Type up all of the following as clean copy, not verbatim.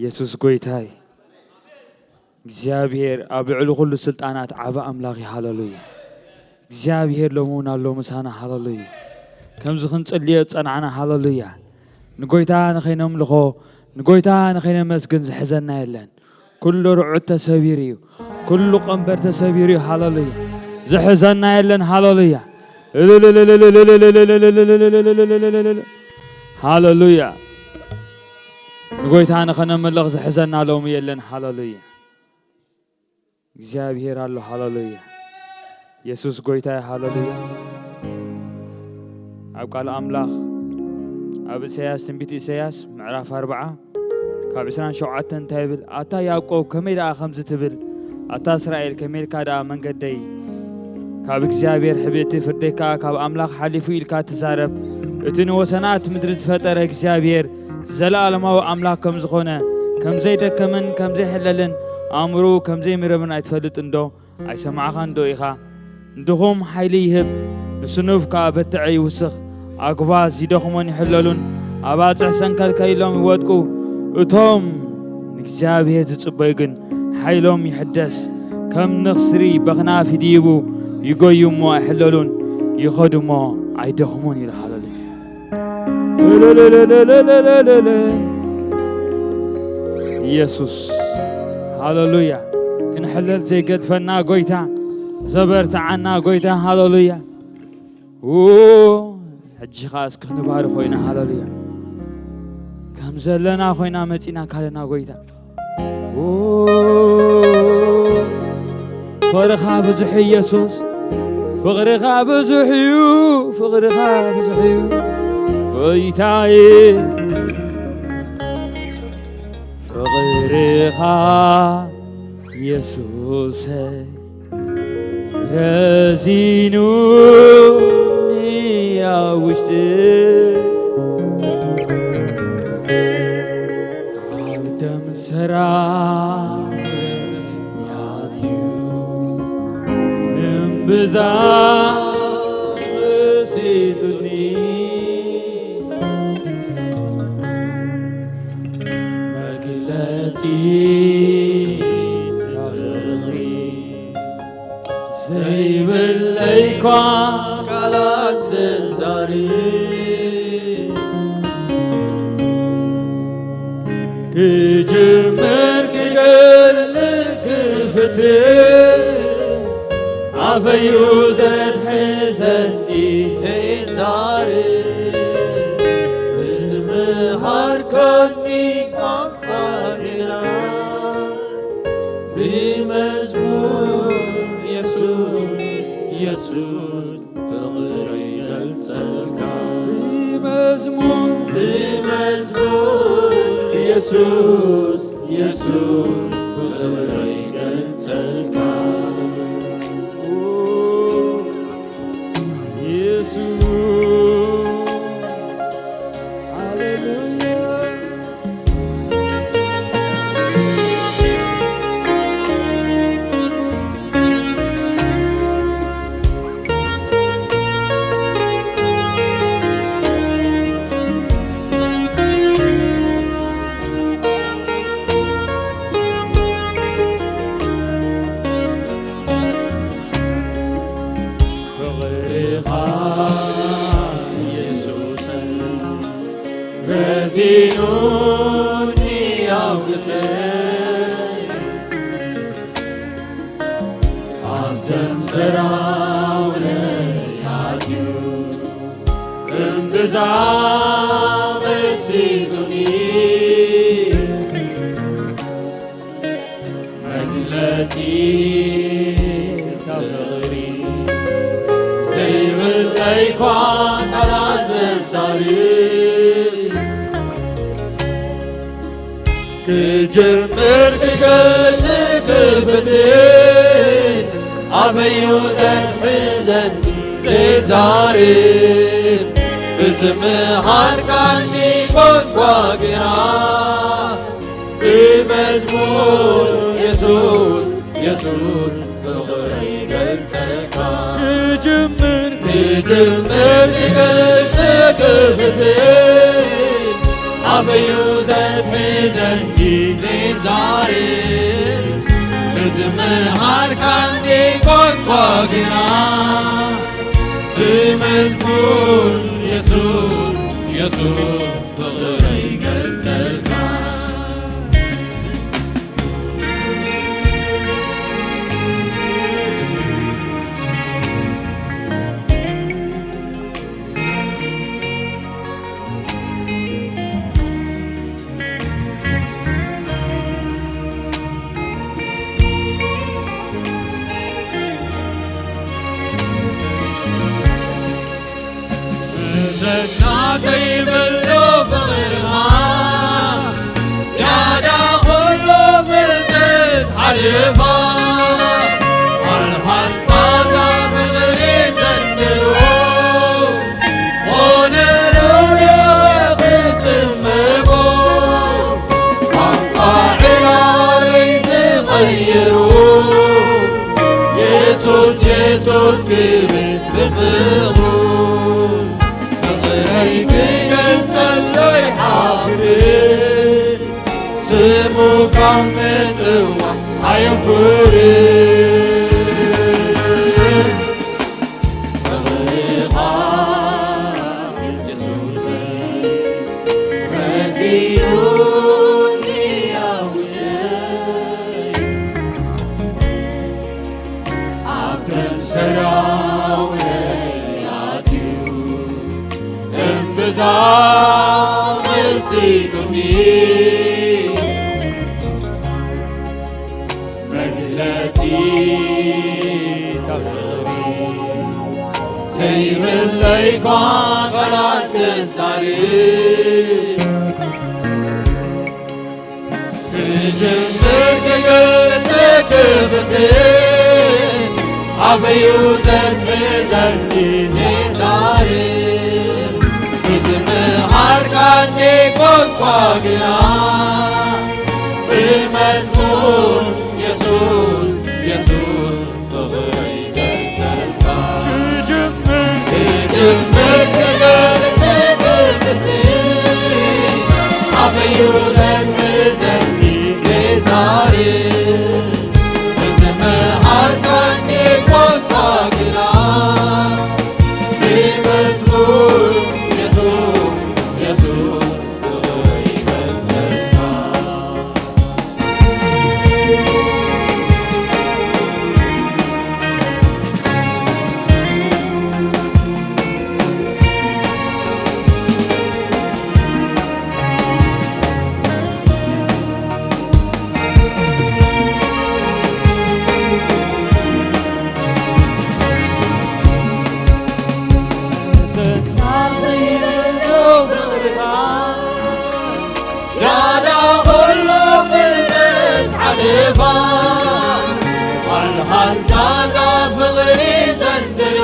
ኢየሱስ ጎይታይ እግዚአብሔር አብዕሉ ሁሉ ስልጣናት ዓባ አምላኽ ሃሌሉያ እግዚአብሔር ለሞና ለሙሳና ሃሌሉያ ከምዝ ክንጽልየ ጸናዕና ሃሌሉያ ንጎይታ ንኸይኖም ልኾ ንጎይታ ንኸይኖም መስግን ዝሕዘና የለን ኩሉ ርዑት ተሰቢርዩ ኩሉ ቀንበር ተሰቢርዩ ሃሌሉያ ዝሕዘና የለን ሃሌሉያ ሃሌሉያ ንጎይታ ንኸነምልኽ ዝሕዘና ሎም የለን ሃሌሉያ እግዚአብሔር አሎ ሃሌሉያ ኢየሱስ ጎይታይ ሃሌሉያ ኣብ ቃል አምላኽ ኣብ ኢሳያስ ትንቢት ኢሳያስ ምዕራፍ 4 ካብ 27 እንታይ ይብል ኣታ ያዕቆብ ከመይ ደኣ ከምዚ ትብል ኣታ እስራኤል ከመይ ኢልካ ደኣ መንገደይ ካብ እግዚአብሔር ሕቤቲ ፍርደይካ ካብ አምላኽ ሓሊፉ ኢልካ ትዛረብ እቲ ንወሰናት ምድሪ ዝፈጠረ እግዚአብሔር ዘለዓለማዊ አምላኽ ከም ዝኾነ ከምዘይደከምን ከምዘይሕለልን ኣእምሩ ከምዘይምረብን ኣይትፈልጥ እንዶ ኣይሰማዕኻ እንዶ ኢኻ እንድኹም ሓይሊ ይህብ ንስኑፍ ከዓ በትዐ ይውስኽ ኣግባዝ ይደኽሞን ይሕለሉን ኣባፅሕ ሰንከልከይሎም ይወድቁ እቶም ንእግዚአብሔር ዝጽበዩ ግን ሓይሎም ይሕደስ ከም ንኽስሪ በኽናፍ ይድይቡ ይጎዩ እሞ ኣይሕለሉን ይኸዱ እሞ ኣይደኽሙን ኢሉ ሃሌሉያ ኢየሱስ ሃሌሉያ ክንሕለል ዘይገድፈና ጎይታ ዘበርትዓና ጎይታ ሃሌሉያ ሕጂ ኸ እስኪ ክንባሪ ኮይና ሃሌሉያ ከም ዘለና ኮይና መፂና ካለና ጎይታ ፍቕርኻ ብዙሕ ኢየሱስ ፍቕርኻ ብዙሕ እዩ ፍቕርኻ ብዙሕ እዩ ጎይታዬ ፍቕርኻ ኢየሱሰይ ረዚኑኒ ኣብ ውሽጢ ኣብ ደም ሰራያትዩ እምብዛም መሲጡኒ መግለፂ ዘይብለይኳ ቃላት ዘዛሪ ክጅምር ክገልጽ ክፍትህ ኣፈዩ ዘትሕዘኒ ዘይዛርብ ብዝምሃርከኒ ቋንቋ ግና ብመዝሙር ኢየሱስ ፍቕረይ ገልጸልካ ብመዝሙር ኢየሱስ ፍቕረይ ገልጸልካ ኢየሱስ ሃሌሉያ ረዚኑኒ ኣብ ውሽጢ ኣብ ደም ሰራውያትዩ እምብዛም መሲጡኒ መግለፂ ፍቕሪ ዘይብለይኳ ቃላት ዘዛርብ ክጅምር ክገልጽ ክፍትህ ኣበዩ ዘትሕዘኒ ዘይዛርብ ብዝምሃርካኒ ቋንቋ ግና ብመዝሙር ኢየሱስ ፍቕረይ ገልጸልካ ክጅምር ክገልጽ ክፍትህ ኣበዩ ዘትሕዘኒ ዘትሕዘኒ ዛሬ ብዝምሃርካኒ ቋንቋ ግና ብመዝሙር ኢየሱስ ኢየሱስ ፍቕረይ ገልጸልካ ዘይብሉ ፍቕርኻ ዝያዳ ኩሉ ፍልጠት ሓሊፋ ኣልሃልታታ ፍቕሪ ዘንድሩ ኾነሉ ንኽትምሞ ቋንቋ ዕላለይ ዝቐይሩ ኢየሱስ ኢየሱስ ክብል ብፍቕሩ ክገልጸለይ ሓፍር ስሙ ካብ ምጽዋዕ ኣየንኩር ፍቕርኻ ኢየሱሰይ ረዚኑኒ ኣውሽተይ ኣብ ተንሰራውረይ ኣትዩ ምሲቱኒ መግለጺ ተኽሪ ዘይብለይ እኳ ቃላት ትዛርብ ክጅምር ክገልጽ ክፍትን ኣበዩ ዘትሕዘኒ ዛሬብ ብዝምሃርካኒ ቋንቋ ግና ብመዝሙር ኢየሱስ ኢየሱስ ፍቕረይ ገልጸልካ ክጅምር ክገልጽ ክፍትን ኣበዩ ዘትሕዘኒ ዛሬብ ብዝምሃርካኒ ቋንቋ ግና ብመዝሙር ኣልሃልታታ ፍቕሪ ዘንድሩ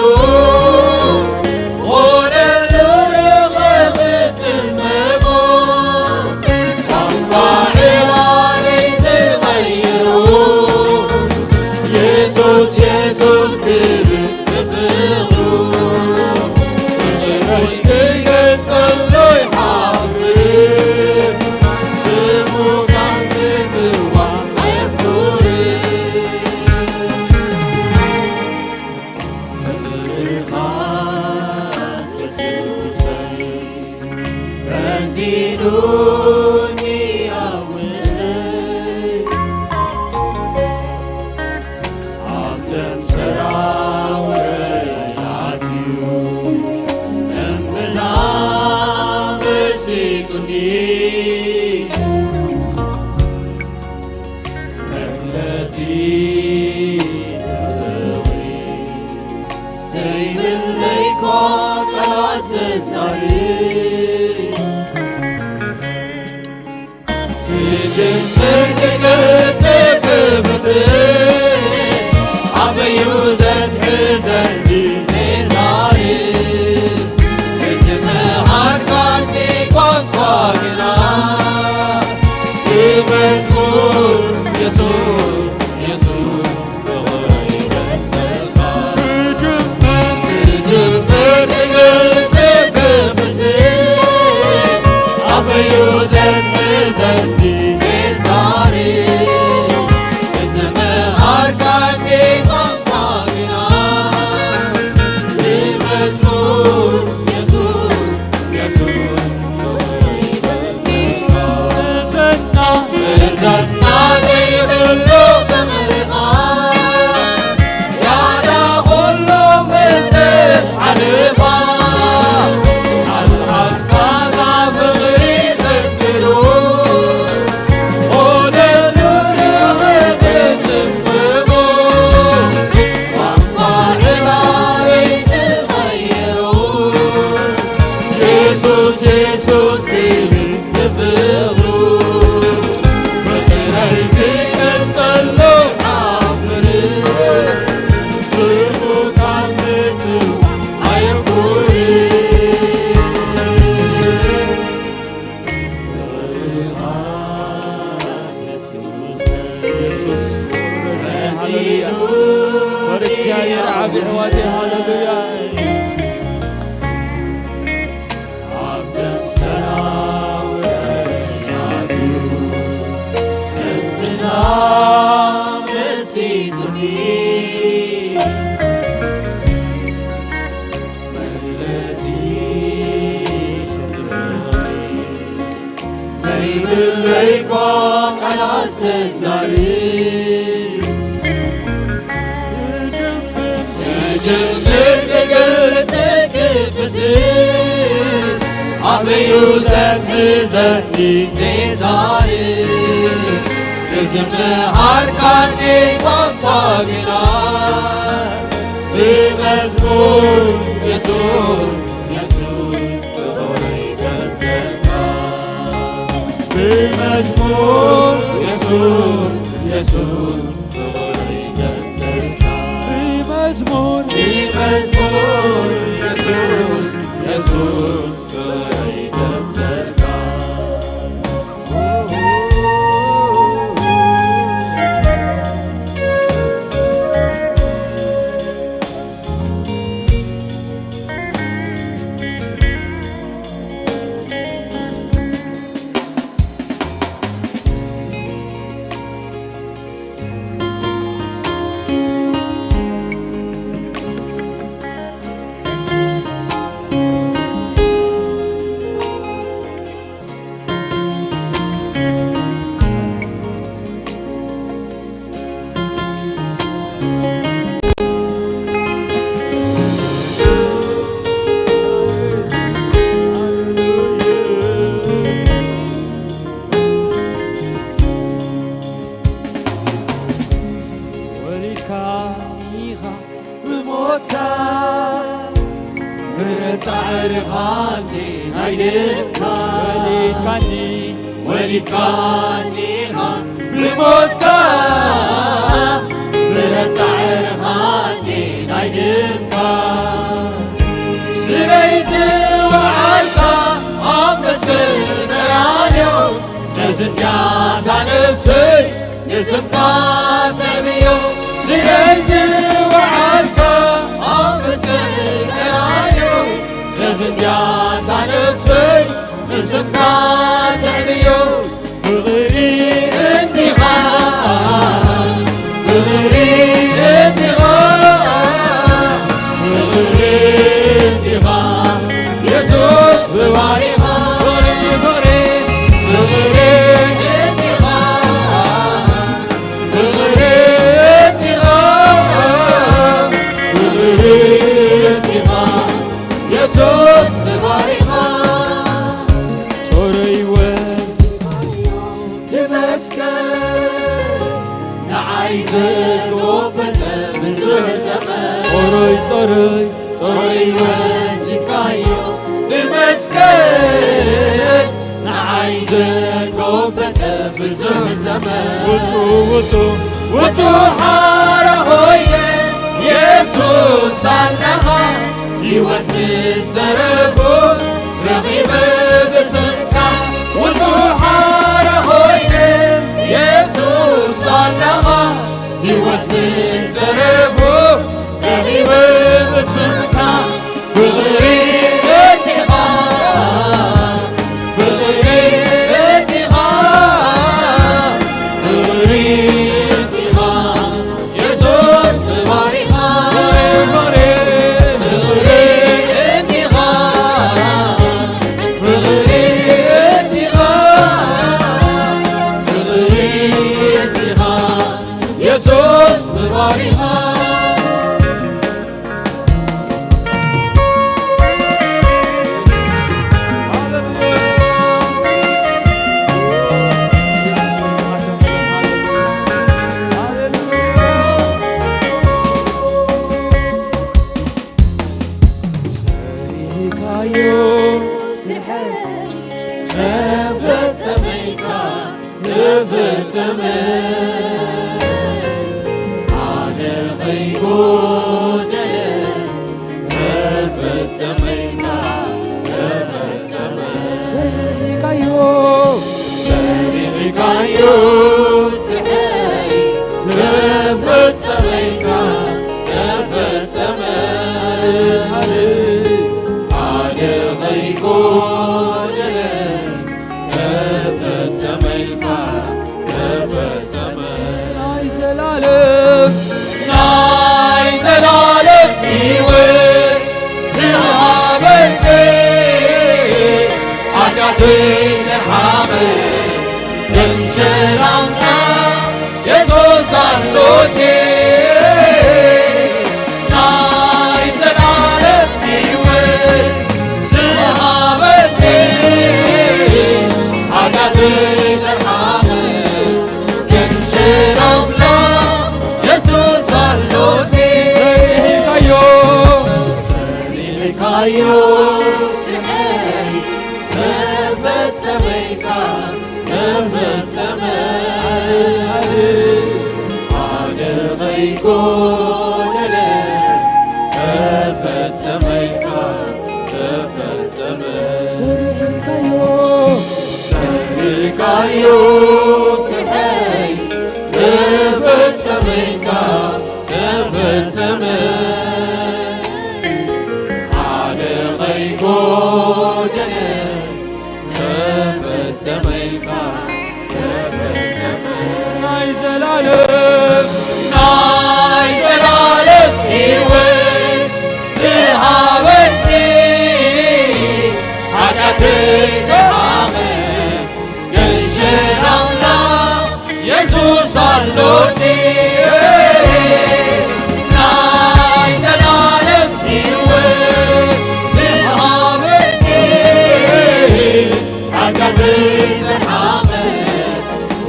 ኾነሉ ንኽትምሞ ቋንቋ ዕላለይ ዝቐይሩ ኢየሱስ ኢየሱስ ክብል ብፍቕሩ ፍቕረይ ክገልጸለይ ሓፍር ስሙ ካብ ምጽዋዕ ኣየንኩር ረዚኑኒ ኣውሽተይ ኣብ ተንሰራውረይ ኣትዩ እምብዛ መሲጡኒ መግለጺ ተኽሪ ዘይብለይ እኳ ቃላት ዘዛርብ ክጅምር ክገልጽ ክፍትን ኣበዩ ዘትሕዘኒ ዛሬብ ብዝምሃርካኒ ቋንቋ ግና ብለይኮ ቃላት ዘዛሪ እጅምር ክገልጽ ክፍትር አበዩ ዘትሕዘኒ ዜዛሪ ንዝምሃርካኒ ቋንቋ ግና ብመዝሙር ኢየሱስ بمزمور يسوع يسوع بمزمور يسوع يسوع ولدكاني بموتك برتعر خاني نايدمك سريز وعالك عم بسكر رانيو نزنيات نفسي نسمنا تبيو سريز وعالك عم بسكر رانيو نزنيات نفسي نسمنا تبيو تغري انتقام تغري انتقام تغري انتقام يسوس بباريها تغري انتقام تغري انتقام تغري انتقام يسوس بباريها نعايزك وبتا بزوح زمان طوري طوري طوري وزكايو بمسكن نعايزك وبتا بزوح زمان وتو حارة هوية يسوس علها يوت مسترفو رغيبة بسنكا وتو حارة هوية يسوس علها يوت مسترفو رغيبة بسنكا بغير انتقام بغير انتقام بغير انتقام يسوس بباريها بغير انتقام بغير انتقام بغير انتقام يسوس بباريها حامل ጎደለ ተፈጸመ ተፈጸመ ሰርካዮ ስሐይ ተፈጸመ ተፈጸመ ዓለኸይ ጎደለ ተፈጸመ ተፈጸመ ናይ ዘላለም ሕይወት ዝሃበኒ ኃጢአተይ ዘሓቐ ገንሸር ኣምላኽ ኢየሱስ ኣሎኒ ናይ ዘላለም ሕይወት ዝሃበኒ ኃጢአተይ ዘሓቐ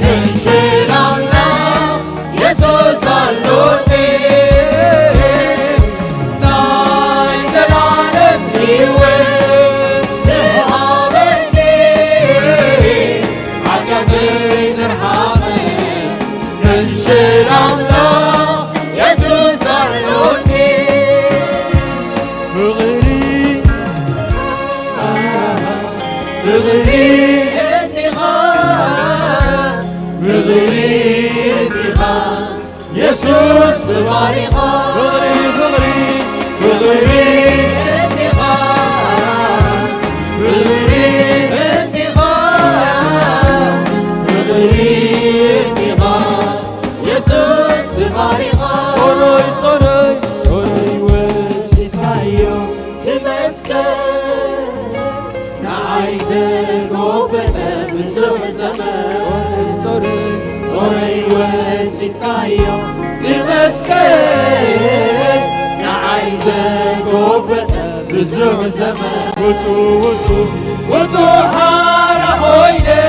ገንሸር ኣምላኽ ኢየሱስ ኣሎኒ ኢየሱስ ብባሪኻ ፍቕሪ እንዲኻ ፍቕሪ እንዲኻ ፍቕሪ እንዲኻ ኢየሱስ ብባሪኻ ጮረይ ወሲድካዮ ትመስገን ንዓይ ዘጎበጠ ብዙሕ ዘመን ጮረይ ወሲድካዮ تمسكن نعايز قوبة بزوع زمان وطو حارة هوينة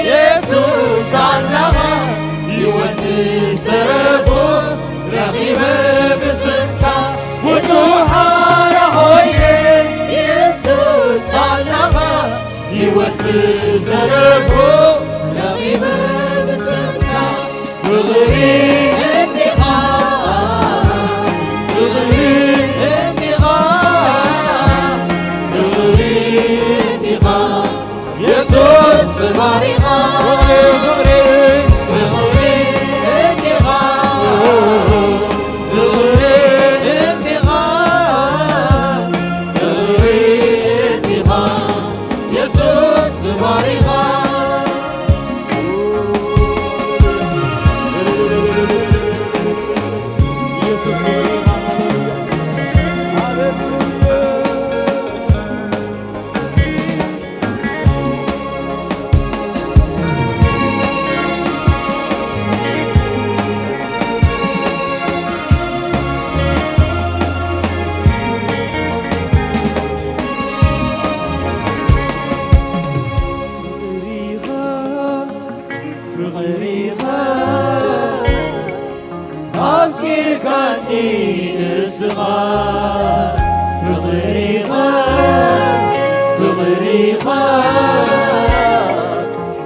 يسوس علمها يوت مستربو رغيبة بصدقة وطو حارة هوينة يسوس علمها يوت مستربو رغيبة بصدقة وغريب يسوس بالبريقة فغري يسوس بالبريقة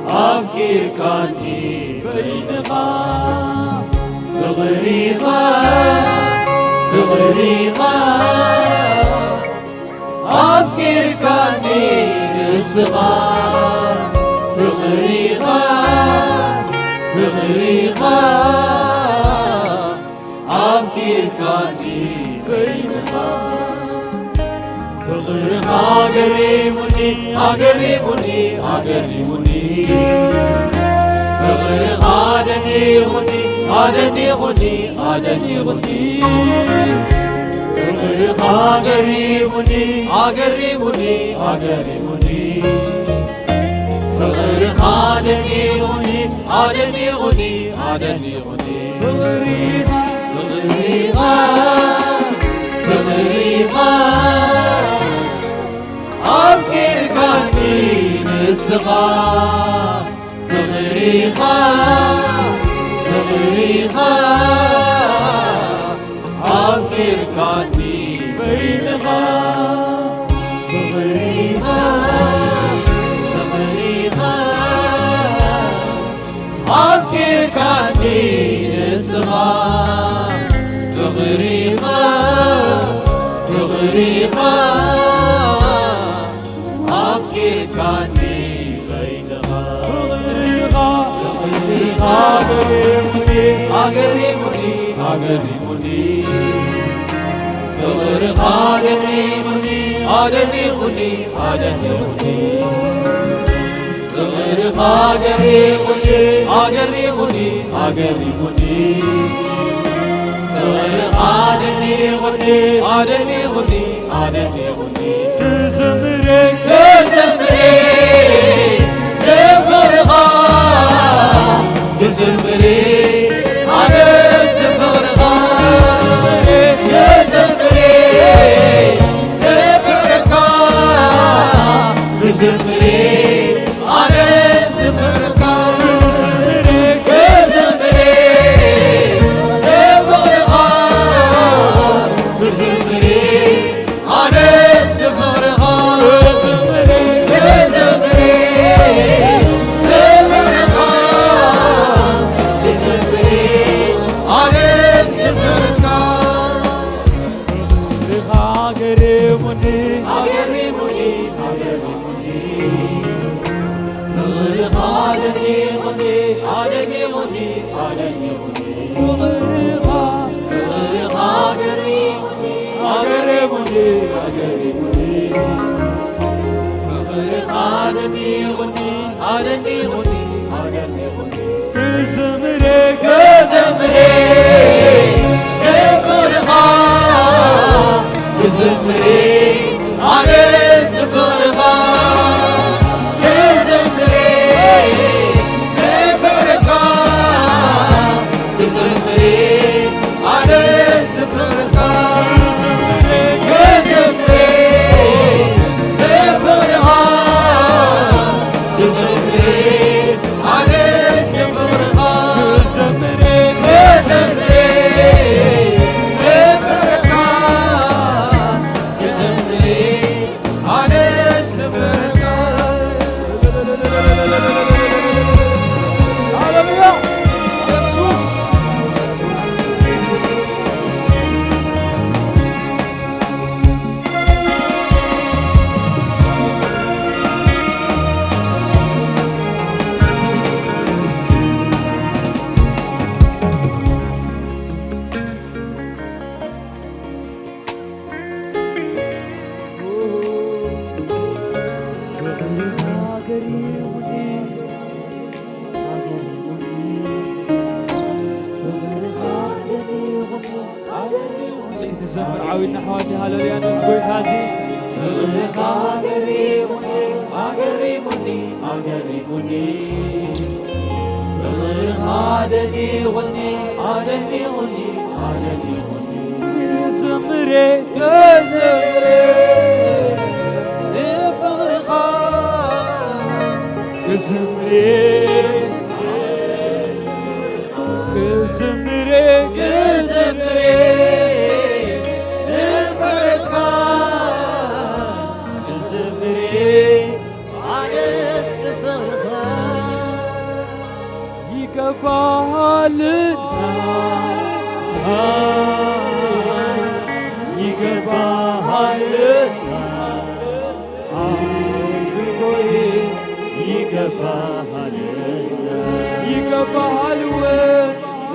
أفكر كاني بينها بغريقة أفكر كاني الصغار بغريقة أفكر كاني بينها أقربني عادني غني أفكر كاني الصغار بغريقة أفكر كاني بينها بغريقة أفكر كاني الصغار أفكركني بينها أقربني أقربني فغرق أقربني أقربني أقربني فغرق أقربني أقربني أقربني فغرق أقربني أقربني أقربني زمرك زمري لفرقة زمري عدس لفرقة يا زمري لفرقة زمري عدس لفرقة زمري لفرقة زمري عدس لفرقة زمرك زمري عرس لفرقة يا زمري لفرقة زمري عرس لفرقة يا زمري لفرقة زمري عرس لفرقة زمرك يا زمري لفرقة زمري عرس لفرقة هللويا يسوع نزمر عاوينا حواتي هللويا نسويت هذه أقربني أقربني أقربني فغير عادني غني عادني غني عادني غني زمرك زمري لفغرقة زمرك زمرك زمري لفغرقة زمري عرس لفغرقة يقبلنا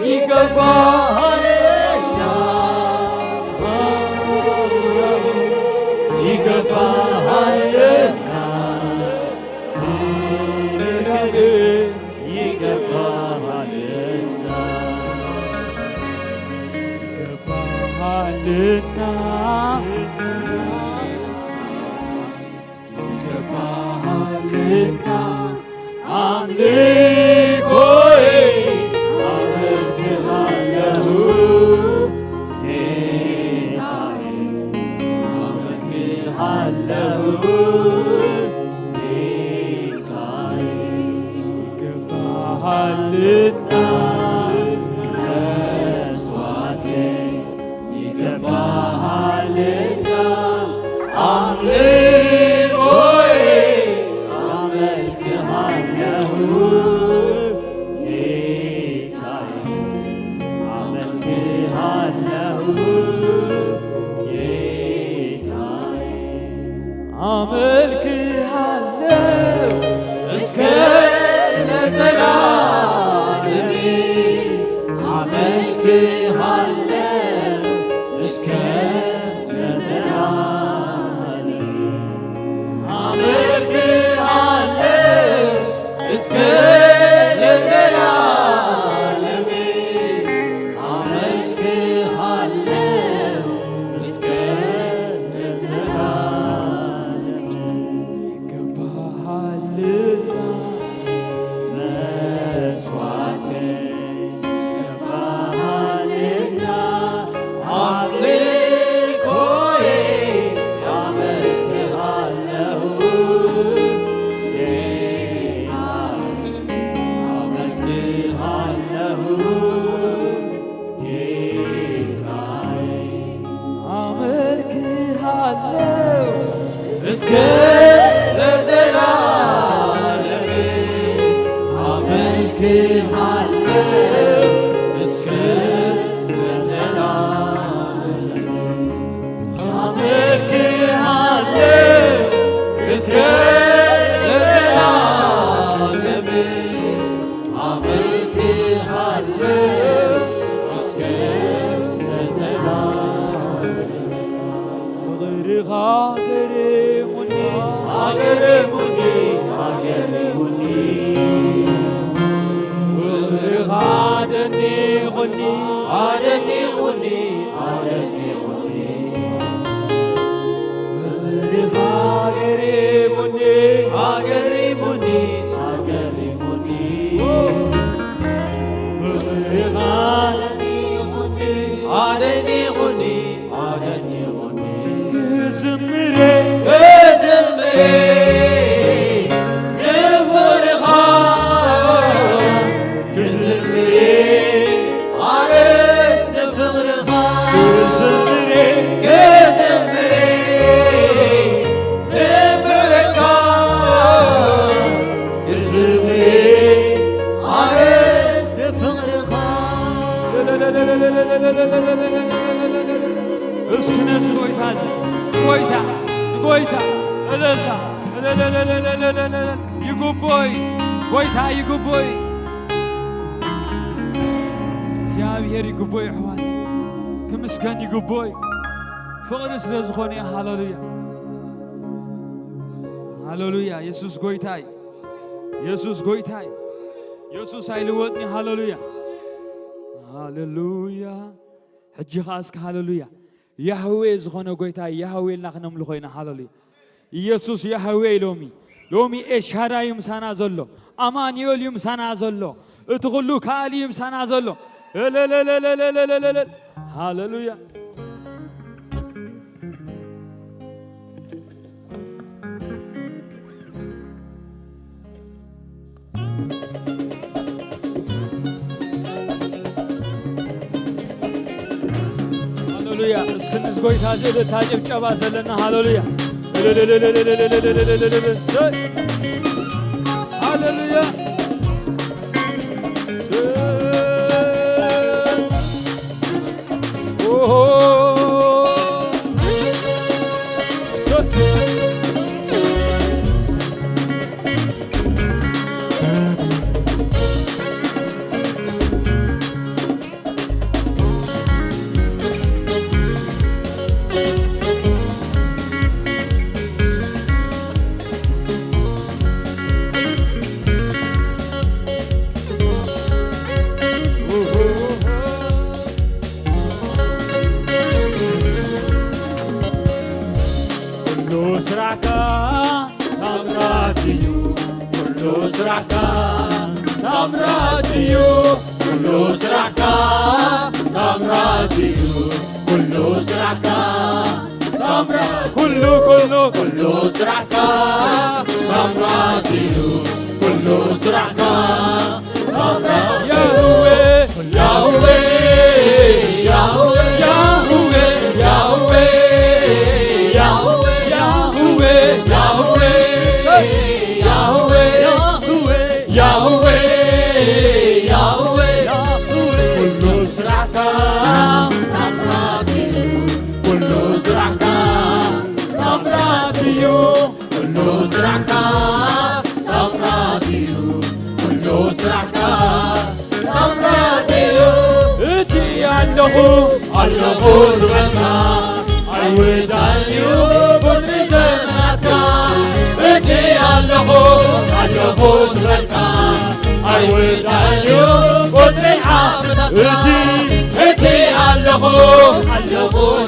يقبلنا عملك هله እስከ ለዘላለሜ አመልክሃለሁ እስከ ለዘላለሜ ይገባሃልና መስዋዕቴ ይገባሃልና አምልኮዬ አመልክሃለሁ ጌታዬ አመልክሃለሁ ጌታዬ አመልክሃለሁ እስከ ለዘላለሜ አመልክሃለሁ እስከ ለዘላለሜ አመልክሃለሁ እስከ ለዘላለሜ አመልክሃለሁ እስከ ለዘላለሜ غيرها قريمني አገሬሙኒ አገሬሙኒ غيرها دنيغني አደኒሙኒ አደኒሙኒ غيرها قريمني አገሬሙኒ አገሬሙኒ አደኒሙኒ አደኒሙኒ كزمري በዝምሬ ንፍርኻ ክዝምሬ አርስ ንፍርኻ كزمري ክዝምሬ ንፍርኻ ክዝምሬ አርስ ንፍርኻ اسكنس قويتا قويتا እልልታ ይጉቦይ ጎይታ ይጉቦይ እግዚአብሔር ይጉቦይ ሕዋት ክምስገን ይጉቦይ ፍቅሪ ስለ ዝኾነ ሃሌሉያ ሃሌሉያ ኢየሱስ ጎይታይ ኢየሱስ ጎይታይ ኢየሱስ አይልወጥኒ ሃሌሉያ ሃሌሉያ ሕጂ ኻስከ ሃሌሉያ ያህዌ ዝኾነ ጎይታይ ያህዌ ኢልና ክነምልኾ ኢና ሃሌሉያ ኢየሱስ ያህዌ ሎሚ ሎሚ ኤልሻዳይ ምሳና ዘሎ አማኑኤል ምሳና ዘሎ እቲ ኩሉ ካሊ ምሳና ዘሎ ሃሌሉያ ሃሌሉያ እስክንስ ጎይታ ዘለ ታጨብጨባ ዘለና ሃሌሉያ ሃሌሉያ Allahu አይወዳልዩ ቁፅሪ ዓመታትካ እቲ ኣለኹ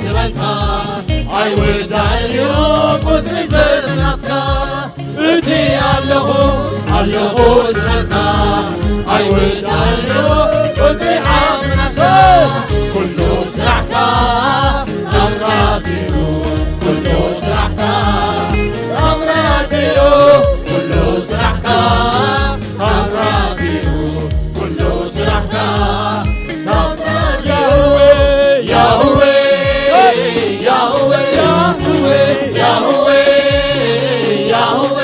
ዝበልካ አይወዳልዩ ቁፅሪ ዘመናትካ እቲ ኣለኹ ዝበልካ አይወዳልዩ ቁፅሪ ዓመታትካ ኩሉ ስራሕካ ታምራት እዩ ኩሉ ስራሕካ ታምራት እዩ ኩሉ ስራሕካ ታምራት እዩ ኩሉ ስራሕካ ታምራት ያህዌ ያህዌ ያህዌ ያህዌ ያህዌ ያህዌ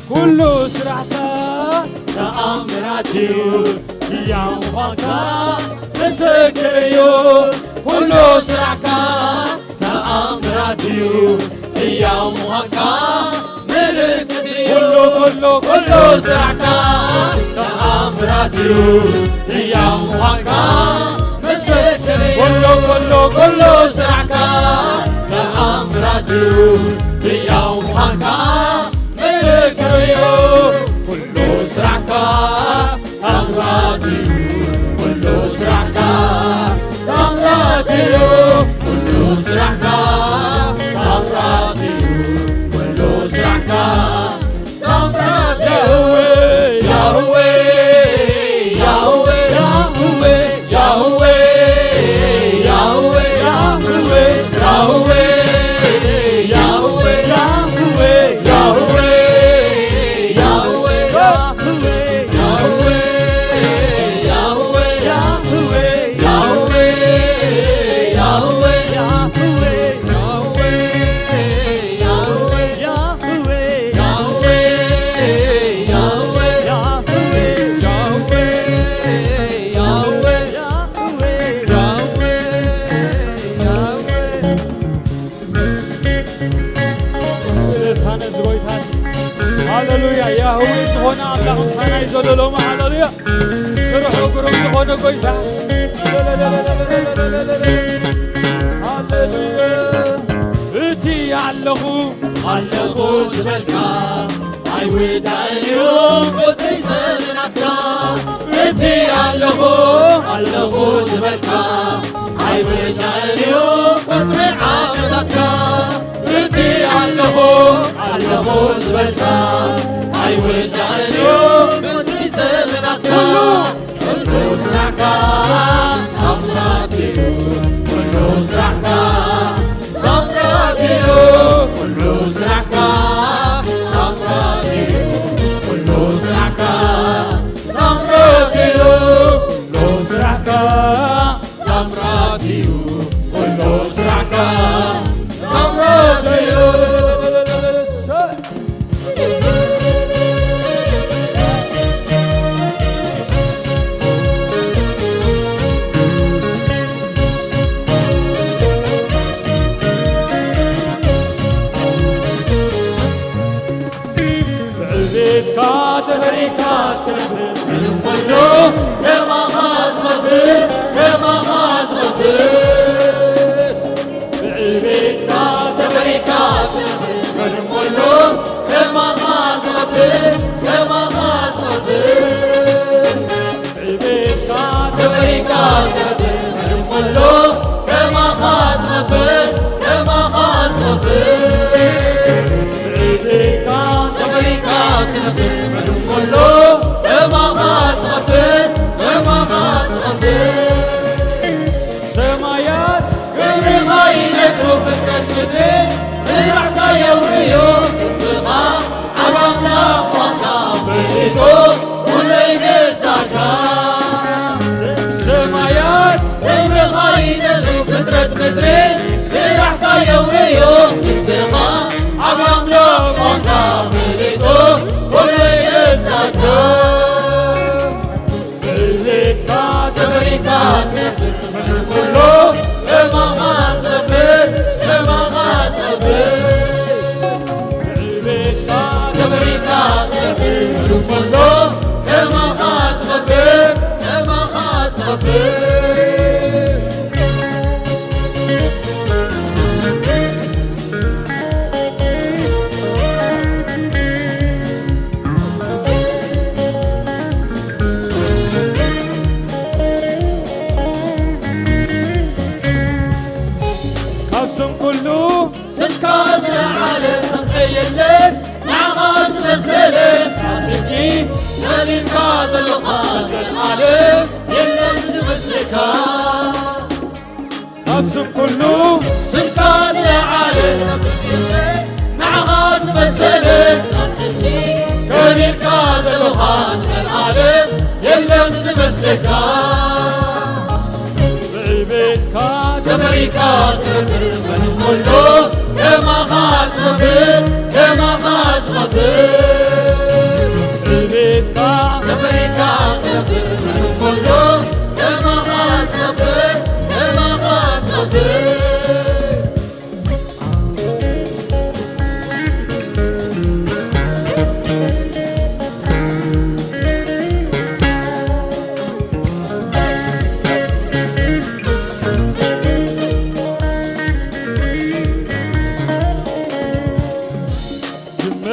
ኩሉ ስራሕካ ተኣምራት እዩ ሕያው ምዃንካ ምስክር እዩ ኩሉ ስራሕካ ተኣምራት እዩ ሕያው ምዃንካ ምልክት እዩ ኩሉ ስራሕካ ተኣምራት እዩ ሕያው ምዃንካ ምስክር እዩ ኩሉ ስራሕካ ተኣምራት እዩ ሕያው ምዃንካ ምስክር እዩ ኩሉ ስራሕካ ታምራት እዩ ኩሉ ስራሕካ ታምራት እዩ ኩሉ ስራሕካ ታምራት እዩ ኩሉ ስራሕካ ታምራት ያህዌ ያህዌ ያህዌ ያህዌ ያህዌ ያህዌ ያህዌ ሃሌሉያ ያህዌ ዝኾነ ኣምላኽ ምሳና እዩ ዘሎ ሎማ ሃሌሉያ ስርሑ ግሩም ዝኾነ ጎይታ ሃሌሉያ እቲ ኣለኹ ዝበልካ አይወዳልዩ ቁፅሪ ዘመናትካ እቲ ኣለኹ ዝበልካ አይወዳልዩ ቁፅሪ ዓመታትካ እቲ ኣለኹ ዝበልካ አይወዳልዩ ቁፅሪ ዘመናትካ ኩሉ ስራሕካ ታምራት እዩ ኩሉ ስራሕካ ታምራት እዩ ኩሉ ስራሕካ ታምራት እዩ ኩሉ ስራሕካ ታምራት እዩ ኩሉ ስራሕካ ታምራት እዩ ኩሉ ስራሕካ ታምራት እዩ ተበሪካ ትነብር ምንም ኩሉ ከማኻ ዝኸብር ብዕቤትካ ተበሪካ ትነብር ምንም ኩሉ ከማኻ ዝኸብር ብዕቤትካ ተበሪካ ትነብር ምንም ኩሉ ከማኻ ዝኸብር ብዕቤትካ ተበሪካ ትነብር ምንም ኩሉ ከማኻ ዝኸብር ሰማያት ግብርኻ ይነግሩ ፍጥረት ምድሪ ስራሕካ የውርዩ እስኻ ዓብ ኣምላኽ ኳንካ ፈሊጡ ኩሉ ይገዛእካ ሰማያት ግብርኻ سكات العالم سمحيلن نعغاز مسلن سامجي نبي كاز الغاز العالم يلن زمسكا نفسم كله سكات العالم نعغاز مسلن سامجي نبي كاز الغاز العالم يلن زمسكا أمريكا تبر من كله كما خاص غفر كما خاص غفر أمريكا تبر من كله كما خاص غفر كما خاص غفر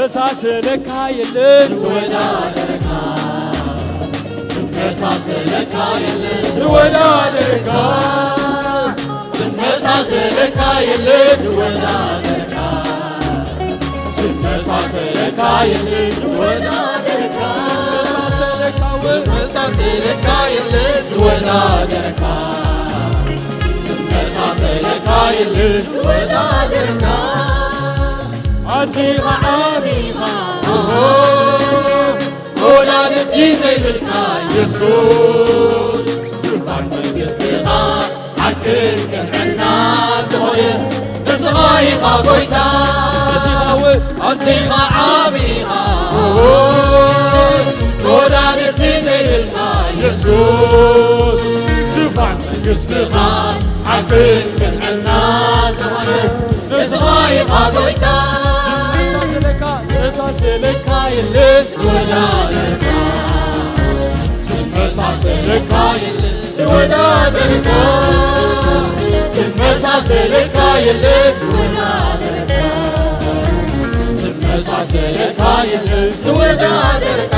سمساسلك هايلن زودادرك سمساسلك هايلن زودادرك سمساسلك هايلن زودادرك سمساسلك هايلن زودادرك سمساسلك هايلن زودادرك سمساسلك هايلن زودادرك عزيغ عابيغا ولادتي زي بالكا يسوس سلطان منقستيغا حكر كنعنا زغير نصغايغا قويتا عزيغ عابيغا ولادتي زي بالكا يسوس سلطان منقستيغا حكر كنعنا زغير نصغايغا قويتا سمساسلك هايلن زودادرك سمساسلك هايلن زودادرك سمساسلك هايلن زودادرك سمساسلك هايلن زودادرك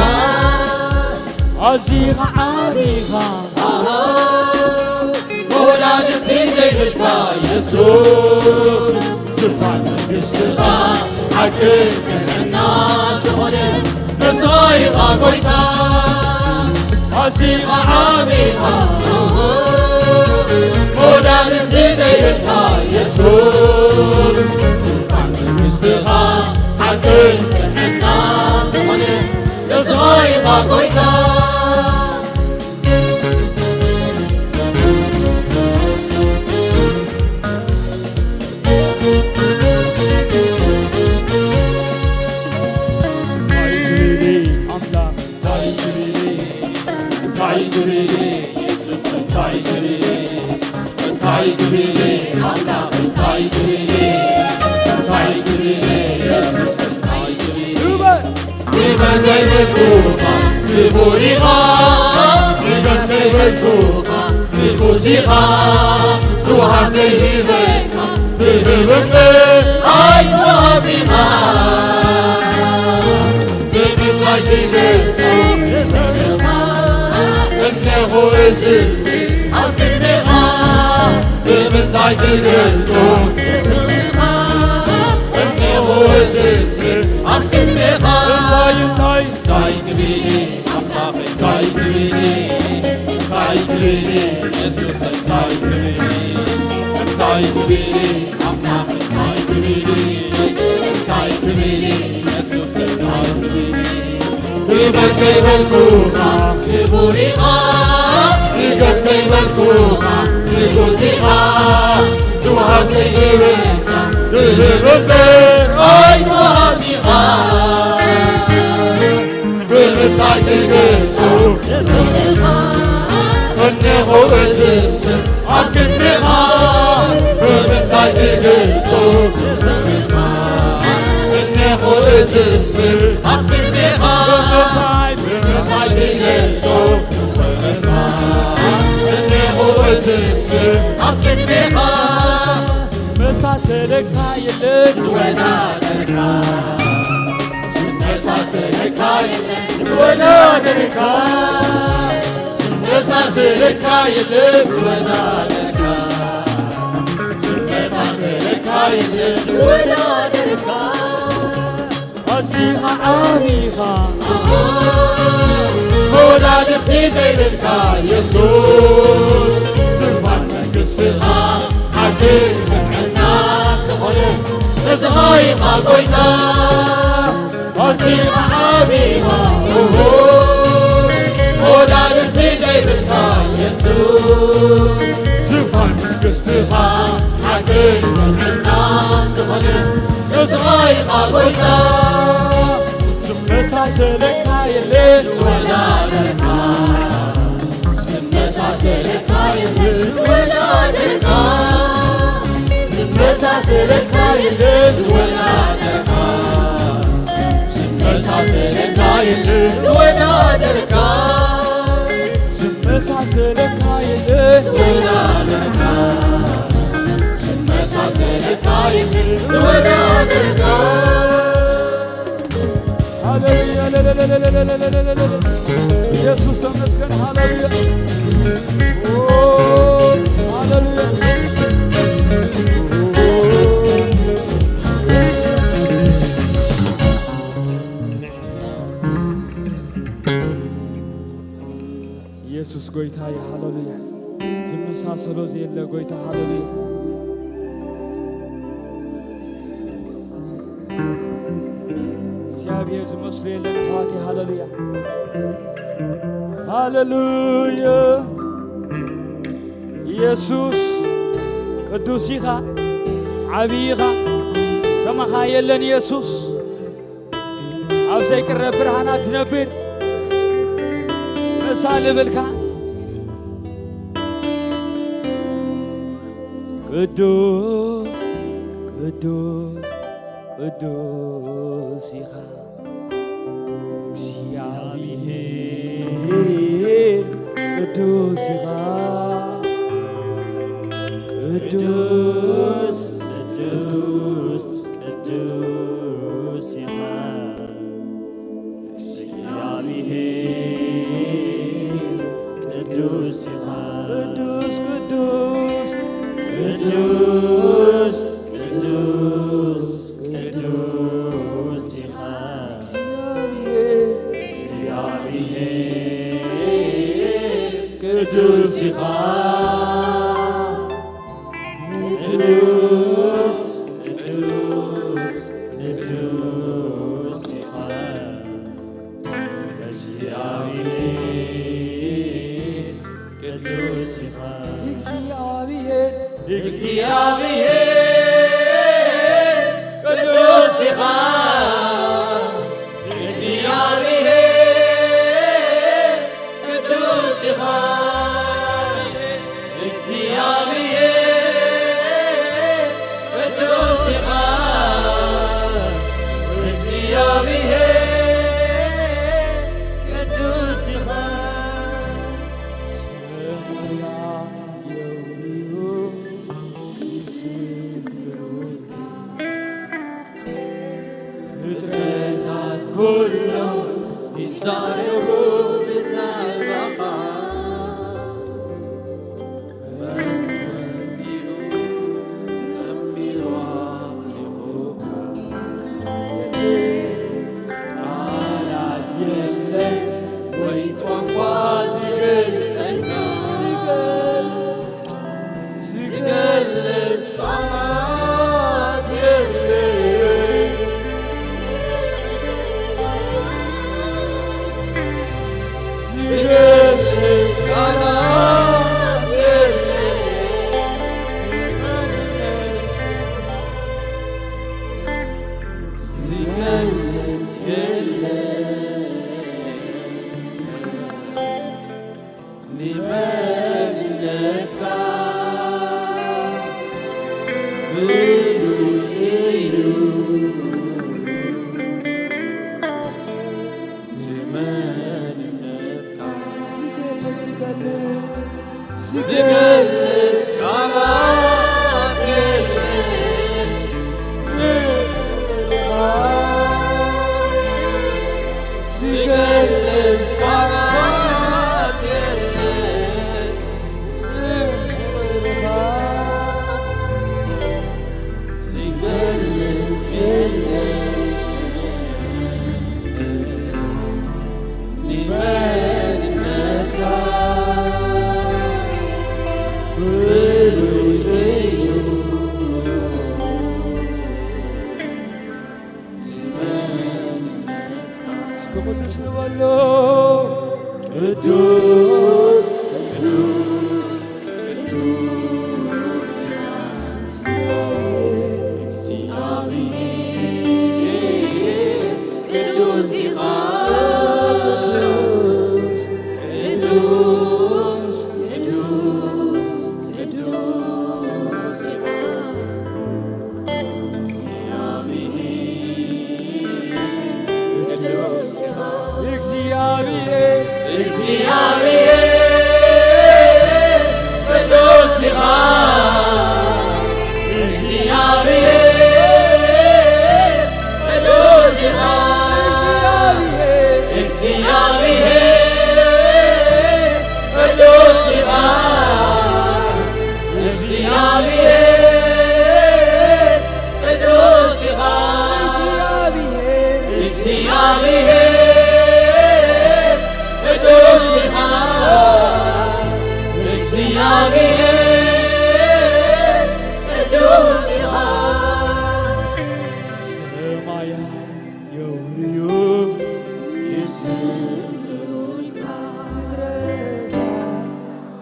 عزيغ عابيغا ولادتي زي بالكا يسوس سلطان منقستيغا حكر كنعنا زغير نصغايغا قويتا عزيغا عابيغا ولادتي زي بالكا يسوس سلطان منقستيغا حكر كنعنا زغير نصغايغا قويتا لبوريغا لبسكي بالكوكا لبوسيغا زوها كيهيبكا تهيبكا عينوها بيغا بيبكا كيبكا إنه إزلي أكلمها بيبكا كيبكا إنه إزلي أكلمها تاي كبيري أملاخي تاي كبيري تاي كبيري يسوس تاي كبيري تاي كبيري أملاخي تاي كبيري تاي كبيري يسوس تاي كبيري كيبل كيبل كوكا كيبوريغا كيبس كيبل كوكا كيبوسيغا جوها كيبكا كيبكا أي توهانيغا بالمتاع تيجيتو إنه اسم عكنها بالمتاع تيجيتو إنه اسم عكنها بالمتاع تيجيتو إنه اسم عكنها مساسلك هايلن زودادرك سمساسلك هايلن زودادرك سمساسلك هايلن زودادرك سمساسلك ካይነት ወዳደርካ أسيها عميها ወዳድርቲ ዘይብልካ ኢየሱስ ዝፋን መንግሥትኻ ዓዲ ምዕና ዝኾነ ንስኻይኻ ጐይታ أسيها عميها ወዳድርቲ ዘይብልካ ኢየሱስ زفان መንግሥትኻ ዓዲ ምዕና ዝኾነ ንስኻይኻ ጐይታ ዝመሳሰለካ የለን ወዳደርካ ዝመሳሰለካ የለን ወዳደርካ ዝመሳሰለካ የለን ወዳደርካ ዝመሳሰለካ የለን ወዳደርካ ዝመሳሰለካ የለን ወዳደርካ ዝመሳሰለካ የለን ወዳደርካ ሃሌሉያ ኢየሱስ ተመስገን ሃሌሉያ ሃሌሉያ ኢየሱስ ጎይታዬ ሃሌሉያ ዝመሳሰሎ ዘየለ ጎይታ ሃሌሉያ እግዚአብሔር ዝመስሉ የለን ኣሕዋቴ ሃሌሉያ ሃሌሉያ ኢየሱስ ቅዱስ ኢኻ ዓብዪ ኢኻ ከማኻ የለን ኢየሱስ ኣብ ዘይቅረብ ብርሃናት ትነብር ምሳሌ ብልካ ቅዱስ ቅዱስ ቅዱስ ኢኻ እግዚአብሔር ቅዱስ ኢኻ ቅዱስ ቅዱስ ቅዱስ ኢኻ እግዚአብሔር ቅዱስ ኢኻ ቅዱስ ቅዱስ ቅዱስ ቅዱስ ቅዱስ ኢኻ እግዚአብሔር ቅዱስ ኢኻ ቅዱስ ቅዱስ ቅዱስ ኢኻ እግዚአብሔር ቅዱስ ኢኻ እግዚአብሔር ቅዱስ ኢኻ እግዚአብሔር ቅዱስ ኢኻ እግዚአብሔር ቅዱስ ኢኻ እግዚአብሔር ቅዱስ ኢኻ ፍጥረታት ኩሉ ይዛረቡ ብዛዕባኻ ቃላት የለን ወይስ ቋንቋ ዝገልጸልካ ዝገልጽ ቃላት የለን ቅዱስ ንበሎ ቅዱስ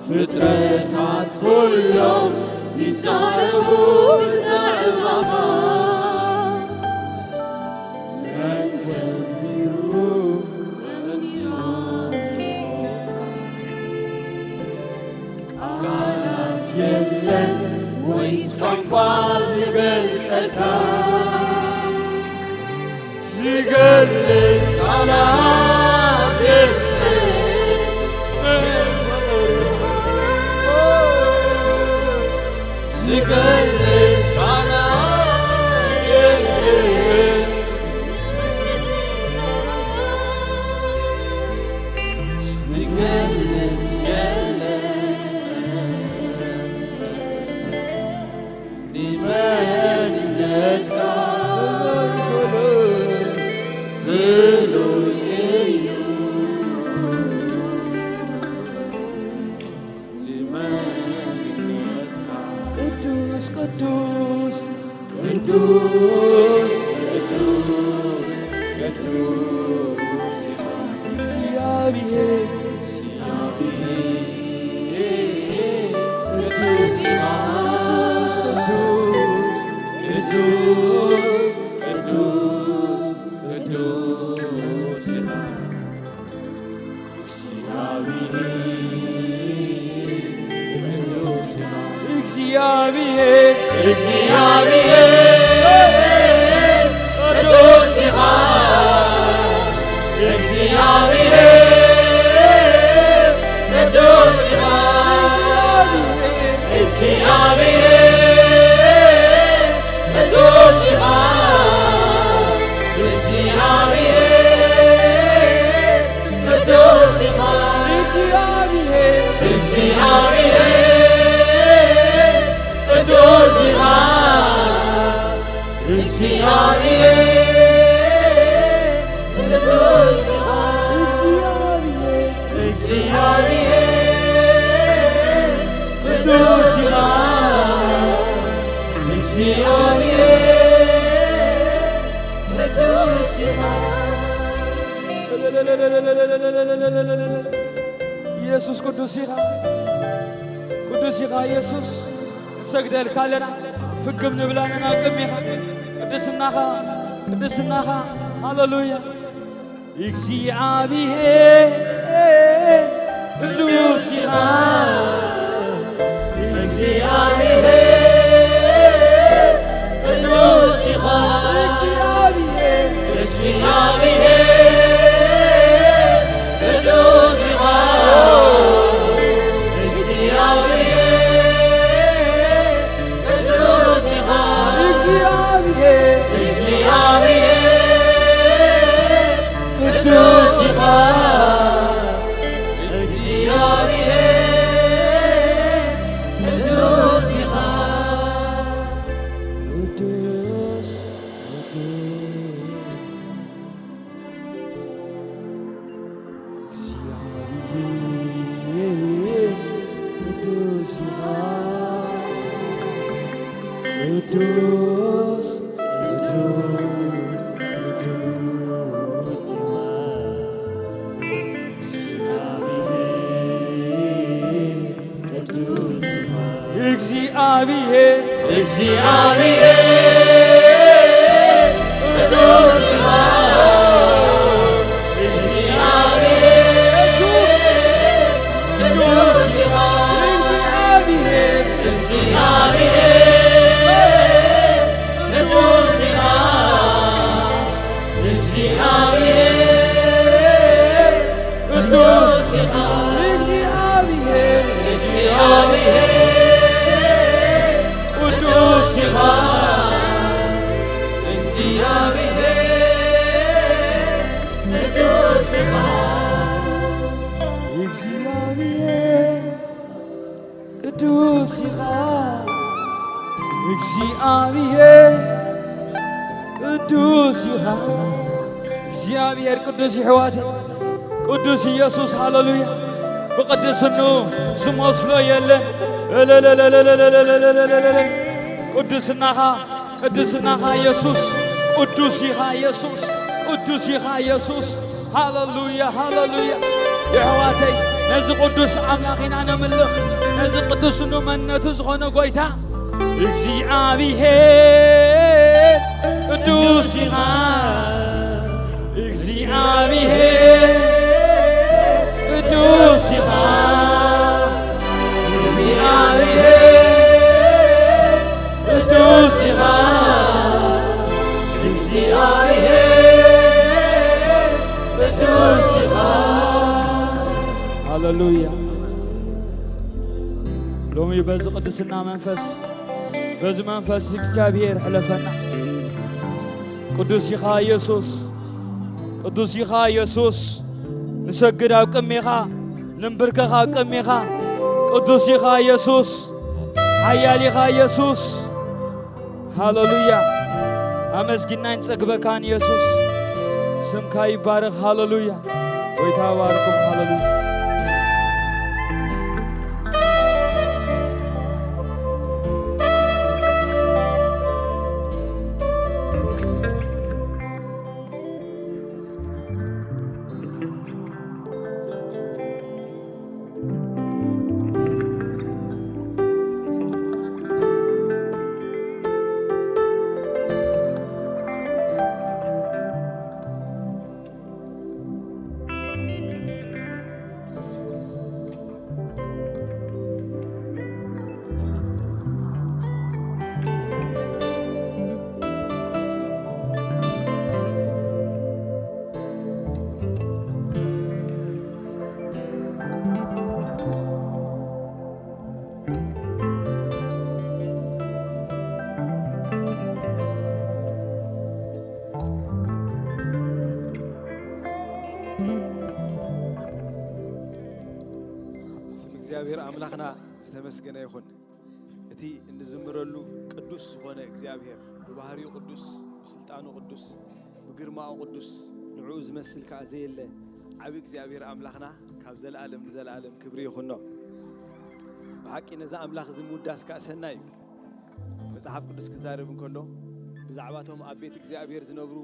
ፍጥረታት ሁሉም ይሳረቡ ይዘምራሉ ዘምሩ ቃላት የለን ወይስ ቋንቋ ዝገልጸካ ዝገልጽ ቃላት የለን ዝገልጽ ቃላት የለን ዝገልጽ ንመንነትካ ፍሉይ እዩ ቅዱስ ቅዱስ ቅዱስ ቅዱስ ቅዱስ እግዚአብሔር ቅዱስ ቅዱስ ቅዱስ ቅዱስ ቅዱስ እግዚአብሔር እግዚአብሔር ቅዱስ እግዚአብሔር ቅዱስ እግዚአብሔር ቅዱስ እግዚአብሔር ቅዱስ ኢየሱስ ቅዱስ ኢኻ ቅዱስ ኢኻ ኢየሱስ ሰግደልካ ኣለና ፍግም ንብላና ቅድሚኻ ቅድስናኻ ቅድስናኻ ሃሌሉያ እግዚአብሔር ቅዱስ ኢኻ እግዚአብሔር ቅዱስ ኢኻ እግዚአብሔር ቅዱስ ኢኻ ቅዱስ ቅዱስ እግዚአብሔር ቅዱስ ሕይወት ቅዱስ ኢየሱስ ሃሌሉያ በቅድስናው ስመስሎ የለን ቅዱስናኻ ኢየሱስ ቅዱስ ኢየሱስ ቅዱስ ኢየሱስ ሃሌሉያ ሃሌሉያ ሕይወተይ ነዚ ቅዱስ አምላኽና ነምልኽ ነዚ ቅዱስ መንነቱ ዝኾነ ጎይታ እግዚአብሔር ቅዱስ እግዚአብሔር ቅዱስ እግዚአብሔር ቅዱስ እግዚአብሔር ቅዱስ ሃሌሉያ ሎሚ በዚ ቅድስና መንፈስ በዚ መንፈስ እግዚአብሔር ሕለፈና ቅዱስ ኢየሱስ ቅዱስ ኢየሱስ ንሰግድ ኣብ ቅድሚኻ ንንብርከኻ ኣብ ቅድሚኻ ቅዱስ ኢየሱስ ሓያል ኢየሱስ ሃሌሉያ ኣመስጊና ንጸግበካን ኢየሱስ ስምካ ይባረኽ ሃሌሉያ ጎይታ ባርኩም ሃሌሉያ እግዚአብሔር አምላኽና ዝተመስገነ ይኹን እቲ እንዝምረሉ ቅዱስ ዝኾነ እግዚአብሔር በባህሪው ቅዱስ በስልጣኑ ቅዱስ በግርማው ቅዱስ ንዑ ዝመስል ከዓ ዘየለ ዓቢ እግዚአብሔር አምላኽና ካብ ዘለዓለም ንዘለዓለም ክብሪ ይኹን ነው በሐቂ ነዛ አምላኽ ዝምውዳስ ከዓ ሰናይ መጽሐፍ ቅዱስ ክዛረብ እንከሎ ብዛዕባቶም ኣብ ቤት እግዚአብሔር ዝነብሩ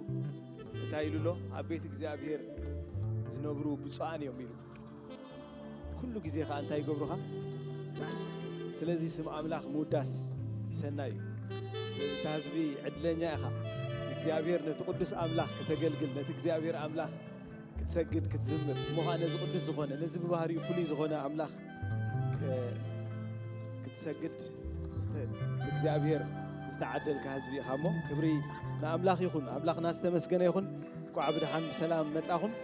እንታይ ኢሉሎ ኣብ ቤት እግዚአብሔር ዝነብሩ ብፁዓን እዮም ኢሉ كل جزء خان تاي قبرها سلزي سم أملاخ موداس سناي سلزي تهزبي عدلنا يا خا እግዚአብሔር ነትቅዱስ አምላኽ ከተገልግል ነትእግዚአብሔር አምላኽ ክትሰግድ ክትዝምር ሞኻነ ዝቅዱስ ዝኾነ ነዚ በባህሪው ፍሉይ ዝኾነ አምላኽ ክትሰግድ እግዚአብሔር ዝተዓደልካ ህዝቢ ኢኻሞ ክብሪ ንአምላኽ ይኹን አምላኽና ዝተመስገነ ይኹን ቋዕ ብድሓን ብሰላም መጻኹም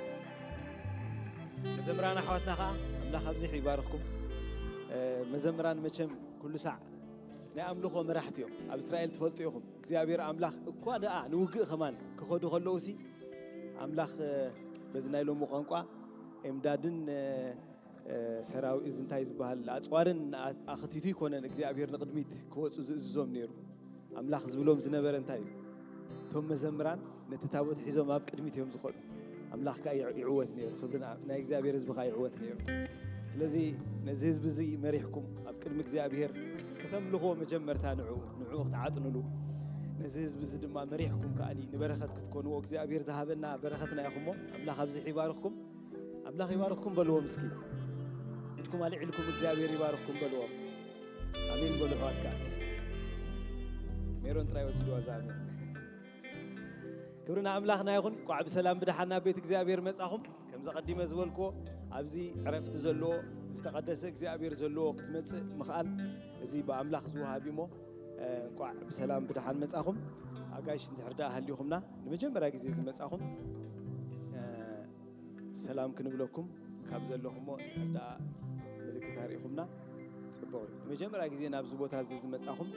መዘምራን ኣሕዋትና ከዓ አምላኽ ኣብዚሕ ይባርኽኩም መዘምራን መቸም ኩሉ ሰዕ ናይ ኣምልኾ መራሕቲ እዮም ኣብ እስራኤል ትፈልጡ ኢኹም እግዚአብሔር አምላኽ እኳ ደኣ ንውግእ ኸማን ክኸዱ ከለውሲ አምላኽ በዚ ናይ ሎሚ ቋንቋ ኤምዳድን ሰራዊ እንታይ ዝበሃል ኣጽዋርን ኣኽቲቱ ይኮነን እግዚአብሔር ንቅድሚት ክወፁ ዝእዝዞም ነይሩ አምላኽ ዝብሎም ዝነበረ እንታይ እዩ እቶም መዘምራን ነቲ ታቦት ሒዞም ኣብ ቅድሚት እዮም ዝኸዱ አምላኽ ከዓ ይዕወት ነይሩ ክብሪ ናይ እግዚአብሔር ህዝቢ ከዓ ይዕወት ነይሩ ስለዚ ነዚ ህዝቢ እዚ መሪሕኩም ኣብ ቅድሚ እግዚአብሔር ከተምልኾ መጀመርታ ንዑ ክትዓጥንሉ ነዚ ህዝቢ እዚ ድማ መሪሕኩም ከኣኒ ንበረኸት ክትኮንዎ እግዚአብሔር ዝሃበና በረኸትና ኢኹሞ አምላኽ ኣብዚሕ ይባርኽኩም አምላኽ ይባርኽኩም በልዎም እስኪ ኢድኩም ኣልዒልኩም እግዚአብሔር ይባርኽኩም በልዎም ኣሜን በሉ ኣሕዋትካ ميرون تراي وسدوا زامي كبرنا أملاخنا يخون قاعد بسلام بدحنا بيت إخزابير مساهم كم زقديم زولكو أبزي عرفت زلوا استقدس إخزابير زلوا كتمت مخال زي بأملاخ زوها بيمو قاعد بسلام بدحنا مساهم أجايش نحردا أهليهمنا نمجمع راجزي مساهم سلام كنبلوكم كابزلهم نحردا ملك تاريخهمنا صبوري نمجمع راجزي نابزو بوتازز مساهم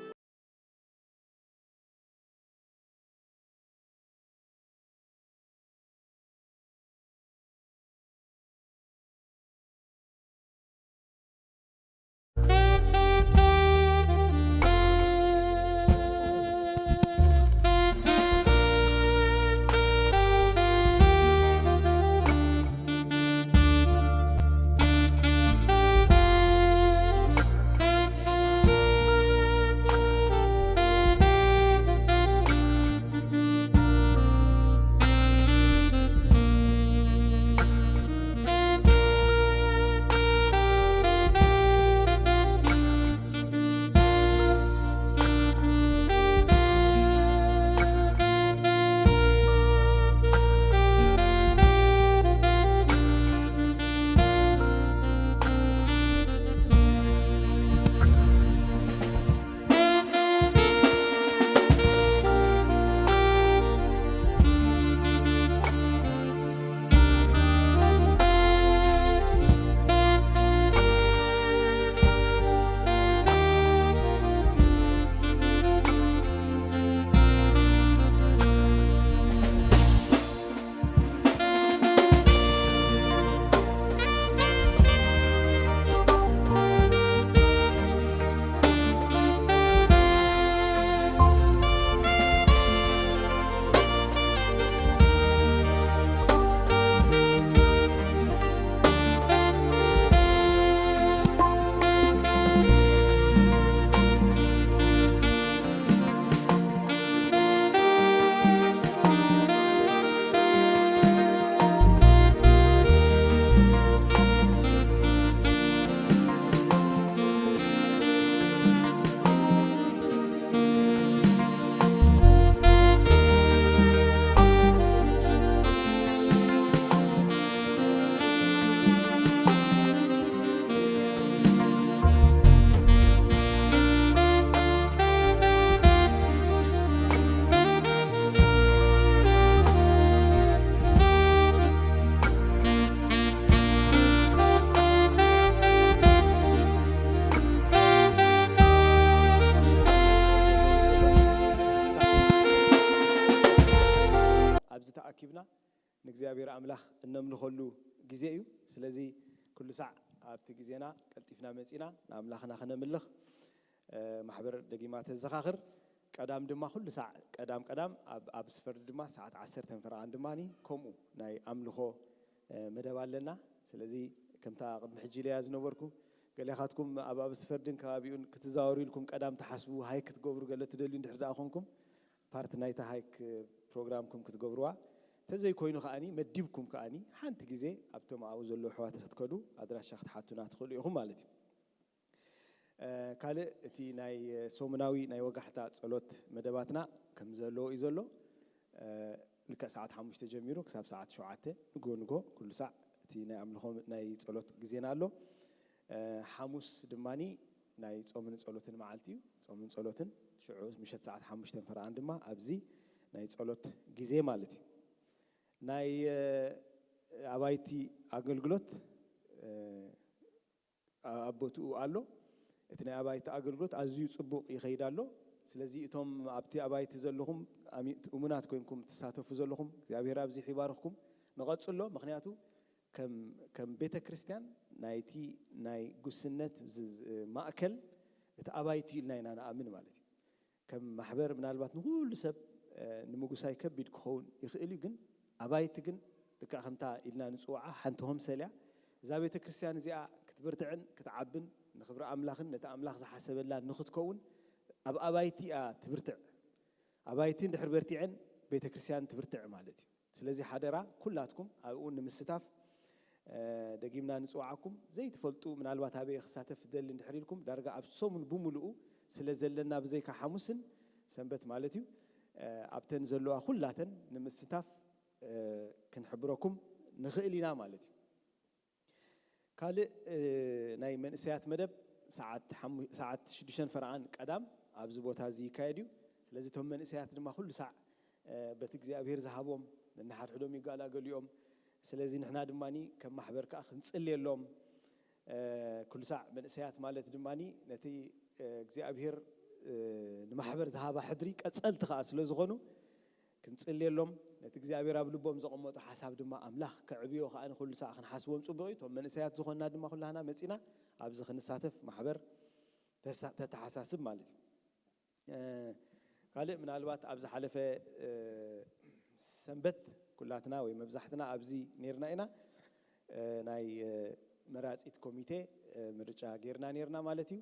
نجزابير أملاخ نملخلو جزيء سلزي كل ساعة أبت جزينا كلتفنا مسينا أملاخنا خنا ملخ محبر دقيمات الزخاخر قدام دما كل ساعة قدام أب سفر دما ساعة 10 تنفر عند ماني كمو ناي أملخو مدوالنا سلزي كم تا قد محجي لي أزنوركم قال لي خاتكم أب سفر دين كابيون كتزاوري لكم قدام تحسبوا هاي كتجبروا قال تدلين تحرد أخونكم بارت نايتا هايك برنامجكم كتجبروا تزاي كوينو خاني مديبكم كاني حنت جزء أبتم عاوزلو حوات تتكلو أدرى شخص حتى ندخل يهم مالتي كله تي ناي سومناوي ناي وجحتا صلوت مدباتنا كم زلو يزلو لك ساعات حمش تجميرو كسب ساعات شعاته نجو كل ساعة تي ناي عملهم ناي صلوت جزينا له حموس دماني ناي صلوتن معلتي صلوتن شعوز مشت ساعات حمش تنفر عندما أبزي ناي صلوت جزء مالتي ناي أبايتي أقلقلت أبوتو قالو إتنا أبايت أقلقلت أزيو صبو يخيدالو سلزي توم أبتي أبايت زلهم أمونات كونكم تساتفوا زلهم زي رابزي حباركم نقاط صلوا مخنياتو كم بيت كريستيان نايتي ناي جسنت ما أكل أبايتي لنا أنا أمن مالتي كم محبر من البات نقول سب نموجساي كبيد كون يخيلي جن أبايت جن لك خمتا إلنا نسوعة حنتهم سلع زابيت كريستيان زي كتبرتعن كتعبن نخبر أملاخن نتأملاخ زي حسب الله نخد كون أبايتي تبرتع أبايتين دحر برتعن بيت كريستيان تبرتع مالتي سلزي حضرة كلاتكم أقول نمستاف دقيمنا نسوعكم زي تفلتوا من الواتابي خساتة في دل نحريلكم درجة أبصم بملؤ سلزلنا بزيك حمسن ሰንበት ማለት እዩ ኣብተን ዘለዋ ኩላተን ንምስታፍ ክንሕብረኩም ንኽእል ኢና ማለት እዩ ካልእ ናይ መንእሰያት መደብ ሰዓት 6 ፈርዓን ቀዳም ኣብዚ ቦታ እዚ ይካየድ እዩ ስለዚ ቶም መንእሰያት ድማ ኩሉ ሰዓት በቲ እግዚአብሔር ዝሃቦም ንሓድሕዶም ይጋላገሉ እዮም ስለዚ ንሕና ድማኒ ከም ማሕበር ከዓ ክንጽልየሎም ኩሉ ሰዓት መንእሰያት ማለት ድማኒ ነቲ እግዚአብሔር ንማሕበር ዝሃባ ሕድሪ ቀጸልቲ ከዓ ስለ ዝኾኑ ክንጽልየሎም ነቲ እግዚአብሔር ኣብ ልቦም ዘቐመጡ ሓሳብ ድማ ኣምላኽ ከዕብዮ ከዓ ኩሉ ሰዓት ክንሓስቦም ጽቡቕ እዩ ቶም መንእሰያት ዝኾንና ድማ ኩላህና መጺና ኣብዚ ክንሳተፍ ማሕበር ተተሓሳስብ ማለት እዩ ካልእ ምናልባት ኣብ ዝሓለፈ ሰንበት ኩላትና ወይ መብዛሕትና ኣብዚ ነርና ኢና ናይ መራጺት ኮሚቴ ምርጫ ጌርና ነርና ማለት እዩ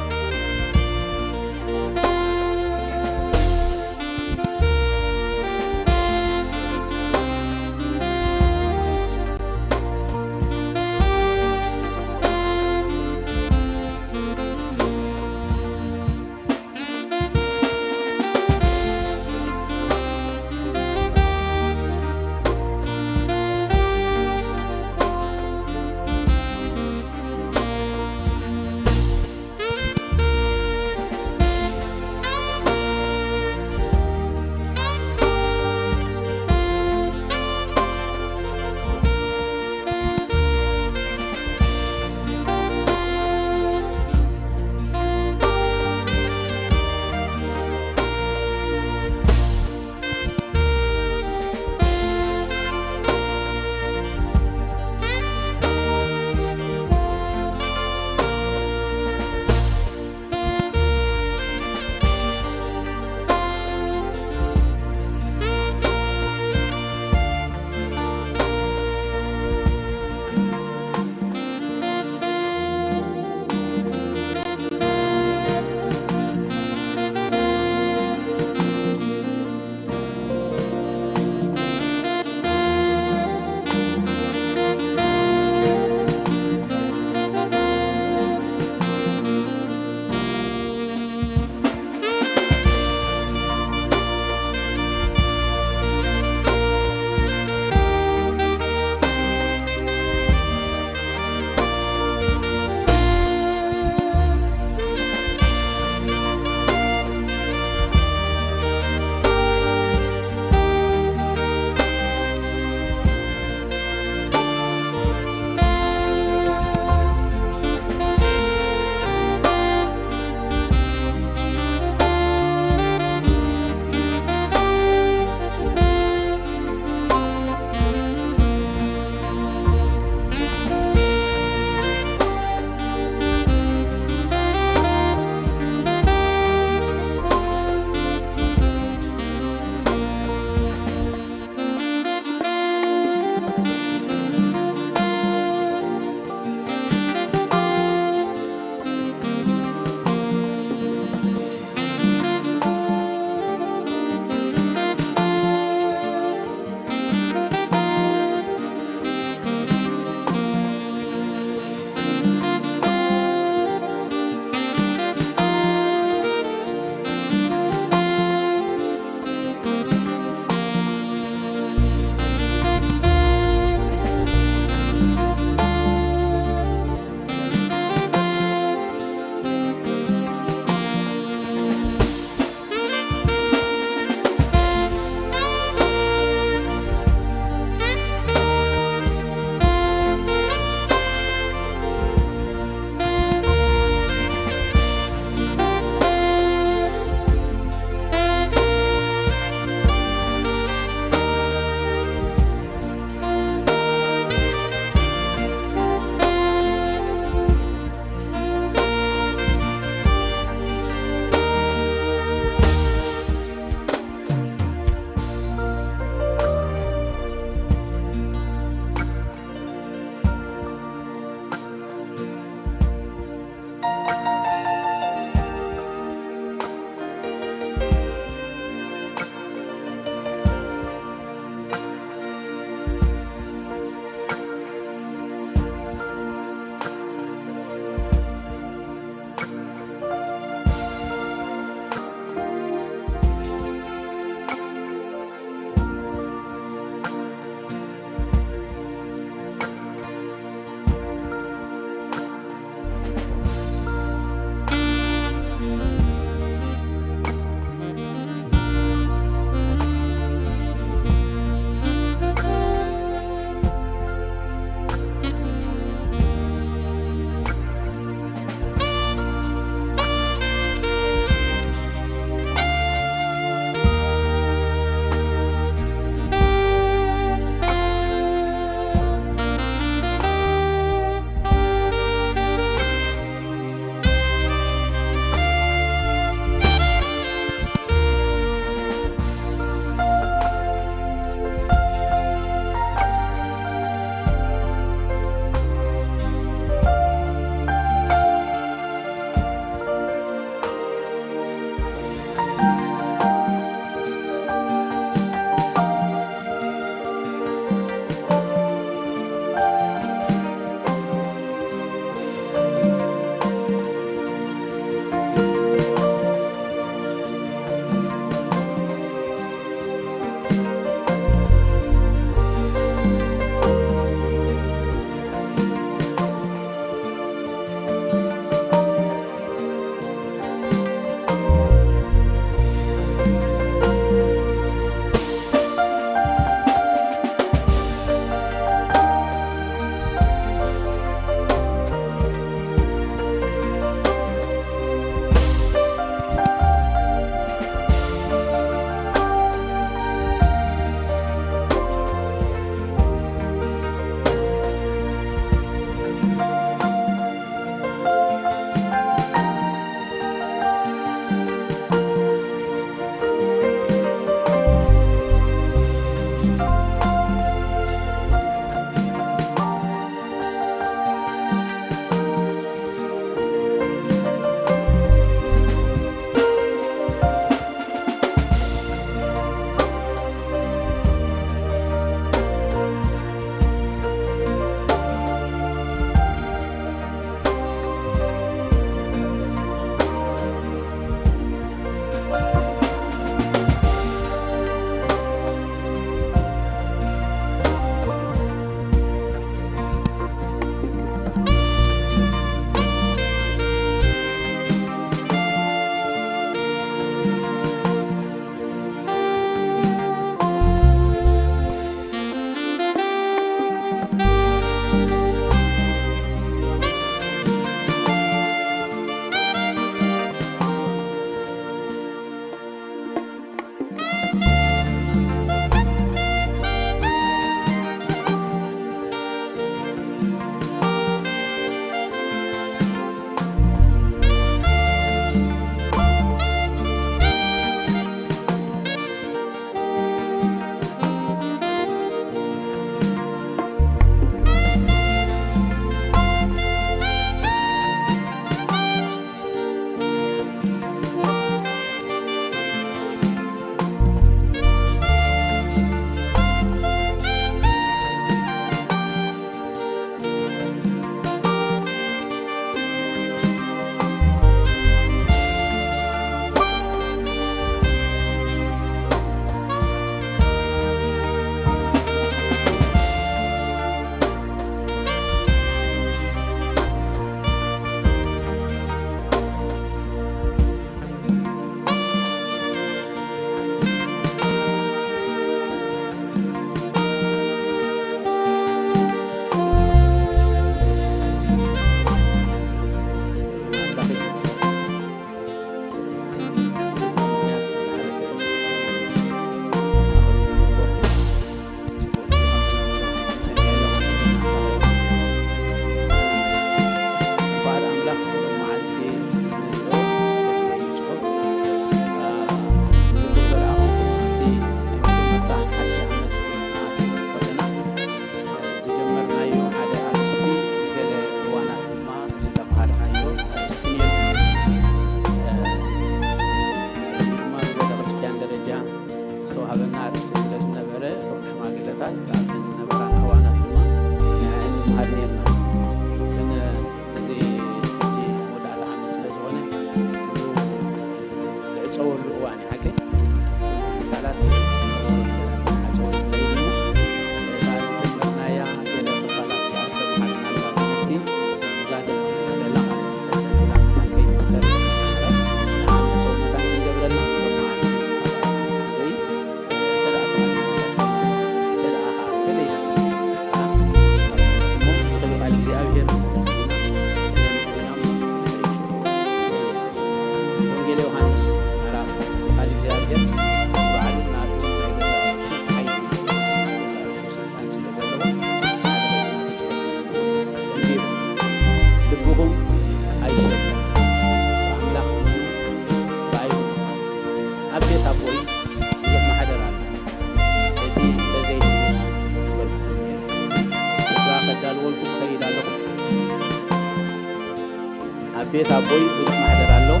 أبيت أبوي بروح محضر الله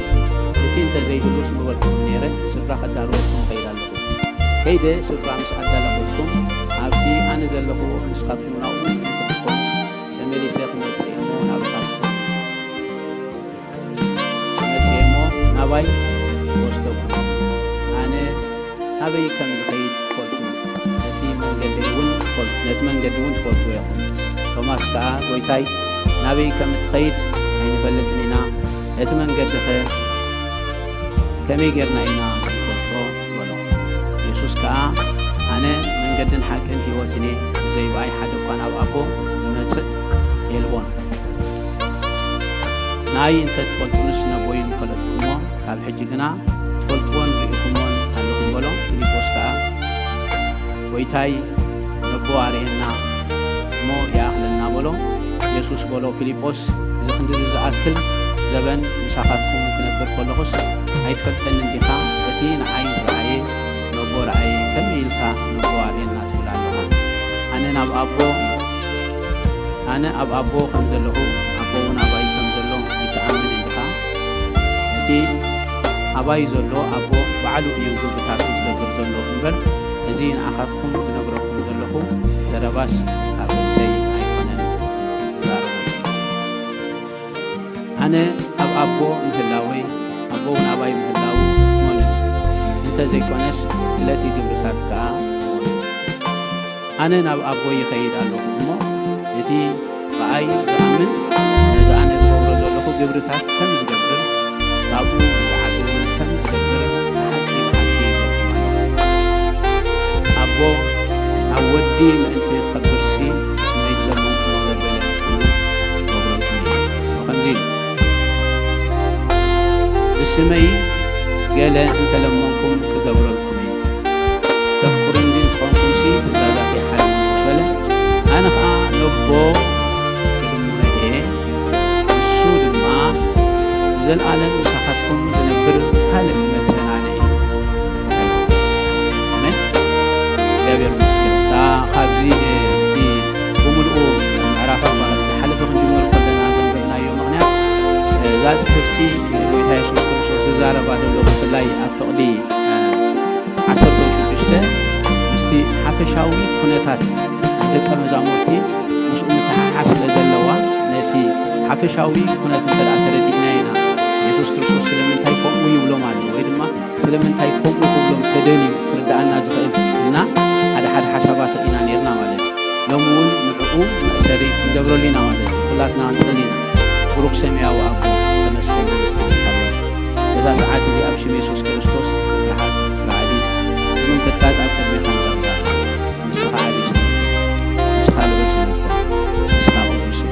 لكن تزاي دروس مبارك نيرة سفرة خداروكم خير الله كيدا سفرة مش عدل لكم أبدي أنا ذا لكم مسقطون أو منكم تملي سيكون تيمون أبقاكم تيمون نباي وستوكم أنا نباي كم خير قلتو نتي من قدرون قلت نت من قدرون قلتو ياهم توماس كا ويتاي نباي كم خير أين بلدنا نت من قدر كمي غيرنا إنا قلتو ولو يسوس كا أنا من قدن حاكم هيوتني زي باي حدا كان أو أبو زمت يلون ناي أنت تقولونش نبوي نقولكم كاب حجنا تقولون بيكمون هلكم ولو اللي بوسكا ويتاي نبو علينا مو يأخذنا ولو يسوس ولو فيليبوس إذا كنت أكل زبن مساحتكم كنبر كلهوس أيتفتن الدفاع التي نعين رأي نبو رأي كميلك نبو علينا تقولها أنا أب أبو خمزله أبو نباي خمزله يتأمل الدفاع التي أباي زلو أبو بعلو يوجو بتاعكم زلو إنبر الذين أخذكم تنبركم زلو ترباس قبل شيء أيقنا زارو أنا أب أبو مهلاوي أبو نباي مهلاوي مولد أنت زي كونس التي جبرتك أنا نب أبو يخيد الله التي رأي بأمن إذا أنا بقول له جبرتك كم جبر أبو عدو كم جبر حكي أبو أودي ما أنت خبر سي ما يلزم ولا بلا خمسين السمي قال أنت لمنكم كجبر لكم تذكرين دين خمسين سي لا في حال مشكلة أنا نبو كلمة إيه السود ما زل على مساحتكم زنبر هل مثلا عليه أمين جابر مسكين تا خابزي في بملؤ عرفة حلف الجمهور كلنا زنبرنا يوم هنا ذات فتي ويها يسوع كريستوس زار بعد لو بلاي أتقلي عشر دوشة مستي حفشاوي كنتات دكتور مزامورتي مسؤول تحاسب دلوا نتي حفشاوي كنت ترى ترديناينا يسوع كريستوس لمن تايكم ويولو مالو ويدما لمن تايكم ويولو تدني كردانا زغلنا هذا حد حسابات إنا نيرنا مالك لمون معقول مأثري جبروا لنا مالك كلاتنا نسلينا بروك سميا وأبو تمسكين إذا ساعات اللي أمشي يسوع كريستوس راح بعدي من تكاد أكثر من خمسة مسخ عادي مسخ الرسول مسخ الرسول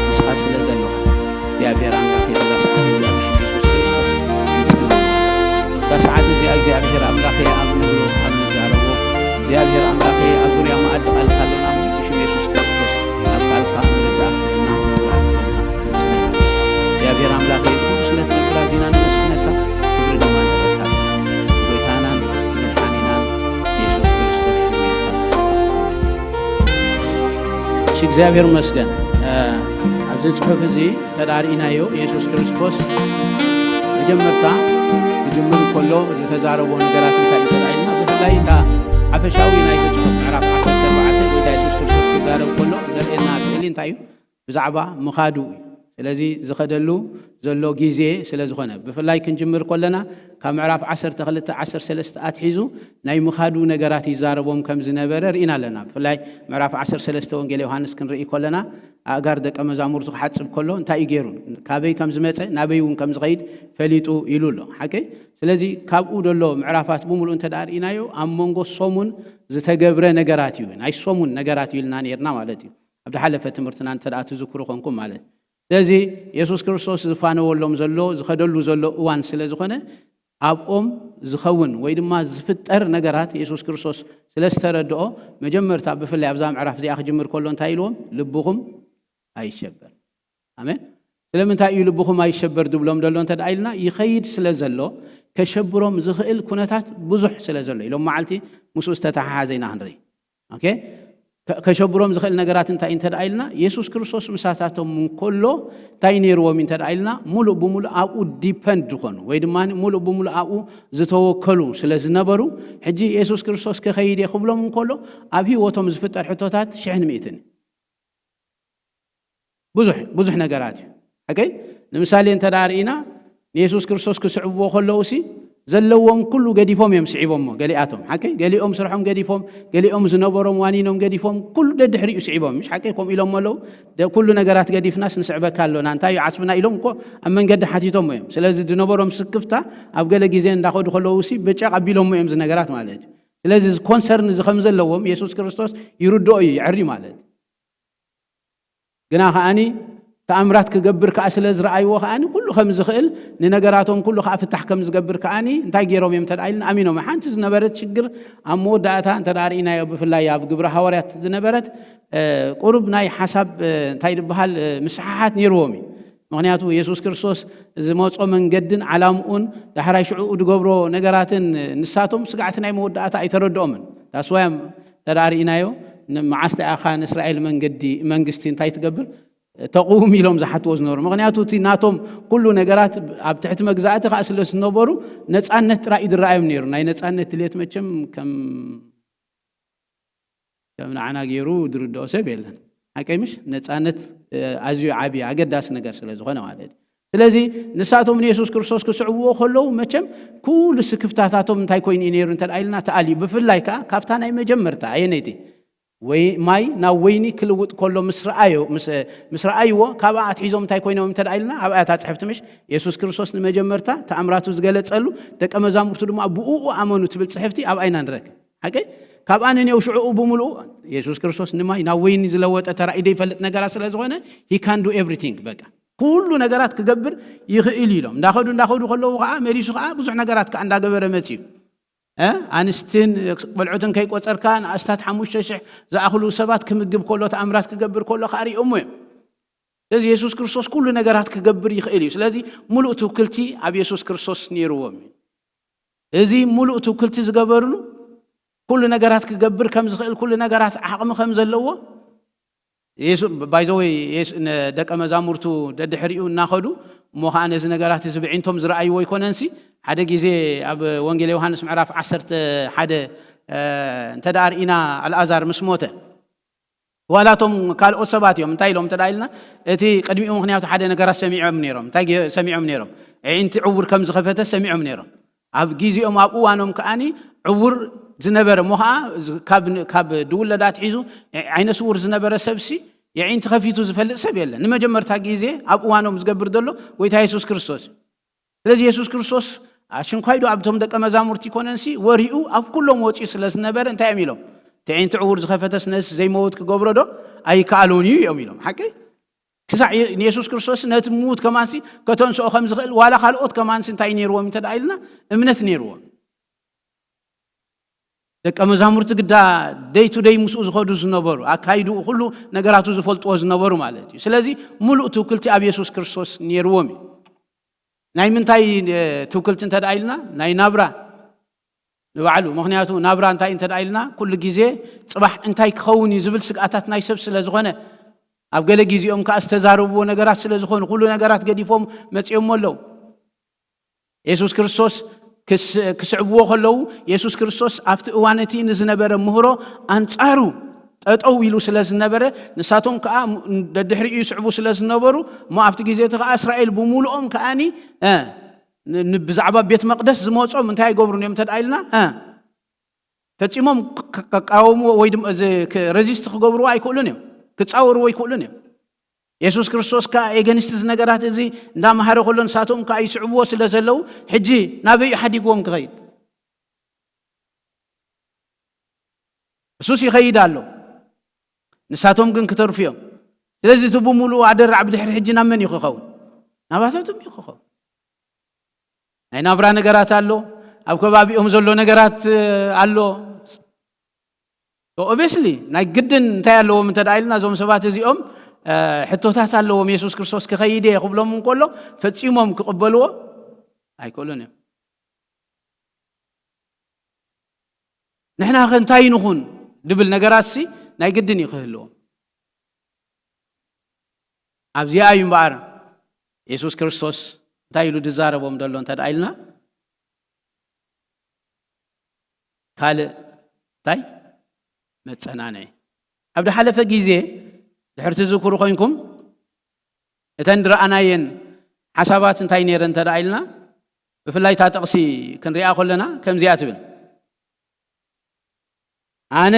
مسخ سلزلوا يا بيرانغا في هذا ساعات اللي أمشي يسوع كريستوس ساعات اللي أجي أبشر أملاخي أمنولو أمنزارو يا بير أملاخي أقول يا ما أدق الخلون أمشي يسوع كريستوس أقال كأمنزارنا يا بير أملاخي كل سنة نبرازينا نمسكنتها كبر دمان نبتها بيتانا من حامينا يسوع كريستوس شيء زابير مسكن أبزل صحف زي تدارينا يسوع كريستوس جمرتا جمر كله تزاربون قرات تايتاينا بهلايتا عفشاوي نايت عرف 14 ودا يسوع كريستوس تزارب كله زرينا سلين تايو بزعبا مخادو ስለዚህ ዝኸደሉ ዘሎ ጊዜ ስለዝኾነ ብፍላይ ክንጅምር ቆለና ካብ ምዕራፍ 12 13 ኣትሒዙ ናይ ምኻዱ ነገራት ይዛረቦም ከም ዝነበረ ርኢና ኣለና ብፍላይ ምዕራፍ 13 ወንጌል ዮሐንስ ክንርኢ ቆለና ኣጋር ደቀ መዛሙርቱ ክሓጽብ ከሎ እንታይ ይገይሩ ካበይ ከም ዝመጸ ናበይ እውን ከም ዝኸይድ ፈሊጡ ኢሉሎ ሓቂ ስለዚህ ካብኡ ደሎ ምዕራፋት ብሙሉ እንተዳርኢናዮ ኣብ መንጎ ሶሙን ዝተገብረ ነገራት እዩ ናይ ሶሙን ነገራት ይልና ነርና ማለት እዩ ኣብ ሓለፈ ትምህርትና እንተዳኣቱ ዝክሩ ኮንኩም ማለት ስለዚህ ኢየሱስ ክርስቶስ ዝፋነወሎም ዘሎ ዝኸደሉ ዘሎ እዋን ስለ ዝኾነ ኣብኦም ዝኸውን ወይ ድማ ዝፍጠር ነገራት ኢየሱስ ክርስቶስ ስለ ዝተረድኦ መጀመርታ ብፍላይ ኣብዛ ምዕራፍ እዚኣ ክጅምር ከሎ እንታይ ኢልዎም ልብኹም ኣይሸበር ኣሜን ስለምንታይ እዩ ልብኹም ኣይሸበር ድብሎም ደሎ እንተዳ ኢልና ይኸይድ ስለ ዘሎ ከሸብሮም ዝኽእል ኩነታት ብዙሕ ስለ ዘሎ ኢሎም መዓልቲ ምስኡ ዝተተሓሓዘ ኢና ክንርኢ ኦኬ ከሸብሮም ዝኽእል ነገራት እንታይ እንተዳይልና ኢየሱስ ክርስቶስ ምሳታቶም እንኮሎ ታይኔርዎም እንተዳይልና ሙሉእ ብሙሉእ ኣብኡ ዲፔንድ ኾኑ ወይ ድማ ሙሉእ ብሙሉእ ኣብኡ ዝተወከሉ ስለዝነበሩ ሕጂ ኢየሱስ ክርስቶስ ከኸይድ ይኽብሎም እንኮሎ ኣብ ህይወቶም ዝፍጠር ሕቶታት 100 ብዙሕ ነገራት እዩ ኦኬ ንምሳሌ እንተዳርኢና ኢየሱስ ክርስቶስ ክስዕብዎ ከለውሲ ዘለዎም ኩሉ ገዲፎም እዮም ስዒቦም ገሊኣቶም ሓቂ ገሊኦም ስርሖም ገዲፎም ገሊኦም ዝነበሮም ዋኒኖም ገዲፎም ኩሉ ደድሕሪኡ ስዒቦም ምሽ ሓቂ ከም ኢሎም ኣለው ኩሉ ነገራት ገዲፍናስ ንስዕበካ ኣሎና እንታይ ዓስብና ኢሎም እኮ ኣብ መንገዲ ሓቲቶም እዮም ስለዚ ዝነበሮም ስክፍታ ኣብ ገለ ግዜ እንዳኸዱ ከለውሲ ብጫቅ ኣቢሎም እዮም ዝነገራት ማለት እዩ ስለዚ ኮንሰርን ዝኸም ዘለዎም ኢየሱስ ክርስቶስ ይርድኦ እዩ ይዕሪ ማለት ግና ከዓኒ ተኣምራት ክገብር ከዓ ስለ ዝረኣይዎ ከዓኒ ኩሉ ከም ዝኽእል ንነገራቶም ኩሉ ከዓ ፍታሕ ከም ዝገብር ከዓኒ እንታይ ገይሮም እዮም ተዳኢልና ኣሚኖም ሓንቲ ዝነበረት ችግር ኣብ መወዳእታ እንተዳርኢናዮ ብፍላይ ኣብ ግብረ ሃዋርያት ዝነበረት ቁሩብ ናይ ሓሳብ እንታይ ዝበሃል ምስሓሓት ነይርዎም እዩ ምክንያቱ ኢየሱስ ክርስቶስ ዝመጾ መንገድን ዓላምኡን ዳሕራይ ሽዑኡ ዝገብሮ ነገራትን ንሳቶም ስጋዕቲ ናይ መወዳእታ ኣይተረድኦምን ዳስዋዮም ተዳርኢናዮ መዓስቲ ኢኻ ንእስራኤል መንግስቲ እንታይ ትገብር ተقوم ኢሎም ዝሓትዎ ዝነበሩ ምክንያቱ እቲ ናቶም ኩሉ ነገራት ኣብ ትሕቲ መግዛእቲ ከዓ ስለ ዝነበሩ ነፃነት ጥራይ ይድራዮም ነይሩ ናይ ነፃነት ድሌት መቸም ከም ንዓና ገይሩ ድርድኦ ሰብ የለን ሓቀይምሽ ነፃነት ኣዝዩ ዓብዪ ኣገዳሲ ነገር ስለ ዝኾነ ማለት ስለዚ ንሳቶም ንኢየሱስ ክርስቶስ ክስዕብዎ ከለዉ መቸም ኩሉ ስክፍታታቶም እንታይ ኮይኑ ነይሩ እንተዳኢልና ተኣሊ ብፍላይ ከዓ ካብታ ናይ መጀመርታ ኣየነይቲ ማይ ናብ ወይኒ ክልውጥ ከሎ ምስ ረኣይዎ ካብኣ ኣትሒዞም እንታይ ኮይኖም እንተዳኢልና ኣብ ኣያታ ፅሕፍቲ ምሽ ኢየሱስ ክርስቶስ ንመጀመርታ ተኣምራቱ ዝገለጸሉ ደቀ መዛሙርቱ ድማ ብኡኡ ኣመኑ ትብል ፅሕፍቲ ኣብ ኣይና ንረክብ ሓቂ ካብኣ ነኔው ሽዑኡ ብምሉኡ ኢየሱስ ክርስቶስ ንማይ ናብ ወይኒ ዝለወጠ ተራእዩ ዘይፈልጥ ነገራት ስለ ዝኾነ he can do everything በቃ ኩሉ ነገራት ክገብር ይኽእል ኢሎም እንዳኸዱ ከለዉ ከዓ መሪሱ ከዓ ብዙሕ ነገራት ከዓ እንዳገበረ መፅዩ ኣንስትን በልዑትን ከይቆፀርካ ንኣስታት 5,000 ዝኣኽሉ ሰባት ክምግብ ከሎ ተኣምራት ክገብር ከሎ ካሪኦም እዮም ስለዚ ኢየሱስ ክርስቶስ ኩሉ ነገራት ክገብር ይኽእል እዩ ስለዚ ሙሉእ ትውክልቲ ኣብ ኢየሱስ ክርስቶስ ነይርዎም እዚ ሙሉእ ትውክልቲ ዝገበርሉ ኩሉ ነገራት ክገብር ከም ዝኽእል ኩሉ ነገራት ዓቕሚ ከም ዘለዎ ኢየሱስ ባይዘወይ ደቀ መዛሙርቱ ደድሕሪኡ እናኸዱ እሞ ከዓ ነዚ ነገራት እዚ ብዒንቶም ዝረኣይዎ ይኮነንሲ ሓደ ግዜ ኣብ ወንጌል ዮሐንስ ምዕራፍ 11 እንተዳርኢና ኣልዓዛር ምስ ሞተ ዋላቶም ካልኦት ሰባት እዮም እንታይ ኢሎም ተዳኢልና እቲ ቅድሚኡ ምክንያቱ ሓደ ነገራት ሰሚዖም ነይሮም እንታይ ሰሚዖም ነይሮም ዒንቲ ዕውር ከም ዝኸፈተ ሰሚዖም ነይሮም ኣብ ግዜኦም ኣብ እዋኖም ከዓኒ ዕውር ዝነበረ ሞ ከዓ ካብ ድውለዳት ሒዙ ዓይነ ስውር ዝነበረ ሰብሲ የዒንቲ ከፊቱ ዝፈልጥ ሰብ የለን ንመጀመርታ ግዜ ኣብ እዋኖም ዝገብር ዘሎ ጎይታ ኢየሱስ ክርስቶስ ስለዚ ኢየሱስ ክርስቶስ ሽንኳይዶ ኣብቶም ደቀ መዛሙርቲ ይኮነንሲ ወሪኡ ኣብ ኩሎም ወፂኡ ስለ ዝነበረ እንታይ እዮም ኢሎም ተዒንቲ ዕውር ዝኸፈተስ ነስ ዘይመውት ክገብሮ ዶ ኣይከኣሎን እዩ እዮም ኢሎም ሓቂ ክሳዕ ኢየሱስ ክርስቶስ ነቲ ምዉት ከማንሲ ከተንስኦ ከም ዝኽእል ዋላ ካልኦት ከማንሲ እንታይ ነይርዎም እንተዳኢልና እምነት ነይርዎም ደቀ መዛሙርቲ ግዳ ደይ ቱ ደይ ምስኡ ዝኸዱ ዝነበሩ ኣካይዱ ኩሉ ነገራቱ ዝፈልጥዎ ዝነበሩ ማለት እዩ ስለዚ ሙሉእ ትውክልቲ ኣብ ኢየሱስ ክርስቶስ ነይርዎም እዩ ናይ ምንታይ ትውክልቲ እንተዳኢልና ናይ ናብራ ንባዕሉ ምክንያቱ ናብራ እንታይ እንተዳኢልና ኩሉ ግዜ ፅባሕ እንታይ ክኸውን እዩ ዝብል ስግኣታት ናይ ሰብ ስለ ዝኾነ ኣብ ገለ ግዜኦም ከዓ ዝተዛረብዎ ነገራት ስለ ዝኾኑ ኩሉ ነገራት ገዲፎም መፂኦም ኣለው ኢየሱስ ክርስቶስ ክስዕብዎ ከለዉ ኢየሱስ ክርስቶስ ኣብቲ እዋነቲ ንዝነበረ ምህሮ ኣንጻሩ ጠጠው ኢሉ ስለ ዝነበረ ንሳቶም ከዓ ደድሕሪኡ ይስዕቡ ስለ ዝነበሩ እሞ ኣብቲ ግዜቲ ከዓ እስራኤል ብምሉኦም ከዓኒ ብዛዕባ ቤት መቅደስ ዝመፆም እንታይ ይገብሩን እዮም ተዳኢልና ፈፂሞም ከቃወምዎ ወይ ድማ ረዚስት ክገብርዎ ኣይክእሉን እዮም ክፃወርዎ ኣይክእሉን እዮም ኢየሱስ ክርስቶስ ከዓ ኤገንስት ነገራት እዚ እንዳማሃረ ከሎ ንሳቶም ከዓ ይስዕብዎ ስለ ዘለው ሕጂ ናበይ ሓዲግዎም ክኸይድ ኢየሱስ ይኸይድ ኣሎ ንሳቶም ግን ክተርፉ እዮም ስለዚ እቲ ብምሉእ ኣደራዕ ብድሕሪ ሕጂ ናብ መን ይኽኸውን ናባታቶም ይኽኸውን ናይ ናብራ ነገራት ኣሎ ኣብ ከባቢኦም ዘሎ ነገራት ኣሎ ኦብቪየስሊ ናይ ግድን እንታይ ኣለዎም እንተዳኢልና እዞም ሰባት እዚኦም ሕቶታት ኣለዎም ኢየሱስ ክርስቶስ ክኸይድ ክብሎም እንከሎ ፈፂሞም ክቕበልዎ ኣይክእሉን እዮም ንሕና ኸ እንታይ ንኹን ድብል ነገራት ሲ ናይ ግድን ይኽህልዎ ኣብዚኣ እዩ እምበር ኢየሱስ ክርስቶስ እንታይ ኢሉ ድዛረቦም ደሎ እንተደኣ ኢልና ካልእ እንታይ መጸናነዒ ኣብ ድሓለፈ ግዜ ድሕርቲ ዝክሩ ኮይንኩም እተን ድረኣናየን ሓሳባት እንታይ ነይረን እንተደኣ ኢልና ብፍላይ ታጠቕሲ ክንሪኣ ከለና ከምዚኣ ትብል ኣነ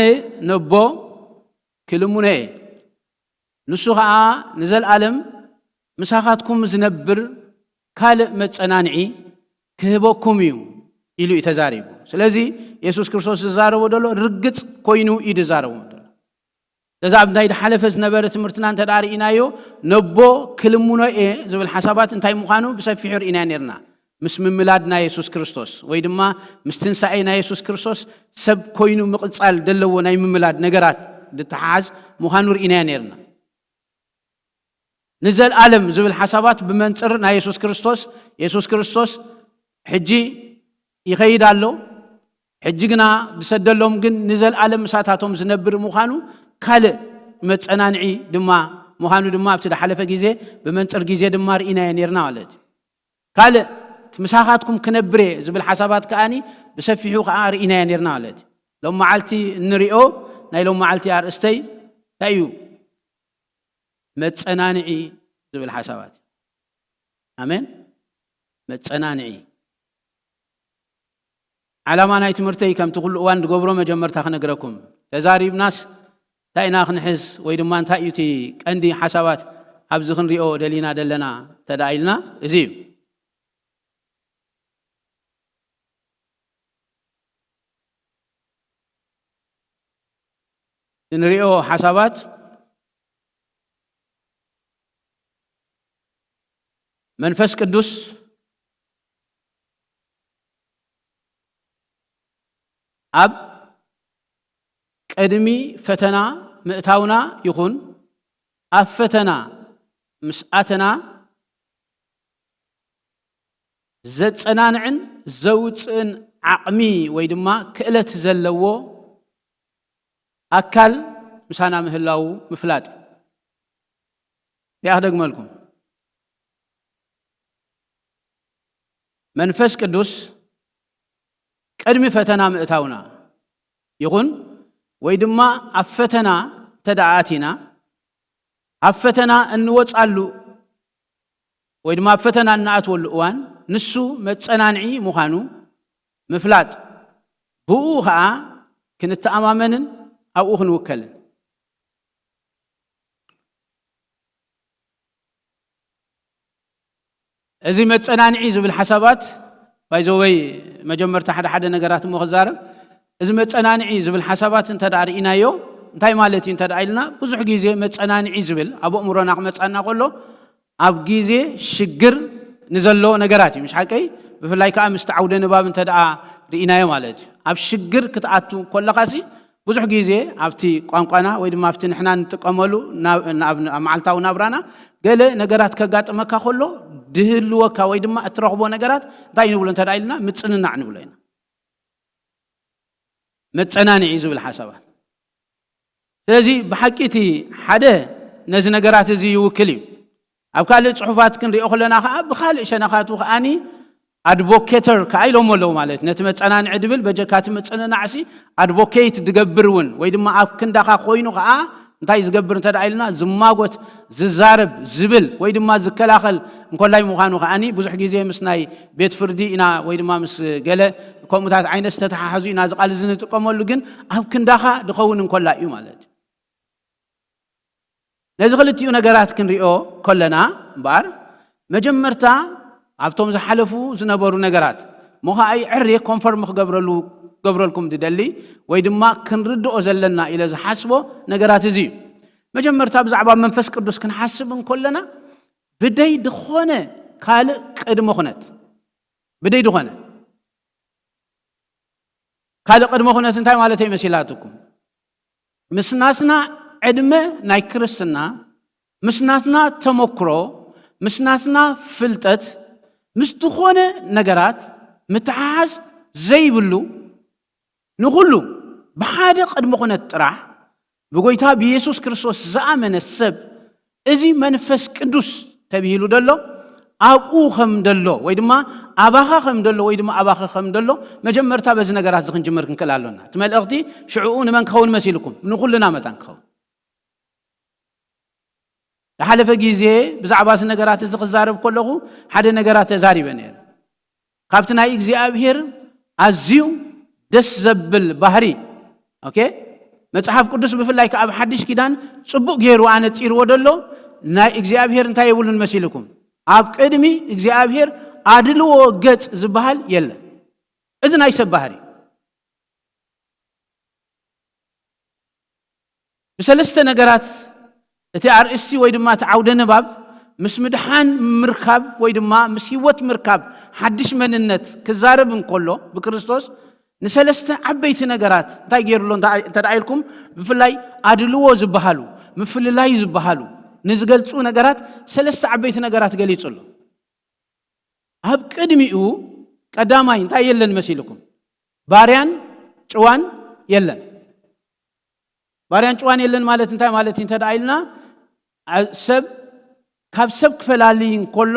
ነቦ ክልሙነ እየ ንሱ ከዓ ንዘለዓለም ምሳኻትኩም ዝነብር ካልእ መጸናንዒ ክህበኩም እዩ ኢሉ እዩ ተዛሪቡ ስለዚ ኢየሱስ ክርስቶስ ዝዛረቦ ደሎ ርግጽ ኮይኑ እዩ ዝዛረቦ ደሎ ለዛ ኣብ ናይ ድሓለፈ ዝነበረ ትምህርትና እንተደኣ ርኢናዮ ነቦ ክልሙነ እየ ዝብል ሓሳባት እንታይ ምዃኑ ብሰፊሑ ርኢና ነርና ምስ ምምላድ ናይ ኢየሱስ ክርስቶስ ወይ ድማ ምስ ትንሳኤ ናይ ኢየሱስ ክርስቶስ ሰብ ኮይኑ ምቕጻል ደለዎ ናይ ምምላድ ነገራት ድተሓዝ ምዃኑ ርኢና ነርና ንዘለዓለም ዝብል ሓሳባት ብመንጽር ናይ ኢየሱስ ክርስቶስ ሕጂ ይኸይድ ኣሎ ሕጂ ግና ብሰደሎም ግን ንዘለዓለም ምሳታቶም ዝነብር ምዃኑ ካልእ መጸናንዒ ድማ ምዃኑ ድማ ኣብቲ ድሓለፈ ግዜ ብመንጽር ግዜ ድማ ርኢና ነርና ማለት ካልእ ምሳኻትኩም ክነብር ዝብል ሓሳባት ከኣኒ ብሰፊሑ ከዓ ርኢና ነርና ማለት ሎም መዓልቲ እንሪኦ ናይ ሎም መዓልቲ ኣርእስተይ እንታይ እዩ መጸናንዒ ዝብል ሓሳባት ኣሜን መጸናንዒ ዓላማ ናይ ትምህርተይ ከምቲ ኩሉ እዋን ድገብሮ መጀመርታ ክነግረኩም ተዛሪብናስ እንታይ ኢና ክንሕዝ ወይ ድማ እንታይ እዩ እቲ ቀንዲ ሓሳባት ኣብዚ ክንሪኦ ደሊና ደለና ተደኣ ኢልና እዚ እዩ እንሪኦ ሓሳባት መንፈስ ቅዱስ ኣብ ቀድሚ ፈተና ምእታውና ይኹን ኣብ ፈተና ምስኣተና ዘጸናንዕን ዘውፅእን ዓቕሚ ወይ ድማ ክእለት ዘለዎ ኣካል ምሳና ምህላው ምፍላጥ ደግመልኩም መንፈስ ቅዱስ ቀድሚ ፈተና ምእታውና ይኹን ወይ ድማ ኣብ ፈተና ተዳኣቲና ኣብ ፈተና እንወጻሉ ወይ ድማ ኣብ ፈተና እናኣትወሉ እዋን ንሱ መጸናንዒ ምዃኑ ምፍላጥ ብኡ ከዓ ክንተኣማመንን ኣብኡ ክንውከልን እዚ መጸናንዒ ዝብል ሓሳባት ባይዘወይ መጀመርታ ሓደ ነገራት ምኽዛረብ እዚ መጸናንዒ ዝብል ሓሳባት እንተደኣ ርኢናዮ እንታይ ማለት እዩ እንተደኣ ኢልና ብዙሕ ግዜ መጸናንዒ ዝብል ኣብ ኣእምሮና ክመጻና ከሎ ኣብ ግዜ ሽግር ንዘሎ ነገራት እዩ ምሽ ሓቀይ ብፍላይ ከዓ ምስ ዓውደ ንባብ እንተደኣ ርኢናዮ ማለት እዩ ኣብ ሽግር ክትኣቱ ከለኻሲ ብዙሕ ግዜ ኣብቲ ቋንቋና ወይ ድማ ኣብቲ ንሕና ንጥቀመሉ ኣብ መዓልታዊ ናብራና ገለ ነገራት ከጋጥመካ ከሎ ድህልወካ ወይ ድማ እትረኽቦ ነገራት እንታይ ንብሎ እንተደኣ ኢልና ምጽንናዕ ንብሎ ኢና መጸናንዒ ዝብል ሓሳባት ስለዚ ብሓቂቲ ሓደ ነዚ ነገራት እዚ ይውክል እዩ ኣብ ካልእ ጽሑፋት ክንሪኦ ከለና ከዓ ብኻልእ ሸነኻቱ ከዓኒ ኣድቮኬተር ከዓ ኢሎም ኣለዉ ማለት ነቲ መጸናንዒ ድብል በጀካቲ ምጽንናዕሲ ኣድቮኬት ድገብር እውን ወይ ድማ ኣብ ክንዳኻ ኮይኑ ከዓ እንታይ ዝገብር እንተደኣ ኢልና ዝማጎት ዝዛረብ ዝብል ወይ ድማ ዝከላኸል እንኮላይ ምዃኑ ከዓኒ ብዙሕ ግዜ ምስ ናይ ቤት ፍርዲ ኢና ወይ ድማ ምስ ገለ ከምኡታት ዓይነት ዝተተሓሓዙ ኢና ዝቃል ዝንጥቀመሉ ግን ኣብ ክንዳኻ ድኸውን እንኮላ እዩ ማለት ነዚ ክልቲኡ ነገራት ክንሪኦ ከለና እምበር መጀመርታ ኣብቶም ዝሓለፉ ዝነበሩ ነገራት ሞኸኣይ ዕርየ ኮንፈርም ክገብረልኩም ድደሊ ወይ ድማ ክንርድኦ ዘለና ኢለ ዝሓስቦ ነገራት እዚ እዩ መጀመርታ ብዛዕባ መንፈስ ቅዱስ ክንሓስብ እንከለና ብደይ ድኾነ ካልእ ቅድመ ኩነት ብደይ ድኾነ ካልእ ቅድመ ኩነት እንታይ ማለት ይመስላትኩም ምስናትና ዕድመ ናይ ክርስትና ምስናትና ተመክሮ ምስናትና ፍልጠት ምስ ድኾነ ነገራት ብጎይታ በኢየሱስ ክርስቶስ ዝኣመነ ሰብ እዚ መንፈስ ቅዱስ ተብሂሉ ደሎ ኣብኡ ከም ደሎ ወይ ድማ ኣባኻ ከም ደሎ ወይ ድማ ኣባኻ ከም ደሎ መጀመርታ በዚ ነገራት ዝክንጅምር ክንከል ኣለና ትመልእኽቲ ሽዑኡ ንመን ክኸውን መሲልኩም ንኹልና መጣን ክኸውን ለሓለፈ ግዜ ብዛዕባ እዚ ነገራት እዚ ክዛረብ ከለኹ ሓደ ነገራት ተዛሪበ ነይረ ካብቲ ናይ እግዚኣብሔር ኣዝዩ ደስ ዘብል ባህሪ ኦኬ መጽሐፍ ቅዱስ ብፍላይ ከኣብ ሓድሽ ኪዳን ጽቡቕ ገይሩ ኣነ ፂርዎ ደሎ ናይ እግዚኣብሔር እንታይ ይብሉን መሲልኩም ኣብ ቅድሚ እግዚኣብሔር ኣድልዎ ገጽ ዝበሃል የለን እዚ ናይ ሰብ ባህሪ ብሰለስተ ነገራት እቲ ኣርእስቲ ወይ ድማ ተዓውደ ንባብ ምስ ምድሓን ምርካብ ወይ ድማ ምስ ህይወት ምርካብ ሓድሽ መንነት ክዛረብ እንከሎ ብክርስቶስ ንሰለስተ ዓበይቲ ነገራት እንታይ ገይሩሎ እንተዳኢልኩም ብፍላይ ኣድልዎ ዝበሃሉ ምፍልላይ ዝበሃሉ ንዝገልጹ ነገራት ሰለስተ ዓበይቲ ነገራት ገሊጹሎ ኣብ ቅድሚኡ ቀዳማይ እንታይ የለን መሲልኩም ባርያን ጭዋን የለን ባርያን ጭዋን የለን ማለት እንታይ ማለት እንተዳኢልና ሰብ ካብ ሰብ ክፈላልይ እንከሎ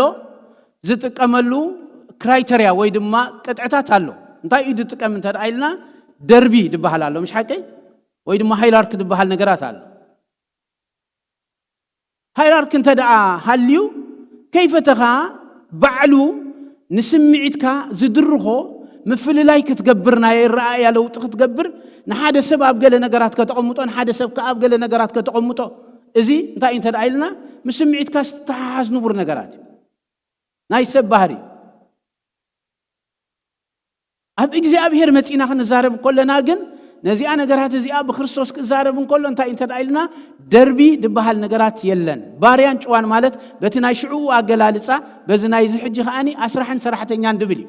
ዝጥቀመሉ ክራይተሪያ ወይ ድማ ቅጥዕታት ኣሎ እንታይ እዩ ዝጥቀም እንተዳኢልና ደርቢ ዝበሃል ኣሎ ምሽ ሓቀይ ወይ ድማ ሃይራርኪ ዝበሃል ነገራት ኣሎ ሃይራርኪ እንተደኣ ሃልዩ ከይፈተኻ ባዕሉ ንስምዒትካ ዝድርኾ ምፍልላይ ክትገብር ናይ ረኣያ ለውጢ ክትገብር ንሓደ ሰብ ኣብ ገለ ነገራት ከተቐምጦ ንሓደ ሰብ ኣብ ገለ ነገራት ከተቐምጦ እዚ እንታይ እንተዳኢልና ምስምዒትካ ዝተሓሓዝ ንቡር ነገራት ናይ ሰብ ባህሪ ኣብ እግዚኣብሔር መፂና ክንዛረብ ከለና ግን ነዚኣ ነገራት እዚኣ ብክርስቶስ ክዛረብ እንከሎ እንታይ እንተዳኢልና ደርቢ ዝበሃል ነገራት የለን ባርያን ጭዋን ማለት በቲ ናይ ሽዑ ኣገላልፃ በዚ ናይ ዝሕጂ ከኣኒ ኣስራሕን ሰራሕተኛን ድብል እዩ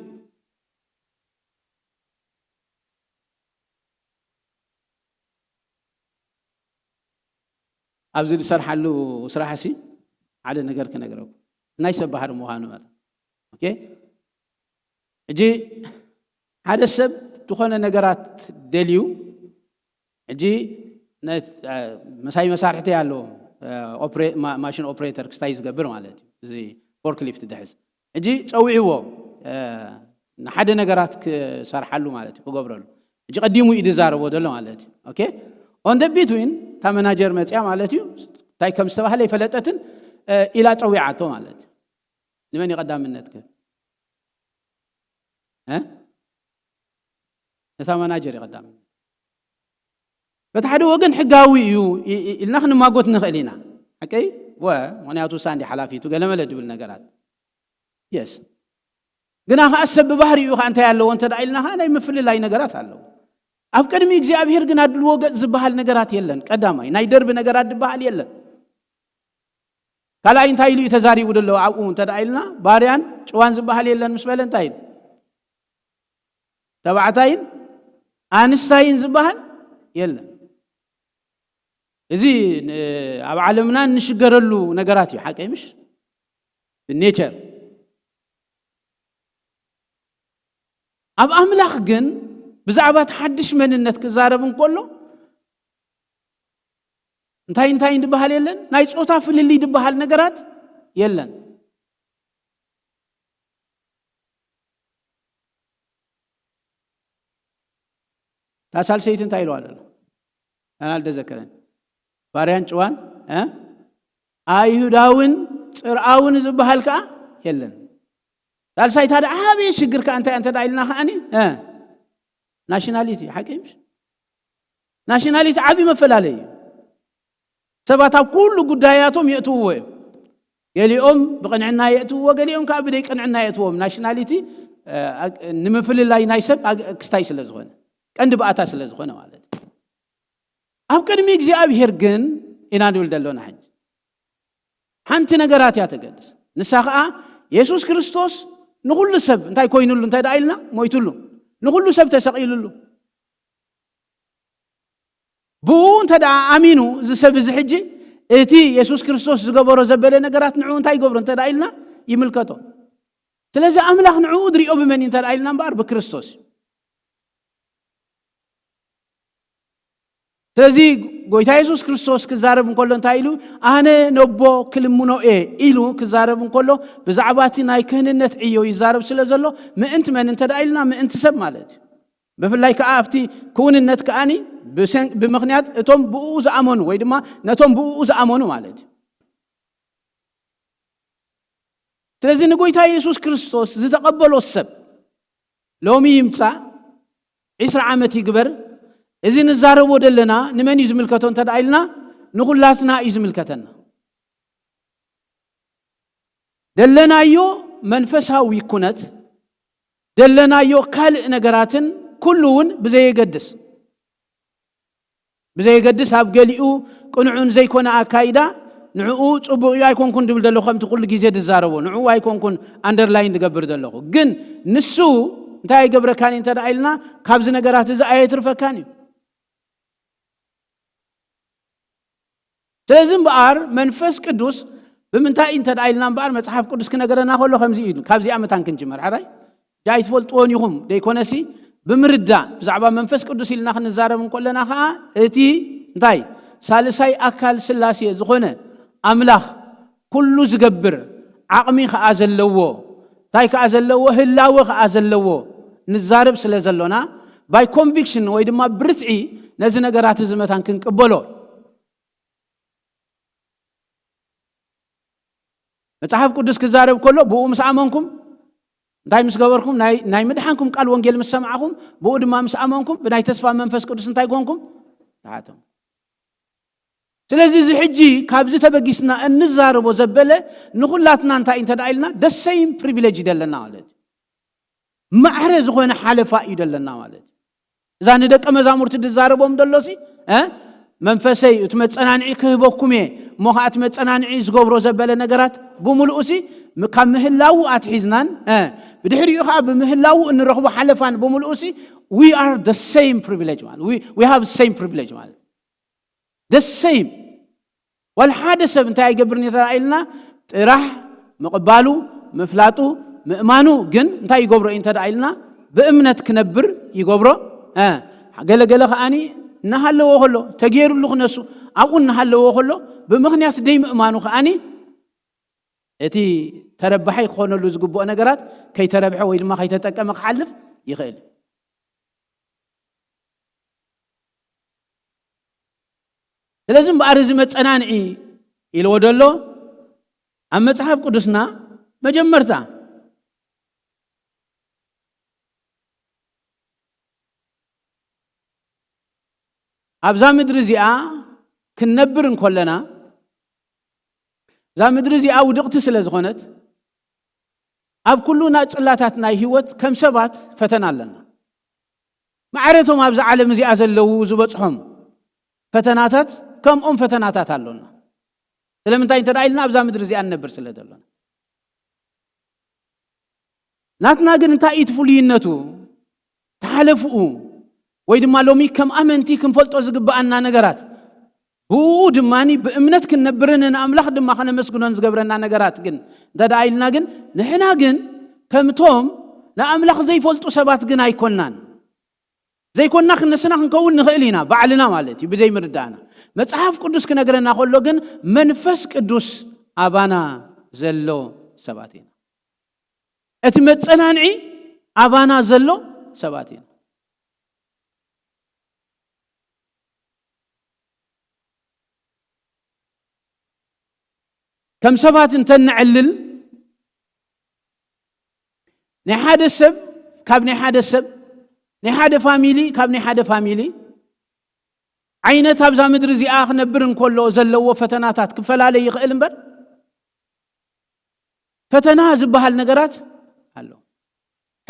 ኣብዚ ዝሰርሓሉ ስራሕሲ ሓደ ነገር ክነግረኩም ናይ ሰብ ባህሪ ምዃኑ ማለት ኦኬ እጂ ሓደ ሰብ ዝኾነ ነገራት ደልዩ እጂ መሳይ መሳርሕቲ ያለው ማሽን ኦፕሬተር ክስታይ ዝገብር ማለት እዩ እዚ ፎርክሊፍት ድሕዝ እጂ ፀውዒዎ ንሓደ ነገራት ክሰርሓሉ ማለት እዩ ክገብረሉ እጂ ቀዲሙ ይዛረቦ ደሎ ማለት እዩ ኦኬ ኦን ደ ቢትዊን ታ ማናጀር መፅያ ማለት እዩ እንታይ ከም ዝተባህለ ይፈለጠትን ኢላ ፀዊዓቶ ማለት እዩ ንመን ይቀዳምነት ከ ነታ ማናጀር ይቀዳም በተሓደ ወገን ሕጋዊ እዩ ኢልና ክንማጎት ንኽእል ኢና ኦኬ ምክንያቱ እሳ እንዲ ሓላፊቱ ገለመለ ድብል ነገራት የስ ግና ከዓ ሰብ ብባህሪኡ ከዓ እንታይ ኣለዎ እንተዳኢልና ከዓ ናይ ምፍልላይ ነገራት ኣለዎ ኣብ ቅድሚ እግዚኣብሔር ግን ኣድልዎ ገጽ ዝበሃል ነገራት የለን ቀዳማይ ናይ ደርቢ ነገራት ዝበሃል የለን ካልኣይ እንታይ ኢሉ ተዛሪቡ ደሎ ኣብኡ እንተዳኢልና ባርያን ጭዋን ዝበሃል የለን ምስ በለ እንታይ ተባዕታይን ኣንስታይን ዝበሃል የለን እዚ ኣብ ዓለምና ንሽገረሉ ነገራት እዩ ሓቀይ ምሽ ኔቸር ኣብ ኣምላኽ ግን ብዛዕባ ሓድሽ መንነት ክዛረብ እንከሎ እንታይ እንድበሃል የለን ናይ ጾታ ፍልልይ ድበሃል ነገራት የለን ታሳልሰይት እንታይ ይለዋል ኣና አልተዘከረን ባርያን ጭዋን አይሁዳውን ጽርዓውን ዝበሃል ከዓ የለን ታልሳይት هذا ዓበይ ሽግር ከ አንተ ዳይልና ከአኒ ናሽናሊቲ ሓቂምሽ ናሽናሊቲ ዓቢ መፈላለይ ሰባት ኣብ ኩሉ ጉዳያቶም የእትውዎ ገሊኦም ብቅንዕና የእትውዎ ገሊኦም ከዓ ብደይ ቅንዕና የእትዎም ናሽናሊቲ ንምፍልላይ ናይ ሰብ ክስታይ ስለ ዝኾነ ቀንዲ ባእታ ስለ ዝኾነ ማለት ኣብ ቅድሚ እግዚአብሔር ግን ኢና ንብል ደሎና ሕጂ ሓንቲ ነገራት ያ ተገድስ ንሳ ከዓ ኢየሱስ ክርስቶስ ንኩሉ ሰብ እንታይ ኮይኑሉ እንታይ ዳይልና ሞይቱሉ ንኩሉ ሰብ ተሰቂሉሉ ብኡ እንተዳ ኣሚኑ እዚ ሰብ እዚ ሕጂ እቲ ኢየሱስ ክርስቶስ ዝገበሮ ዘበለ ነገራት ንዑ እንታይ ይገብሮ እንተዳይልና ይምልከቶ ስለዚ ኣምላኽ ንዑ ድሪኦ ብመን እንተዳይልና እምበር ብክርስቶስ ስለዚ ጎይታ ኢየሱስ ክርስቶስ ክዛረብ እንኮሎ እንታይ ኢሉ ኣነ ነቦ ክልምኖ ኢሉ ክዛረብ እንኮሎ ብዛዕባቲ ናይ ክህንነት ዕዮ ይዛረብ ስለዘሎ ምእንቲ መን እንተዳኢልና ምእንቲ ሰብ ማለት በፍላይ ከዓ ኣብቲ ክውንነት ከኣኒ ብምኽንያት እቶም ብኡ ዝኣመኑ ወይ ድማ ነቶም ብኡ ዝኣመኑ ማለት ስለዚህ ንጎይታ ኢየሱስ ክርስቶስ ዝተቀበሎ ሰብ ሎሚ ይምጻ 20 ዓመት ይግበር እዚ ንዛረቦ ደለና ንመን ይዝምልከቶ እንተዳኢልና ንኹላትና ይዝምልከተና ደለናዮ መንፈሳዊ ኩነት ደለናዮ ካልእ ነገራትን ኩሉውን ብዘይገድስ ኣብ ገሊኡ ቅንዑን ዘይኮነ ኣካይዳ ንዕኡ ጽቡቕ ኣይኮንኩን ድብል ደለኹ ከምቲ ኩሉ ግዜ ድዛረቦ ንዕኡ ኣይኮንኩን አንደርላይን ድገብር ደለኹ ግን ንሱ እንታይ ይገብረካኒ እንተዳኢልና ካብዚ ነገራት እዚ ኣይትርፈካኒ ስለዚህ እምበኣር መንፈስ ቅዱስ ብምንታይ እንተዳኢልና እምበኣር መጽሓፍ ቅዱስ ክነገረና ከሎ ከምዚ ኢሉ ካብዚ ኣመታን ክንጅመር ሓራይ ጃይ ትፈልጥዎን ይኹም ደይኮነሲ ብምርዳ ብዛዕባ መንፈስ ቅዱስ ኢልና ክንዛረብ እንኮለና ከዓ እቲ እንታይ ሳልሳይ ኣካል ስላሴ ዝኾነ ኣምላኽ ኩሉ ዝገብር ዓቕሚ ከዓ ዘለዎ እንታይ ከዓ ዘለዎ ህላወ ከዓ ዘለዎ ንዛረብ ስለ ዘሎና ባይ ኮንቪክሽን ወይ ድማ ብርትዒ ነዚ ነገራት ዝመታን ክንቅበሎ መጽሐፍ ቅዱስ ክዛረብ ከሎ ብኡ ምስ ኣመንኩም እንታይ ምስ ገበርኩም ናይ ምድሓንኩም ቃል ወንጌል ምስ ሰማዕኩም ብኡ ድማ ምስ ኣመንኩም ብናይ ተስፋ መንፈስ ቅዱስ እንታይ ኮንኩም ታዓቶም ስለዚህ እዚ ሕጂ ካብዚ ተበጊስና እንዛረቦ ዘበለ ንኹላትና እንታይ እንተዳኢልና the same privilege ይደለና ማለት ማዕረ ዝኾነ ሓለፋ ይደለና ማለት እዛ ንደቀ መዛሙርት ድዛረቦም ደሎሲ መንፈሰይ እትመጸናንዒ ክህበኩም ሞኻት መጸናንዒ ዝገብሮ ዘበለ ነገራት ብሙሉኡሲ ካብ ምህላው ኣትሒዝናን ብድሕሪኡ ከዓ ብምህላው እንረኽቦ ሓለፋን ብሙሉኡሲ we are the same privilege ማለት we have the same privilege ማለት the same والحادث ሰብ እንታይ ይገብርኒ ተራኢልና ጥራሕ መቅባሉ መፍላጡ ምእማኑ ግን እንታይ ይገብሮ እንተዳኢልና በእምነት ክነብር ይገብሮ ገለገለ ከኣኒ እናሃለዎ ከሎ ተገይሩሉ ክነሱ ኣብኡ እናሃለዎ ከሎ ብምኽንያት ደይ ምእማኑ ከኣኒ እቲ ተረባሓይ ክኾነሉ ዝግብኦ ነገራት ከይተረብሐ ወይ ድማ ከይተጠቀመ ክሓልፍ ይኽእል ስለዚህ እምበኣር እዚ መጸናንዒ ኢልዎ ደሎ ኣብ መጽሓፍ ቅዱስና መጀመርታ ኣብዛ ምድሪ እዚኣ ክንነብር እንኮለና እዛ ምድሪ እዚኣ ውድቕቲ ስለ ዝኾነት ኣብ ኩሉና ጽላታት ናይ ህይወት ከም ሰባት ፈተና ኣለና ማዕረቶም ኣብዛ ዓለም እዚኣ ዘለዉ ዝበጽሖም ፈተናታት ከምኦም ፈተናታት ኣለና ስለምንታይ እንተዳኢልና ኣብዛ ምድሪ እዚኣ ንነብር ስለ ዘለና ናትና ግን እንታይ እዩ ፍሉይነቱ ተሓለፍኡ ወይ ድማ ሎሚ ከም ኣመንቲ ክንፈልጦ ዝግባአና ነገራት ብኡ ድማኒ ብእምነት ክንነብርን ንኣምላኽ ድማ ከነመስግኖን ዝገብረና ነገራት ግን እንተዳኢልና ግን ንሕና ግን ከምቶም ንኣምላኽ ዘይፈልጡ ሰባት ግን ኣይኮንናን ዘይኮንና ክንስና ክንከውን ንኽእል ኢና ባዕልና ማለት እዩ ብዘይ ምርዳእና መጽሐፍ ቅዱስ ክነግረና ከሎ ግን መንፈስ ቅዱስ ኣባና ዘሎ ሰባት ኢና እቲ መጸናንዒ ኣባና ዘሎ ሰባት ኢና ከም ሰባት እንተንዕልል ናይ ሓደ ሰብ ካብ ናይ ሓደ ሰብ ናይ ሓደ ፋሚሊ ካብ ናይ ሓደ ፋሚሊ ዓይነት ኣብዛ ምድሪ እዚኣ ክነብር እንከሎ ዘለዎ ፈተናታት ክፈላለይ ይኽእል እምበር ፈተና ዝበሃል ነገራት ኣሎ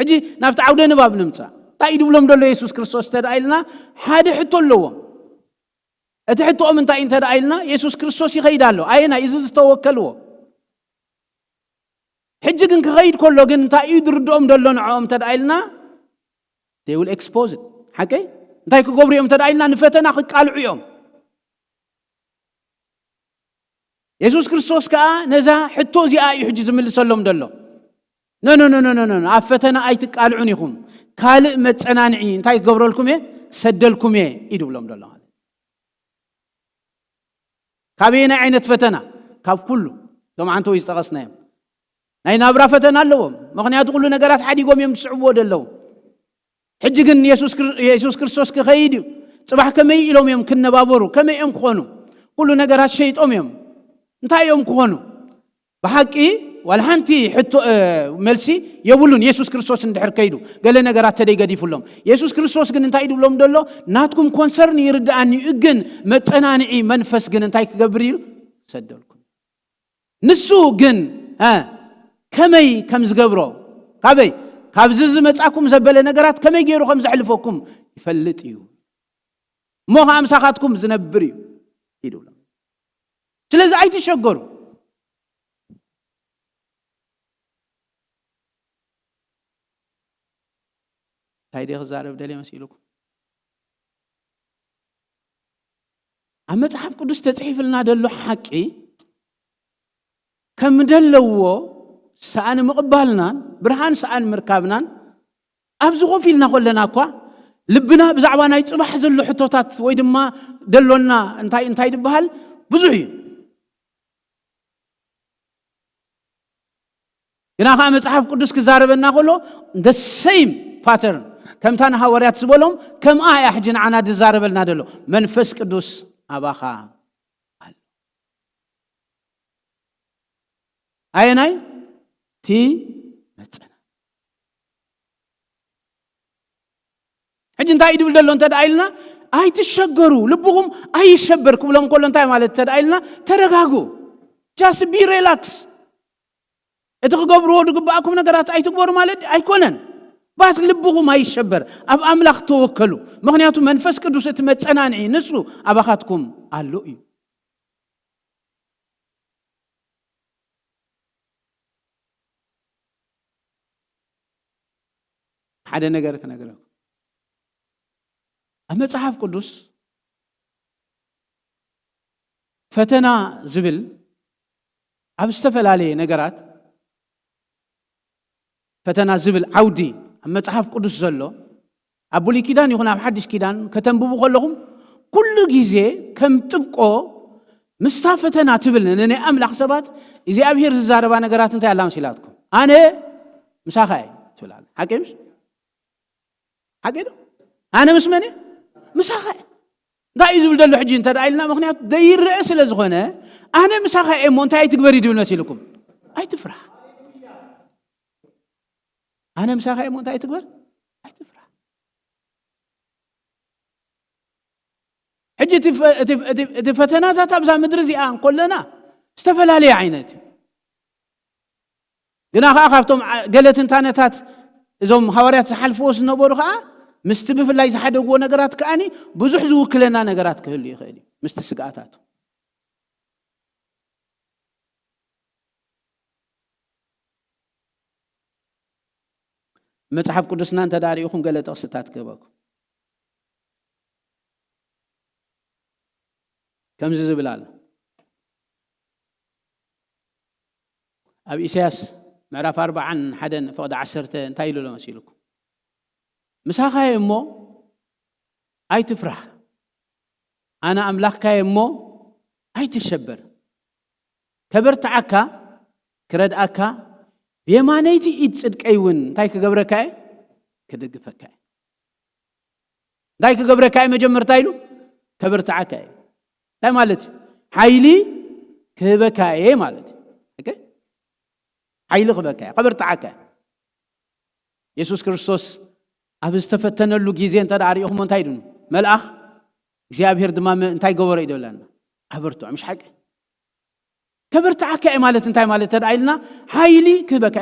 ሕጂ ናብቲ ዓውደ ንባብ ንምፃእ እንታይ ድብሎም ደሎ ኢየሱስ ክርስቶስ ተዳኢልና ሓደ ሕቶ ኣለዎም እቲ ሕቶኦም እንታይ እንተዳኢልና ኢየሱስ ክርስቶስ ይኸይድ ኣሎ ኣየና እዚ ዝተወከልዎ ሕጂ ግን ክኸይድ ከሎ ግን እንታይ እዩ ድርድኦም ደሎ ንዕኦም ተዳኢልና they will expose it ሓቀይ እንታይ ክገብሩ እዮም ተዳኢልና ንፈተና ክቃልዑ እዮም ኢየሱስ ክርስቶስ ከዓ ነዛ ሕቶ እዚኣ እዩ ሕጂ ዝምልሰሎም ደሎ ኖ ኣብ ፈተና ኣይትቃልዑን ኢኹም ካልእ መጸናንዒ እንታይ ክገብረልኩም ሰደልኩም ይድብሎም ደሎ كابينا عينت فتنا كاب كله لما عنتو يستغسنا ناينا برا فتنا اللهم مغنيات كله نجارات حد يقوم يمسعوا دلهم حججن يسوع كريستوس كخيديو صباح كمي إلهم يوم كنا بابورو كمي يوم كونو كله نجارات شيء يوم انتهى يوم كونو بحقي والحنتي حتى ملسي يقولون يسوع كريستوس ندحر كيدو قال لنا نجارات تدي قدي فلهم يسوع كريستوس جن انتهى يدو لهم دلوا ناتكم كونسرن يرد أن يجن متنانعي منفس جن انتهى كجبريل سدلكم نسو جن كمي كم زجبرو كابي كابزز متأكم زبالة نجارات كمي جيرو خمس حلفوكم يفلتيو مو هم ساقاتكم زنبريو يدولهم سلز عيت شجرو هيدي غزارة بدلي مسيلكم أما تحف قدس تتحيف لنا دلو حقي كم دلو سأن مقبلنا برهان سأن مركبنا أبزغو فيلنا قلنا قوا لبنا بزعوانا يتصبح زلو حطوطات ويدما دلونا انتاي دبهال بزوحي هنا خام تحف قدس كزاربنا قولو the same pattern كم تانا هوريات سبولهم كم آية حجن عنا دي زاربلنا دلو منفس قدس أباخا أيناي تي متنا حجن تاي دول دلو انت دايلنا أي تشجروا لبهم أي شبر كلهم كلهم تاي مالت تدايلنا ترجعوا just be relax اتقبروا ودقباكم نقرات أي تقبروا مالت أي كونن بات لبهم أي شبر أب أملاك توكلوا مغنياتو منفس كدوس تمتنانعي نسلو أباخاتكم قالوا إيو حدا نقرك نقرك أما صحاف قدوس فتنا زبل أبستفل عليه نقرات فتنا زبل عودي أما صحاف قدوس زلو أبو لي كيدان يخون أب حدش كيدان كتنبوبو قلهم كل جيزي كم تبقو مستافتنا تبل لأنني أملاك سبات إذا أبهر الزاربا نقرات انت علام سيلاتكم أنا مساخاي تولال حكيمش حكيدو أنا مسمني مساخاي دا يزول دلو حجين تدعيلنا مغنيات داير رأس لزغنة أنا مساخاي مونتا أي تكبري دون نسيلكم أي تفرح أنا مساخاي مونتا أي تكبر أي تفرح حجي تفتنا ذات أبزا مدرزي آن قلنا استفل علي عينتي قنا خافتم قلت انتانتات إذا حواريات سحلفوس نبورخا مستبف الله يزحدقوا نقرات كأني بزح زوكلنا نقرات كهلي خيلي مستسقاتات متحف قدسنا انت داري يخون قلت أصتات كباكو كم زبلال أبي إسياس معرف 4 حدا فقد 10 انتايلو لما سيلكم مساخاي امو اي تفرح انا املاكاي امو اي تشبر كبرت عكا كرد اكا بيمانيتي يتصدقيون تاي كغبركاي كدغفكاي داي كغبركاي مجمر تايلو كبرت عكاي تاي مالتي حيلي كبكاي مالتي اوكي حيلي كبكاي كبرت عكا يسوع كريستوس أبستفتنا له جيزين تداري أخو من تايدون ملأخ እግዚአብሔር ድማ እንታይ ገበረ ይደውላና አበርቱ مش حاجه كبرت عكا ማለት እንታይ ማለት ተዳይልና ሃይሊ ክበካ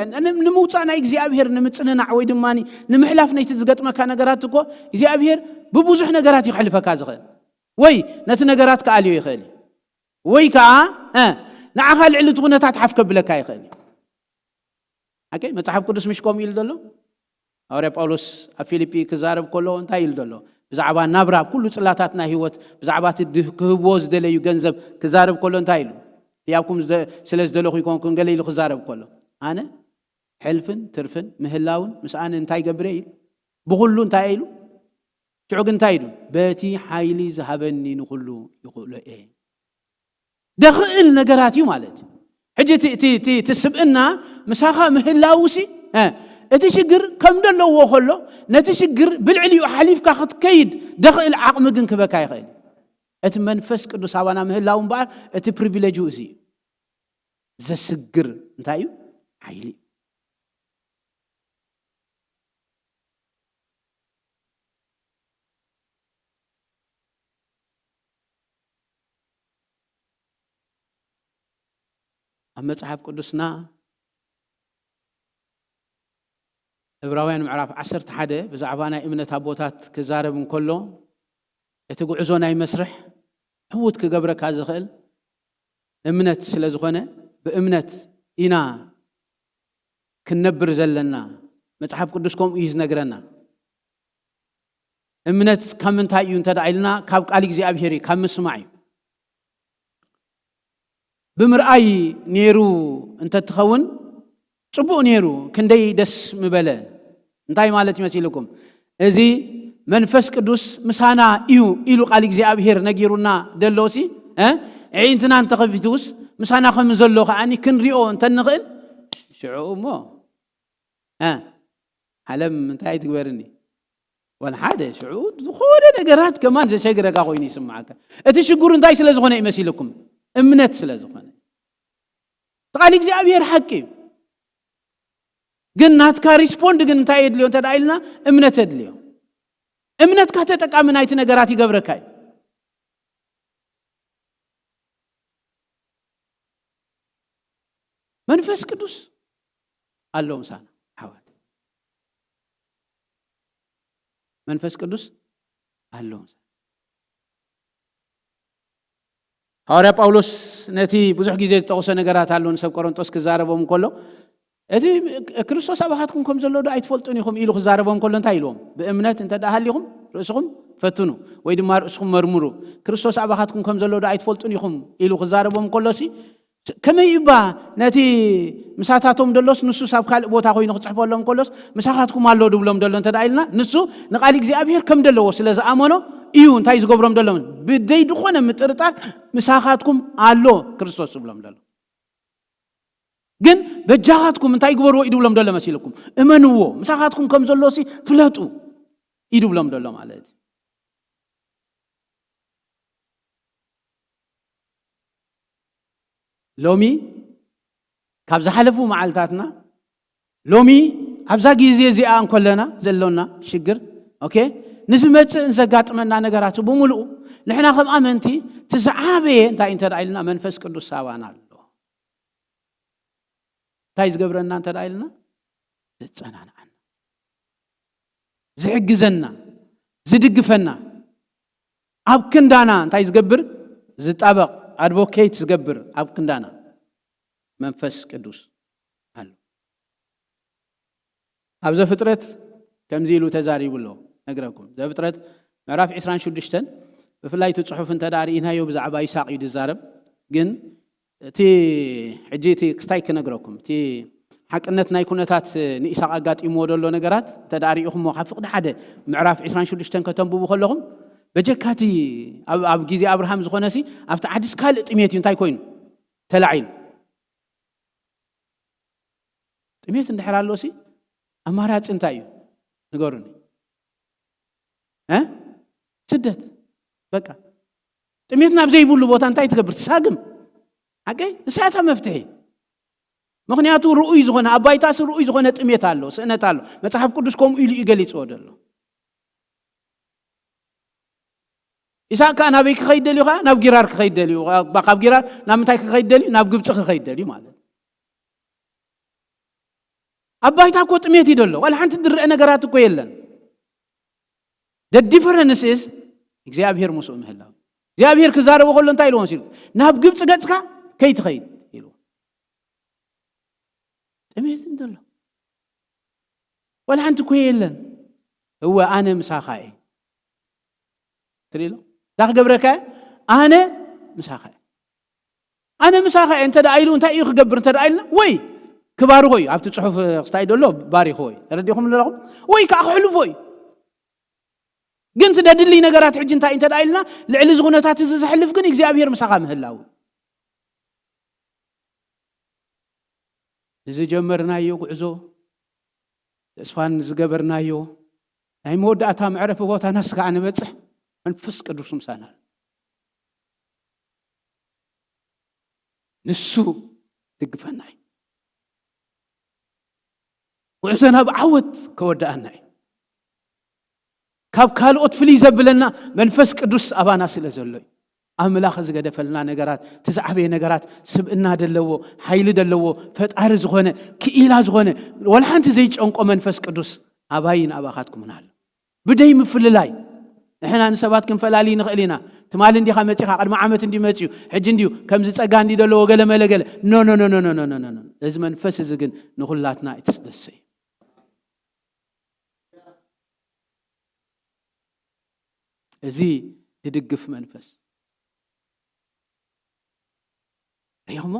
ንሙፃና እግዚአብሔር ንምጽነና ወይ ድማኒ ንምሕላፍ ነይቲ ዝገጥመካ ነገራት እኮ እግዚአብሔር በብዙሕ ነገራት ይحلفካ ዝኽእል ወይ ነቲ ነገራት ከአልዩ ይኽእል ወይ ከዓ ንዓኻ ልዕሊ ትኹነታት ሓፍከብለካ ይኽእል ኦኬ መጽሐፍ ቅዱስ ምሽ ቆም ይል ዘሎ ሐዋርያ ጳውሎስ ኣብ ፊልጵ ክዛረብ ከሎ እንታይ ይል ዘሎ ብዛዕባ ናብራ ኩሉ ጽላታትና ህይወት ብዛዕባ ክህቦ ዝደለዩ ገንዘብ ክዛረብ ከሎ እንታይ ይሉ ያብኩም ስለዚ ደለኹ ይኮንኩን ገለ ኢሉ ክዛረብ ከሎ ኣነ ሕልፍን ትርፍን ምህላውን ምስኣነ እንታይ ገብረ ኢሉ ብኩሉ እንታይ ኢሉ ትዑግ እንታይ ኢሉ በቲ ሓይሊ ዝሃበኒ ንኩሉ ይኽእሎ እየ دخل نجاراتي مالك حجة تسبقنا مساخة مهلاوسي اتشجر كم دلو وخلو نتشجر بالعلي وحليف كاخد كيد دخل عقم جنك بكاي خيل اتمنفس قدوس عوانا مهلاون بار ات بريفيليجو سي زسجر انتايو عيلي أما صحاب قدسنا إبراهيم معرف 10 حدا بزعبانا إمنة أبوتات كزارب من كله يتقول عزونا يمسرح هو تكجبرك هذا خيل إمنة سلزخنة بإمنة إنا كنبر زلنا مصحاب قدسكم إيز نجرنا إمنة كم تايون تدعيلنا كاب عليك زي أبيري كم سمعي بمرأي نيرو أنت تخون صبوا نيرو كندي دس مبلة انتاي مالتي مسيلكم إذا منفس قدوس مسانا إيلو قالك زي أبهر نجيرونا دلوسي عينتنا انتقفتوس مسانا خمزلو خاني كنريو انت نقل شعوب مو حلم انتاي تقبرني وانا حدا شعوب دخول نجرات كمان زي شجرة قاويني يسمعك اتشجور انتاي سلازغنا يمسيلكم امنت سلازغنا تقالك زي أبهر حكي قلنا كاريسبوند قلنا تايد ليون تدعيلنا امنت تدليو امنت كاتتك من ايت نغراتي قبركاي منفس قدوس الله مسانا حوال منفس قدوس الله مسانا حوالي باولوس نتي بزح جيزي تقوصة نغرات الله نسب قرنطوس كزاربهم كله أتي كريستوس أباحتكم كم زلوا دا يتفلتونيهم إلو خزاربهم كلن تايلهم بأمنات أنت دهاليهم رأسهم فتنوا ويد ما رأسهم مرمروا كريستوس أباحتكم كم زلوا دا يتفلتونيهم إلو خزاربهم كلسي كم يبا نتي مساحاتهم دلوس نسو ساب خال بوتا خوي نخصحوا لهم كلس مساحاتكم الله دبلهم دلون تدعيلنا نسو نقالك زي أبير كم دلوا سلازا أمانو إيون تايز قبرهم دلون بدي دخونا مترتار مساحاتكم الله كريستوس دبلهم دلون جن بجاهاتكم انتاي قبروا يدو لهم دلهم مسيلكم امنوا مساحاتكم كم زلوسي فلاتوا يدو لهم دلهم على لومي كابز حلفوا معالتاتنا لومي ابزا غيزي زي ان كلنا زلونا شجر اوكي نسمت نزغاط منا نغراتو بملؤ نحنا خم امنتي تزعابي انتاي انت دايلنا منفس قدوس ساوانا تايز قبرنا انت دايلنا زصنانا زحجزنا زدقفنا اب كندانا تايز قبر زطابق ادفوكيت زقبر اب كندانا منفس قدوس قال ابز فطرت كمزيلو تزاريب له نغركم ذا فطرت معراف 26 بفلاي تصحف انت دارينا يو بزعبا يساق يدزارب جن تي حجيتي كستايك نغركم تي حقنتنا يكونتات نيساق اغاط يمودلو نغرات تداريهم وخفقد حدا معراف 26 كتنبو خلهم بجكاتي اب غيزي ابراهام زخونسي ابت عدس كال طميت انتاي كوين تلعين طميت اندحرالوسي اماراص انتايو نغورني سدت بقى طميتنا بزي بولو بوتا انتاي تكبر تساقم حقي ساعتها مفتحي مخنياتو رؤي زغنا ابايتاس رؤي زغنا طميت አለው سنت አለው መጽሐፍ ቅዱስ ኮም ኢሊ ይገልጽ ወደለው إساء كان أبيك خيدلي خا ناب جرار خيدلي وبقى جرار نام تايك خيدلي ناب جبت خيدلي ماله أباي تاكو تميتي دلله ولا حنت در أنا جرات كويلن the difference is إخزيابير مسؤول مهلا إخزيابير كزار وقولن تايلون سير ناب جبت جتك كي تخيد يلو تميتي دلله ولا حنت كويلن هو أنا مساخاي تريلو داخ قبرك أنا مساخة أنت دايلو أنت إيه قبر أنت دايلنا وي كبار خوي عبت تصحف استايد الله باري خوي رديهم لهم وي كأخلو خوي قنت دللي نجارات حج أنت دايلنا لعل زغنات تزحلف قني إخزيابير مساخة مهلاوي ዝጀመርናዮ ጉዕዞ ተስፋን ዝገበርናዮ ናይ መወዳእታ መዕረፍ ቦታና ስጋ ንበጽሕ መንፈስ ቅዱስ ምሳና ንሱ ድግፈና ጉዕዞና ብዓወት ከወዳእና ካብ ካልኦት ፍልይ ዘብለና መንፈስ ቅዱስ አባና ስለ ዘሎ አምላኽ ዝገደፈልና ነገራት ተዛዕበየ ነገራት ስብእና ደለዎ ኃይል ደለዎ ፈጣሪ ዝኾነ ክኢላ ዝኾነ ወልሓንቲ ዘይጨንቆ መንፈስ ቅዱስ አባይን አባኻትኩምና ኣሎ ብደይ ምፍልላይ ንሕና ንሰባት ክንፈላሊ ንኽእል ኢና ትማል እንዲኻ መጺኻ ቅድሚ ዓመት እንዲመጽዩ ሕጂ እንዲዩ ከም ዝጸጋ እንዲ ደለዎ ገለ መለገለ ኖ ኖ ኖ ኖ ኖ ኖ ኖ እዚ መንፈስ እዚ ግን ንኹላትና ይትስደሰይ እዚ ድድግፍ መንፈስ ረይኹሞ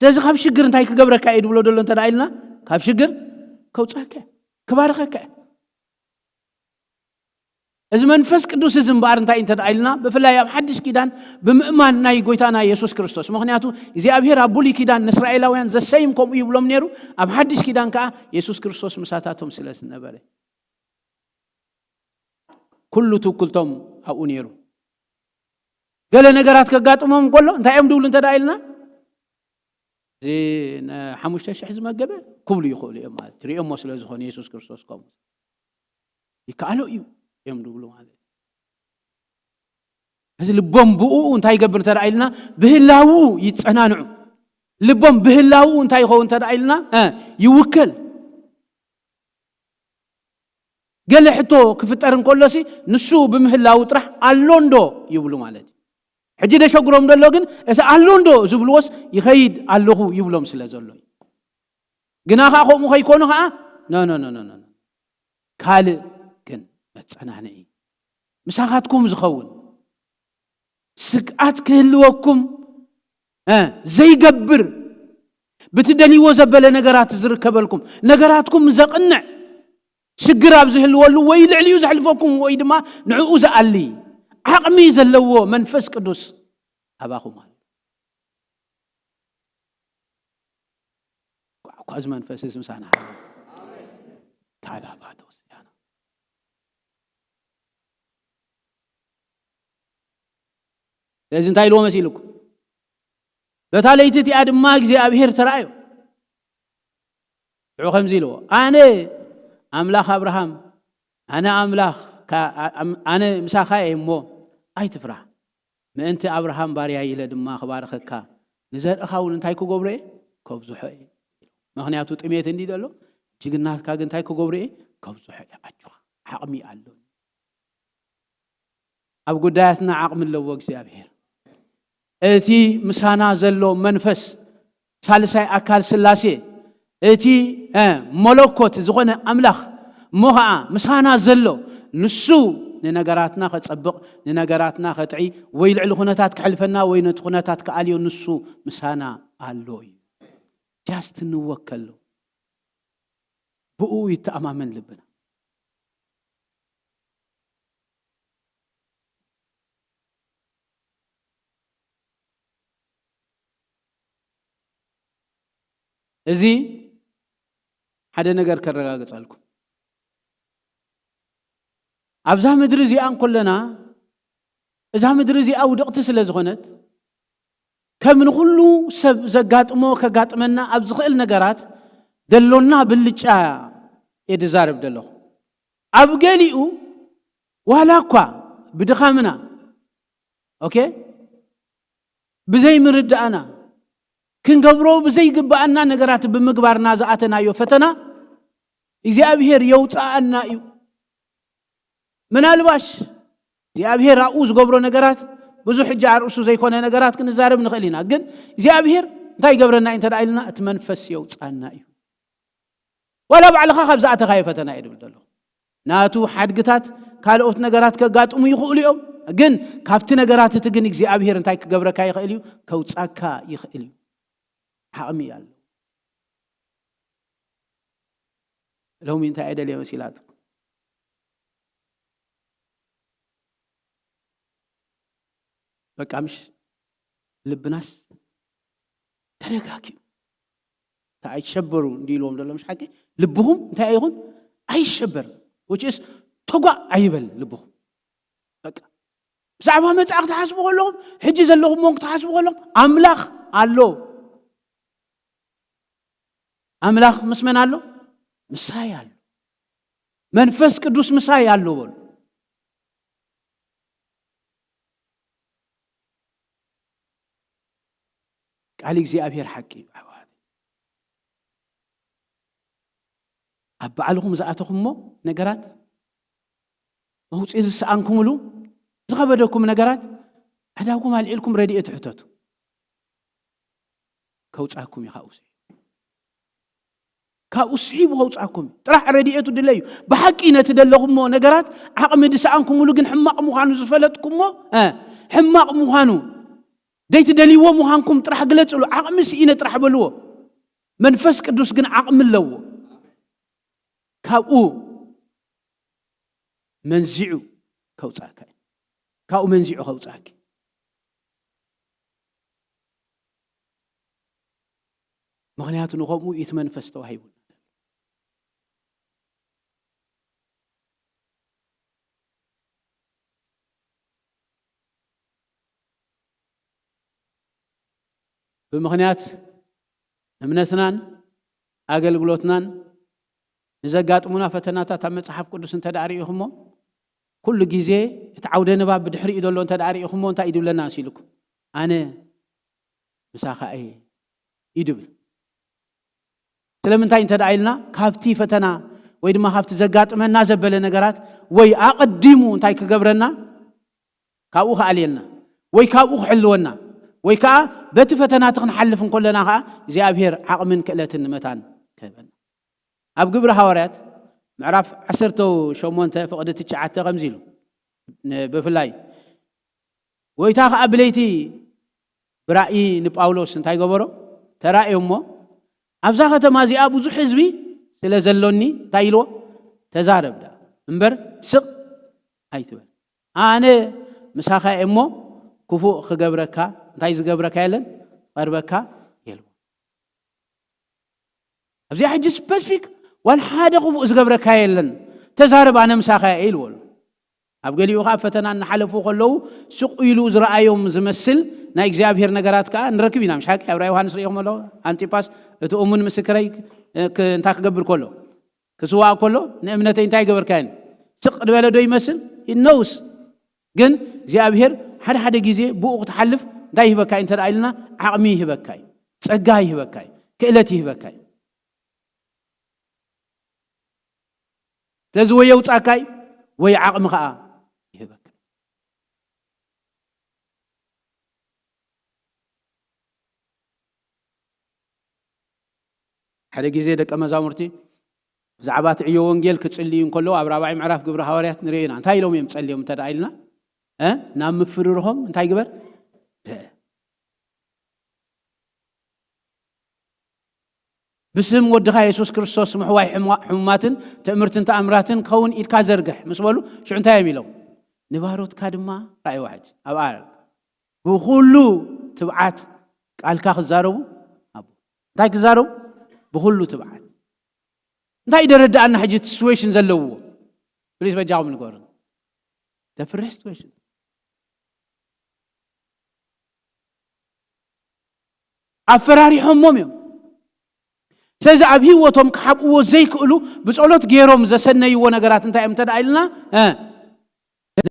ስለዚ ካብ ሽግር እንታይ ክገብረካ እዩ ድብሎ ደሎ እንተዳ ኢልና ካብ ሽግር ከውፅአከ ክባርኸከ እዚ መንፈስ ቅዱስ እዚ እምበኣር እንታይ እንተዳ ኢልና ብፍላይ ኣብ ሓድሽ ኪዳን ብምእማን ናይ ጎይታና ኢየሱስ ክርስቶስ ምክንያቱ እግዚኣብሔር ኣብ ብሉይ ኪዳን ንእስራኤላውያን ዘሰይም ከምኡ ይብሎም ነይሩ ኣብ ሓድሽ ኪዳን ከዓ ኢየሱስ ክርስቶስ ምሳታቶም ስለ ዝነበረ ኩሉ ትውክልቶም ኣብኡ ነይሩ ገለ ነገራት ከጋጥሞም ከሎ እንታይ እዮም ድብሉ እንተዳ ኢልና እዚ ሓሙሽተ ሽሕ ዝመገበ ክብሉ ይኽእሉ እዮም ማለት ትሪኦሞ ስለ ዝኾነ ኢየሱስ ክርስቶስ ከምኡ ይከኣሎ እዩ እዮም ድብሉ ማለት እዚ ልቦም ብኡ እንታይ ይገብር እንተዳ ኢልና ብህላው ይጸናንዑ ልቦም ብህላው እንታይ ይኸውን እንተዳ ኢልና ይውከል ገለ ሕቶ ክፍጠር እንከሎሲ ንሱ ብምህላው ጥራሕ ኣሎንዶ ይብሉ ማለት ሕጂ ደሸግሮም ደሎ ግን እዚ ኣሎንዶ ዝብልዎስ ይኸይድ ኣለኹ ይብሎም ስለ ዘሎ ግና ከዓ ከምኡ ከይኮኑ ከዓ ኖ ኖ ኖ ኖ ካልእ ግን መጸናንዒ ምሳኻትኩም ዝኸውን ስግኣት ክህልወኩም ዘይገብር ብትደልይዎ ዘበለ ነገራት ዝርከበልኩም ነገራትኩም ዘቕንዕ ሽግር ኣብ ዝህልወሉ ወይ ልዕልዩ ዘሕልፈኩም ወይ ድማ ንዕኡ ዝኣሊ ዓቕሚ ዘለዎ መንፈስ ቅዱስ ኣባኹም ኣሎ ኳዝ መንፈስ ምሳና ታላባቶስ ያና ለዚ እንታይ ኢልዎ መሲልኩ በታ ለይቲ እቲኣ ድማ እግዚኣብሔር ተራእዮ ንዑ ከምዚ ኢልዎ ኣነ አምላኽ አብርሃም አነ ምሳኻ እሞ ኣይትፍራህ ምእንቲ አብርሃም ባርያ ኢለ ድማ ክባርኸካ ንዘርእኻ እውን እንታይ ክገብሮ እየ ከብዝሖ እየ ምክንያቱ ጥሜት እንዲ ደሎ ጅግናትካ ግን እንታይ ክገብሮ እየ ከብዝሖ እየ ኣጁኻ ዓቕሚ ኣሎ ኣብ ጉዳያትና ዓቕሚ ኣለዎ እግዚኣብሔር እቲ ምሳና ዘሎ መንፈስ ሳልሳይ አካል ስላሴ እቲ መለኮት ዝኾነ አምላኽ ሞኻ ምሳና ዘሎ ንሱ ንነገራትና ከጸብቕ ንነገራትና ከጥዒ ወይ ልዕሊ ኩነታት ክሕልፈና ወይ ነቲ ኩነታት ከኣልዮ ንሱ ምሳና ኣሎ እዩ ጃስት ንወከሎ ብኡ ይተኣማመን ልብና እዚ ሓደ ነገር ከረጋግጸልኩም ኣብዛ ምድሪ እዚኣ እንከለና እዛ ምድሪ እዚኣ ውድቕቲ ስለ ዝኾነት ከም ንኹሉ ሰብ ዘጋጥሞ ከጋጥመና ኣብ ዝኽእል ነገራት ደሎና ብልጫ የድዛረብ ደለኹ ኣብ ገሊኡ ዋላ እኳ ብድኻምና ኦኬ ብዘይ ምርዳእና ክንገብሮ ብዘይ ግባአና ነገራት ብምግባርና ዝኣተናዮ ፈተና እግዚአብሔር የውፃአና እዩ ምናልባሽ እግዚአብሔር አኡ ዝገብሮ ነገራት ብዙ ሕጂ አርእሱ ዘይኮነ ነገራት ክንዛረብ ንኽእል ኢና ግን እግዚአብሔር እንታይ ይገብረና እንተ ዳኢልና እቲ መንፈስ የውፃአና እዩ ወላ ባዕልኻ ካብ ዝኣተኻዮ ፈተና ይድብል ደሎ ናቱ ሓድግታት ካልኦት ነገራት ከጋጥሙ ይኽእሉ እዮም ግን ካብቲ ነገራት እቲ ግን እግዚአብሔር እንታይ ክገብረካ ይኽእል እዩ ከውፃካ ይኽእል እዩ ዓቕሚ ኣሎ ሎሚ እንታይ አይደል የመሲላት በቃ ምሽ ልብናስ ተረጋጊ تأيشبروا ديلهم دلهم مش حكي لبهم تأيهم أيشبر which is تقع عيبل لبهم زعما ما تعرف تحاسبوا لهم حجز لهم ممكن تحاسبوا لهم أملاخ علو أملاخ مسمن علو مساي علو منفس قدوس مساي علو بول قال እግዚአብሔር حقي أبعلهم زعتهم مو نجارات ما هو إذا سأنكم له زخبركم نجارات هداكم هالعلكم رديء تحتته كوتعكم يخاوسي كأوسي وكوتعكم ترى رديء تدليو بحكي نتدلهم مو نجارات عقم إذا سأنكم له جن حماق مخانو زفلتكم مو حماق مخانو ديت دليو مخانكم ترى قلت له عقم سئينة ترى بلوه منفس قدوس جن عقم اللو كاو منزعو كوتاك كاو منزعو كوتاك مغنيات نقوم يتمنفس توهيبون بمغنيات امنتنان اغلغلوتنان نزغاطمونا فتناتا تمصحف قدوس انت داريخمو كل غزي تعود نباب بدحري يدلو انت داريخمو انت يدبلنا سيلكم انا مساخاي يدبل سلامنتاي انت دايلنا كابتي فتنا ወይ ድማ ሀብት ዘጋጥመና ዘበለ ነገራት ወይ አቀድሙ እንታይ ከገብረና ካብኡ ኻልየና ወይ ካብኡ ሕልወና ወይ ካ በቲ ፈተናት ክንሐልፍ እንኮለና ኻ እግዚአብሔር ዓቕምን ክእለትን መታን ከበና ኣብ ግብረ ሐዋርያት ምዕራፍ 18 ፍቅደ 9 ከምዚሉ በፍላይ ወይታ ኻ አብለይቲ ብራእይ ንጳውሎስ እንታይ ገበሮ ተራእዮሞ ኣብዛ ከተማ እዚኣ ብዙሕ ህዝቢ ስለ ዘሎኒ ታይሎ ተዛረብዳ እምበር ስቕ ኣይትበል ኣነ ምሳኻ እሞ ክፉእ ክገብረካ እንታይ ዝገብረካ የለን ቀርበካ የልዎ ኣብዚ ሕጂ ስፔሲፊክ والحاد خفو زغبرك يلن تزارب انا مساخا يلول اب غليو خا فتنا نحلفو خلو سق يلو زرايوم زمسل نا እግዚአብሔር ነገራት ካ እንረክቢና مش حق ابراهيم ዮሐንስ ረይሁም ለው አንቲፓስ እቱ ኡሙን መስከረይ እንታ ከገብር ኮሎ ከስዋ ኮሎ ነእምነተ እንታይ ገበርካን ስቅ ድበለ ዶ ይመስል ይነውስ ግን እግዚአብሔር ሓደ ጊዜ ቡኡ ተሐልፍ ዳይ ይበካይ እንተ ዳይልና ዓቅሚ ይበካይ ጸጋ ይበካይ ክእለት ይበካይ لازم ويوتاكاي ويعقم خا يهبك حدا غيزه دقه مزامرتي زعبات عيو وانجيل كصليون كله ابرابعي معرف ግብረ ሐዋርያት ንሪና እንታይ ኢሎም እዮም ጸልዮም ተዳይልና ናብ ምፍርርሆም እንታይ ግበር بسم ودخا يسوع كريستوس محواي حماتن تأمرتن تأمراتن كون إدكا زرقح مسبولو شو انتا يميلو نباروت كادما رأي واحد أبعال بخلو تبعات قال كاخ الزارو أبو انتاي كزارو بخلو تبعات انتاي درد أن حاجة سويشن زلو بليس بجاو من قرن تفرش سويشن أفراري حموميو سيز أبيه وتوم كحب وزيك قلو بسألت غيرهم زسنة يو نجارات انتي امتدى إلنا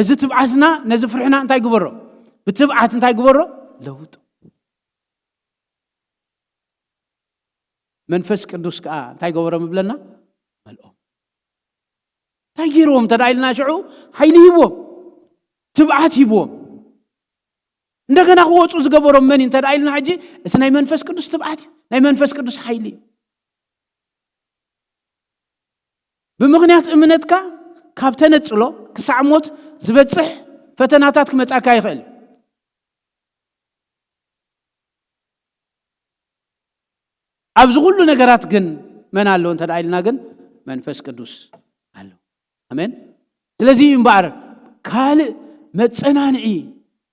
نزت بعثنا نزف فرحنا انتي قبره بتبعث انتي قبره لوط منفس قدوس كا انتي قبره مبلنا ملؤم انتي غيرهم امتدى إلنا شعو حيلي يبوم تبعث يبوم እንደገና ወጡ ዝገበሮ ምን እንተ ዳይልና ሐጂ እስናይ መንፈስ ቅዱስ ተባዓት ናይ መንፈስ ቅዱስ ኃይሊ بمغنيات امنتك كابتنصلو كسعموت زبصح فتناتات كمصاكا يخل ابز كل ነገራት ግን ምን አለው እንተ ዳይልና ግን መንፈስ ቅዱስ አለው አሜን ስለዚህ እንባር ካል መጸናንዒ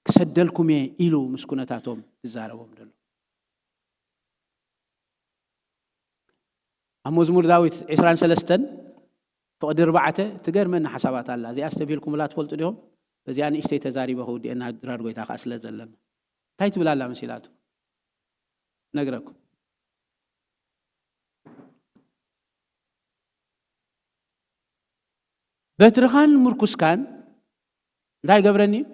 كسدلكم إلو مسكونتاتهم تزاربهم دلو مزمور داوود 23 فقد 4 تجرمنا حسابات الله زي استبيلكم لا تفلطوا اليوم بزي أنا إشتي تزاري بهودي أنا درار قويتها خاسلة زلنا تايت بلا الله مسيلاته نقرأكم بترخان مركز كان داي قبرني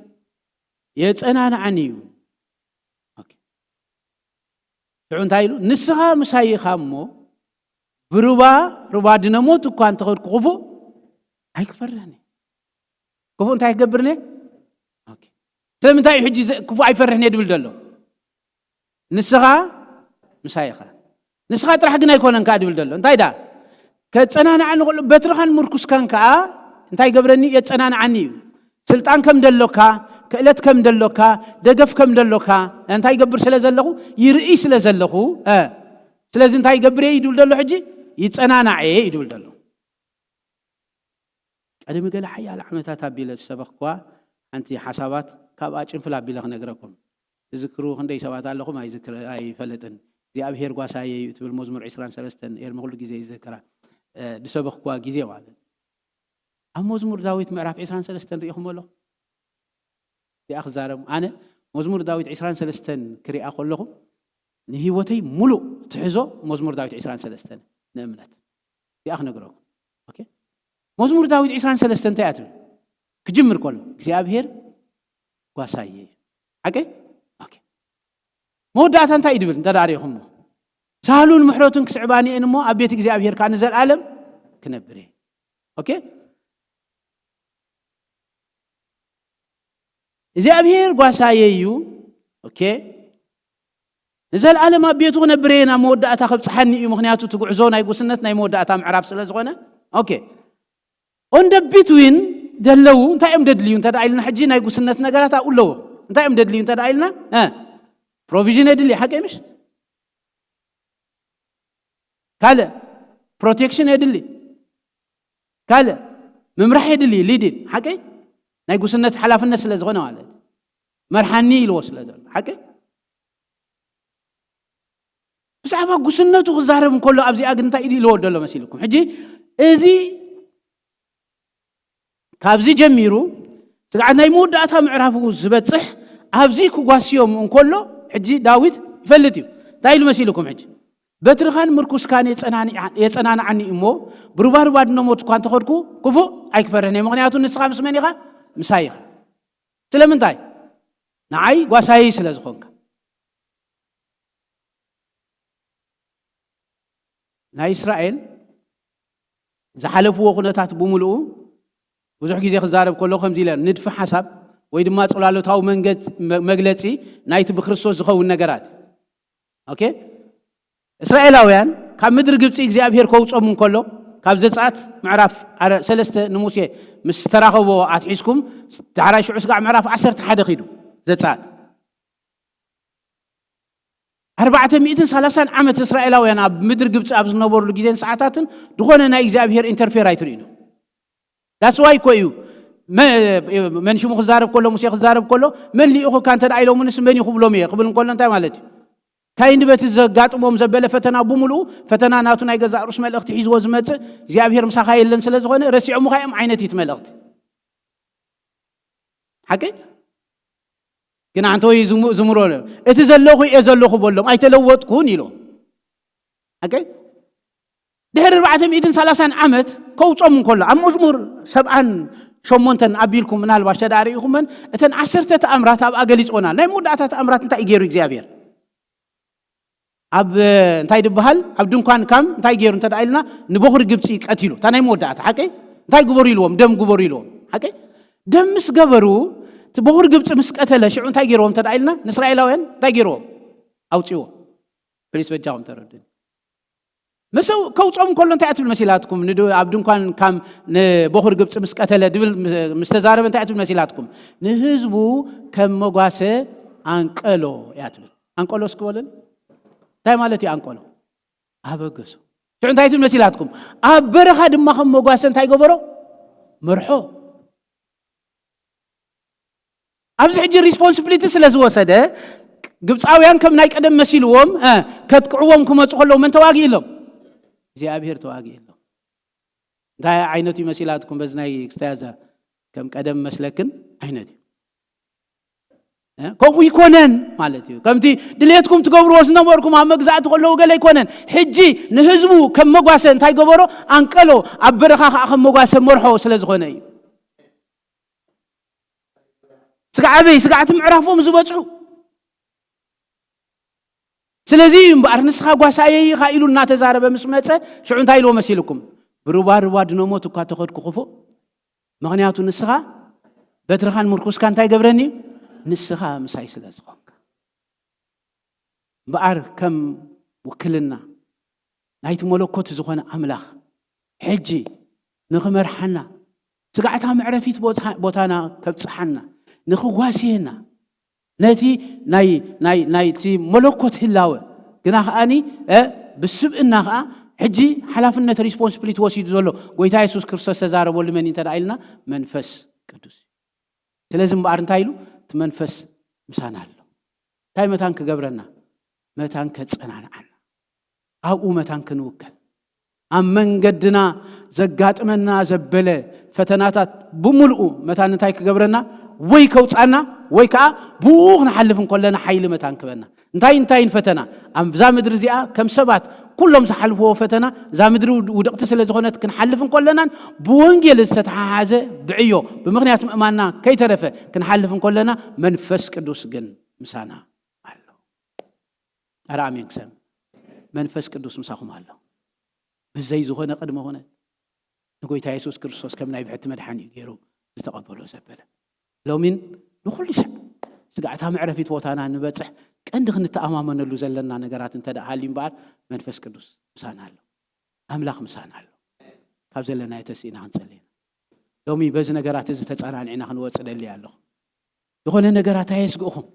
يتسأنا عنيو أوكي تعون تايلو نسخة مسايخة مو بربا ديناموت كان تقول كفو أي كفرني كفو أنت قبرني أوكي تلمن تاي حجي كفو أي فرحني يدول دلو نسخة مسايخة نسخة ترحقنا يكون أنك يدول دلو أنت دا كتسأنا عنه بترخان مركز كان كا أنت قبرني يتسأنا عنيو سلطان كم دلوكا كألت كم دلوكا دقف كم دلوكا أنت يقبر سلازلخو يرئي سلازلخو سلاز أنت يقبر يدول دلو حجي يتسأنا عيه يدول دلو أنا مقال حيا العمتات بيلا السبق أنت حسابات كاباج انفلا بيلا نقرأكم تذكروا خندي سوات لكم أي ذكر أي فلتن زي أبهر قاساي يتبل مزمور 23 يرمغل جزء ذكر السبق جزء واحد مزمور داوود معرف 23 ريخم ولا يا أخ زارم أنا مزمور داوود 23 كري أقول لكم نهيوتي ملو تحزو مزمور داوود 23 نأمنت يا أخ نقرأ أوكي مزمور داوود 23 تأتي كجمر كله زيابهر قاساي أوكي أوكي مودات أنت يدبر تداريهم سهلون محروتون كسعباني إنمو أبيتك زيابهر كان نزل عالم كنبري أوكي زيابهر قاساييو اوكي نزل عالم ابيتو نبرينا موداتا خبصحني مخنياتو تقعزو ناي قسنت ناي موداتا معراب سلازغونه اوكي اون ذا بيتوين دلو انتي ام ددليو انت دايلنا حجي ناي قسنت نغراتا اولو انتي ام ددليو انت دايلنا بروفيجن يدلي حقي مش كاله بروتكشن يدلي كاله ممرح يدلي ليدين حقي ناي قسنت حلافنا سلازغونه والد مرحني يلوصل هذا حكي بس عفوا قسنته غزارم كله أبزي أجنتا إلي لو دلوا مسيلكم حجي إزي كابزي جميرو تقعدنا يمود أتهم عرفه زبط صح أبزي كواسيوم كله حجي داوود فلتيو تايلو مسيلكم حجي بترخان مركوس كان يتسنان عني إمو بربار بعد نموت كان تخرجو كفو أكبرني مغنياتو نسخة مسمينيها مسايخة سلام تاي نعي قاساي سلازخونك ناي إسرائيل زحلفوا وخناتات بملؤ وزح جزء خزارب كله خمسة لين ندف حسب ويد ما تقولوا تاو مجلسي نايت بخرسوس زخو النجارات أوكي إسرائيلاويان كم مدر جبت إجزاء بهير كوتش أمم كله كابزت ساعات معرف على سلسلة نموسية مستراخوا عتحسكم تعرف شو عسقع معرف 10 حدا خيدو زت ساعات 430 عام إسرائيلاويان أب مدر جبت أبز نبور لجيزين ساعاتن دخلنا نايجزاء بهير انترفيرايترينو that's why كويو من شو مخزارب كله موسيقى خزارب كله من اللي أخو كانت العيلة ومن اسمني خبلهم إيه قبل نقول أنت مالتي كاين بيت الزقات أمم زبالة فتنا بوملو فتنا ناتنا يجزع رسم الأخت حيز وزمت زيابهر مسخاي لن سلزغون رسيع مخايم عينتي تملأخت حكي كنا عنتو زمرون اتزلخو يزلخو بولهم أي تلوت كوني له حكي دهر 430 عامت كوت أمم كله عم مزمور 7 شمونتن أبيلكم من الباشا داريهم من اتن 10 أمرات أب أجلس أنا لا مودة أمرات أنت إجيرو زيابهر أب انتاي دبهال أب دونكان كام انتاي جيرو انت دايلنا نبوخر جبتي قتيلو تاناي مودات حكي انتاي غبوري لهم دم غبوري لهم حكي دم مس غبرو تبوخر جبت مس قتله شو انتاي جيرو انت دايلنا نسرائيلاوين انتاي جيرو اوتيو بليس وجاهم تردد مسو كوصوم كله انت اتل مسيلاتكم ندو أب دونكان كام نبوخر جبت مس قتله دبل مستزارب انت اتل مسيلاتكم نهزبو كم مغاسه انقلو ياتل انقلو سكولن تاي مالتي أنقلو أبغى شو أنت هاي تمثيلاتكم أبرخ هذا ما خم مقاسن تاي قبرو مرحو أبز حجي responsibility سلزوا سده قبض أويان كم نايك أدم مسيلوهم كتقعوهم كم تقولوا من تواجي لهم እግዚአብሔር ተዋጊ የለው እንታይ ዓይነቱ ይመስላትኩም በዝናይ ክስተያዛ ከም ቀደም መስለክን ዓይነቱ ከምኡ ይኮነን ማለት እዩ ከምቲ ድሌትኩም ትገብርዎ ዝነበርኩም ኣብ መግዛእቲ ከለዉ ገለ ይኮነን ሕጂ ንህዝቡ ከም መጓሰ እንታይ ገበሮ አንቀሎ ኣብ በረኻ ከዓ ከም መጓሰ መርሖ ስለ ዝኾነ እዩ ስጋዕቲ ምዕራፎም ዝበፅሑ ስለዚ እምበር ንስኻ ጓሳየ ኢኻ ኢሉ እናተዛረበ ምስ መፀ ሽዑ እንታይ ኢልዎ መሲልኩም ብሩባ ድነሞት እኳ ተኸድኩ ክፉ ምክንያቱ ንስኻ በትርኻን ምርኩስካ እንታይ ገብረኒ ንስኻ ምሳይ ስለ ዝኾንካ እምበር ከም ውክልና ናይቲ መለኮት ዝኾነ ኣምላኽ ሕጂ ንኽመርሓና ስጋዕታ ምዕረፊት ቦታና ከብፅሓና ንኽጓስየና ነቲ ናይቲ መለኮት ህላወ ግና ከኣኒ ብስብእና ከዓ ሕጂ ሓላፍነት ሪስፖንሲቢሊቲ ወሲዱ ዘሎ ጎይታ ኢየሱስ ክርስቶስ ተዛረበሉ መን እንተዳኢልና መንፈስ ቅዱስ ስለዚ እምበር እንታይ ኢሉ እቲ መንፈስ ምሳና ኣሎ እንታይ መታን ክገብረና መታን ከፀናንዓና ኣብኡ መታን ክንውከል ኣብ መንገድና ዘጋጥመና ዘበለ ፈተናታት ብምልኡ መታን እንታይ ክገብረና ወይ ከውፃና ወይ ከዓ ብኡኽ ንሓልፍ እንከለና ሓይሊ መታን ክበና እንታይን ፈተና ኣብዛ ምድሪ እዚኣ ከም ሰባት ኩሎም ዝሓልፍዎ ፈተና እዛ ምድሪ ውድቕቲ ስለ ዝኾነት ክንሓልፍ እንከለናን ብወንጌል ዝተተሓሓዘ ብዕዮ ብምኽንያት ምእማንና ከይተረፈ ክንሓልፍ እንከለና መንፈስ ቅዱስ ግን ምሳና ኣሎ ኣራሜን ክሰም መንፈስ ቅዱስ ምሳኹም ኣሎ ብዘይ ዝኾነ ቅድመ ኾነት ንጎይታ ኢየሱስ ክርስቶስ ከም ናይ ብሕቲ መድሓኒ እዩ ገይሩ ዝተቐበሎ ዘበለ ሎሚን ንኹሉ ሻዕ ስጋዕታ ምዕረፊት ቦታና ንበፅሕ ቀንዲ ክንተኣማመነሉ ዘለና ነገራት እንተደኣሃልዩ እምበር መንፈስ ቅዱስ ምሳና ኣሎ ኣምላኽ ምሳና ኣሎ ካብ ዘለና የተስኢና ክንጸልይ ሎሚ በዚ ነገራት እዚ ተጸናኒዕና ክንወፅእ ደሊ ኣለኹ ዝኾነ ነገራት ኣየስግእኹም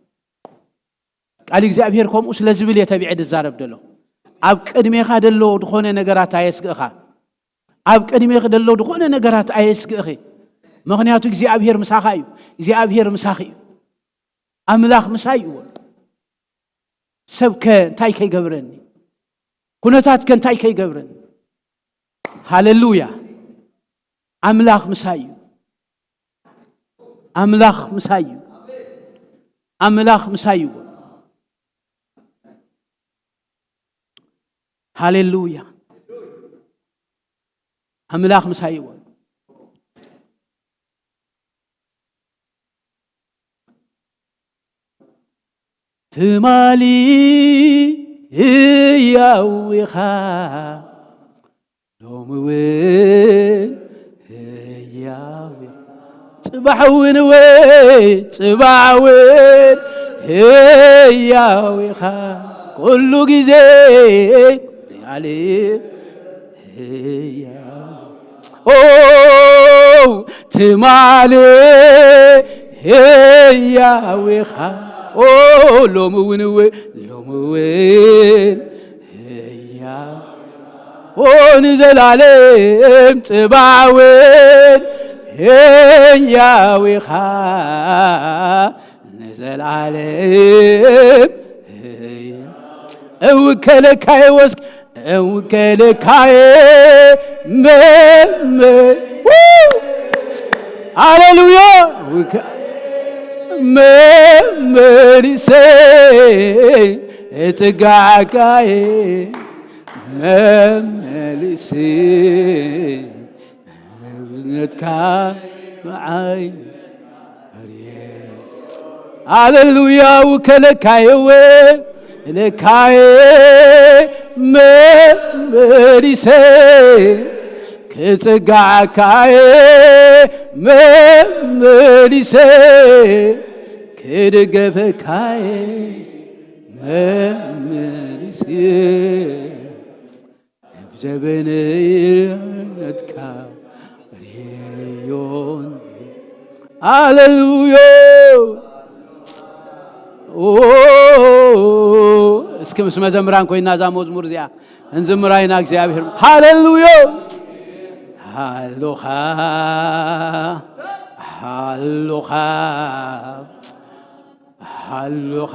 ቃል እግዚኣብሔር ከምኡ ስለ ዝብል የተቢዐ ድዛረብ ደሎ ኣብ ቅድሜኻ ደሎ ዝኾነ ነገራት ኣየስግእኻ ኣብ ቅድሜኻ ደሎ ዝኾነ ነገራት ኣየስግእኺ ምክንያቱ እግዚኣብሔር ምሳኻ እዩ እግዚኣብሔር ምሳኺ እዩ ኣምላኽ ምሳይ እዩ ሰብከ እንታይ ከይገብረኒ ኩነታትከ እንታይ ከይገብረኒ ሃሌሉያ ኣምላኽ ምሳይ እዩ ኣምላኽ ምሳይ እዩ ኣምላኽ ምሳይ እዩ ሃሌሉያ ኣምላኽ ምሳይ እዩ ትማሊ ህያዊኻ ሎምውን ህያዊ ጽባሕውን ጽባሕውን ህያዊኻ ኩሉ ጊዜ ያሊ ህያዊ ትማሊ ህያዊኻ ሎምውን ህያው ንዘላለም ጽባሕውን ህያዊኻ ንዘላለም እውከለካየ ወስክ እውከለካየ ሃሌሉያ መመሪሴ እትጋጋዬ መመሪሴ ነብነትካ መዓይ ሃሌሉያ ውከለካየወ ለካዬ መመሪሴ ክትጋጋዬ መመሪሴ ከደገፈካዬ መመሪሴ ዘበነትካ ሪዮን ሃሌሉያ እስኪ ምስ መዘምራን ኮይና ዛ መዝሙር እዚኣ እንዝምራይና እግዚአብሔር ሃሌሉያ ሃሎኻ ሃሎኻ ሃሎኻ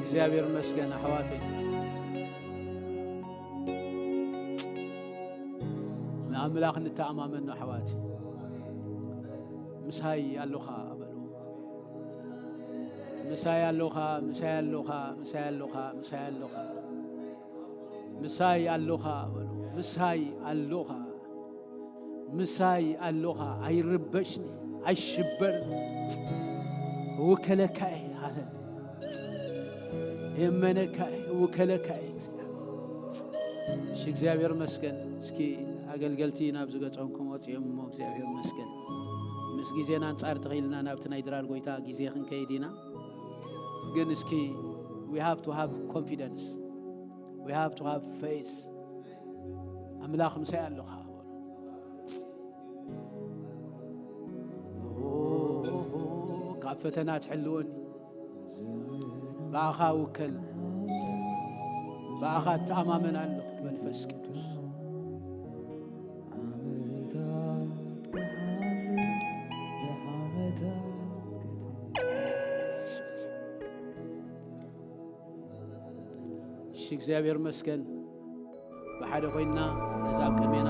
እግዚአብሔር ይመስገን አሕዋተይ ንኣምላኽ ንተኣማመን ነው ኣሕዋት ምሳይ ኣለኻ በሉ ምሳይ ኣለኻ ምሳይ ኣለኻ ምሳይ ኣለኻ ምሳይ ኣለኻ ምሳይ ኣለኻ በሉ ምሳይ ኣለኻ ምሳይ ኣለኻ ኣይርበሽኒ ኣይሽበርኒ ውከለካይ አለ የመነካይ ውከለካይ እግዚአብሔር መስገን እስኪ አገልገልቲ ናብ ዝገጾንኩም ወጽዮም ሞ እግዚአብሔር መስገን ምስ ጊዜና አንጻር ተኺልና ናብቲ ናይ ድራር ጎይታ ጊዜ ክንከይዲና ግን እስኪ we have to have confidence we have to have faith አምላኽ ምሳይ ኣለኻ ፈተና ትሕልወኒ ባኻ ውከል ባኻ ተኣማመን ኣለኹ መንፈስ ቅዱስ እግዚአብሔር መስገን በሓደ ኮይና እዛ ቅድሜና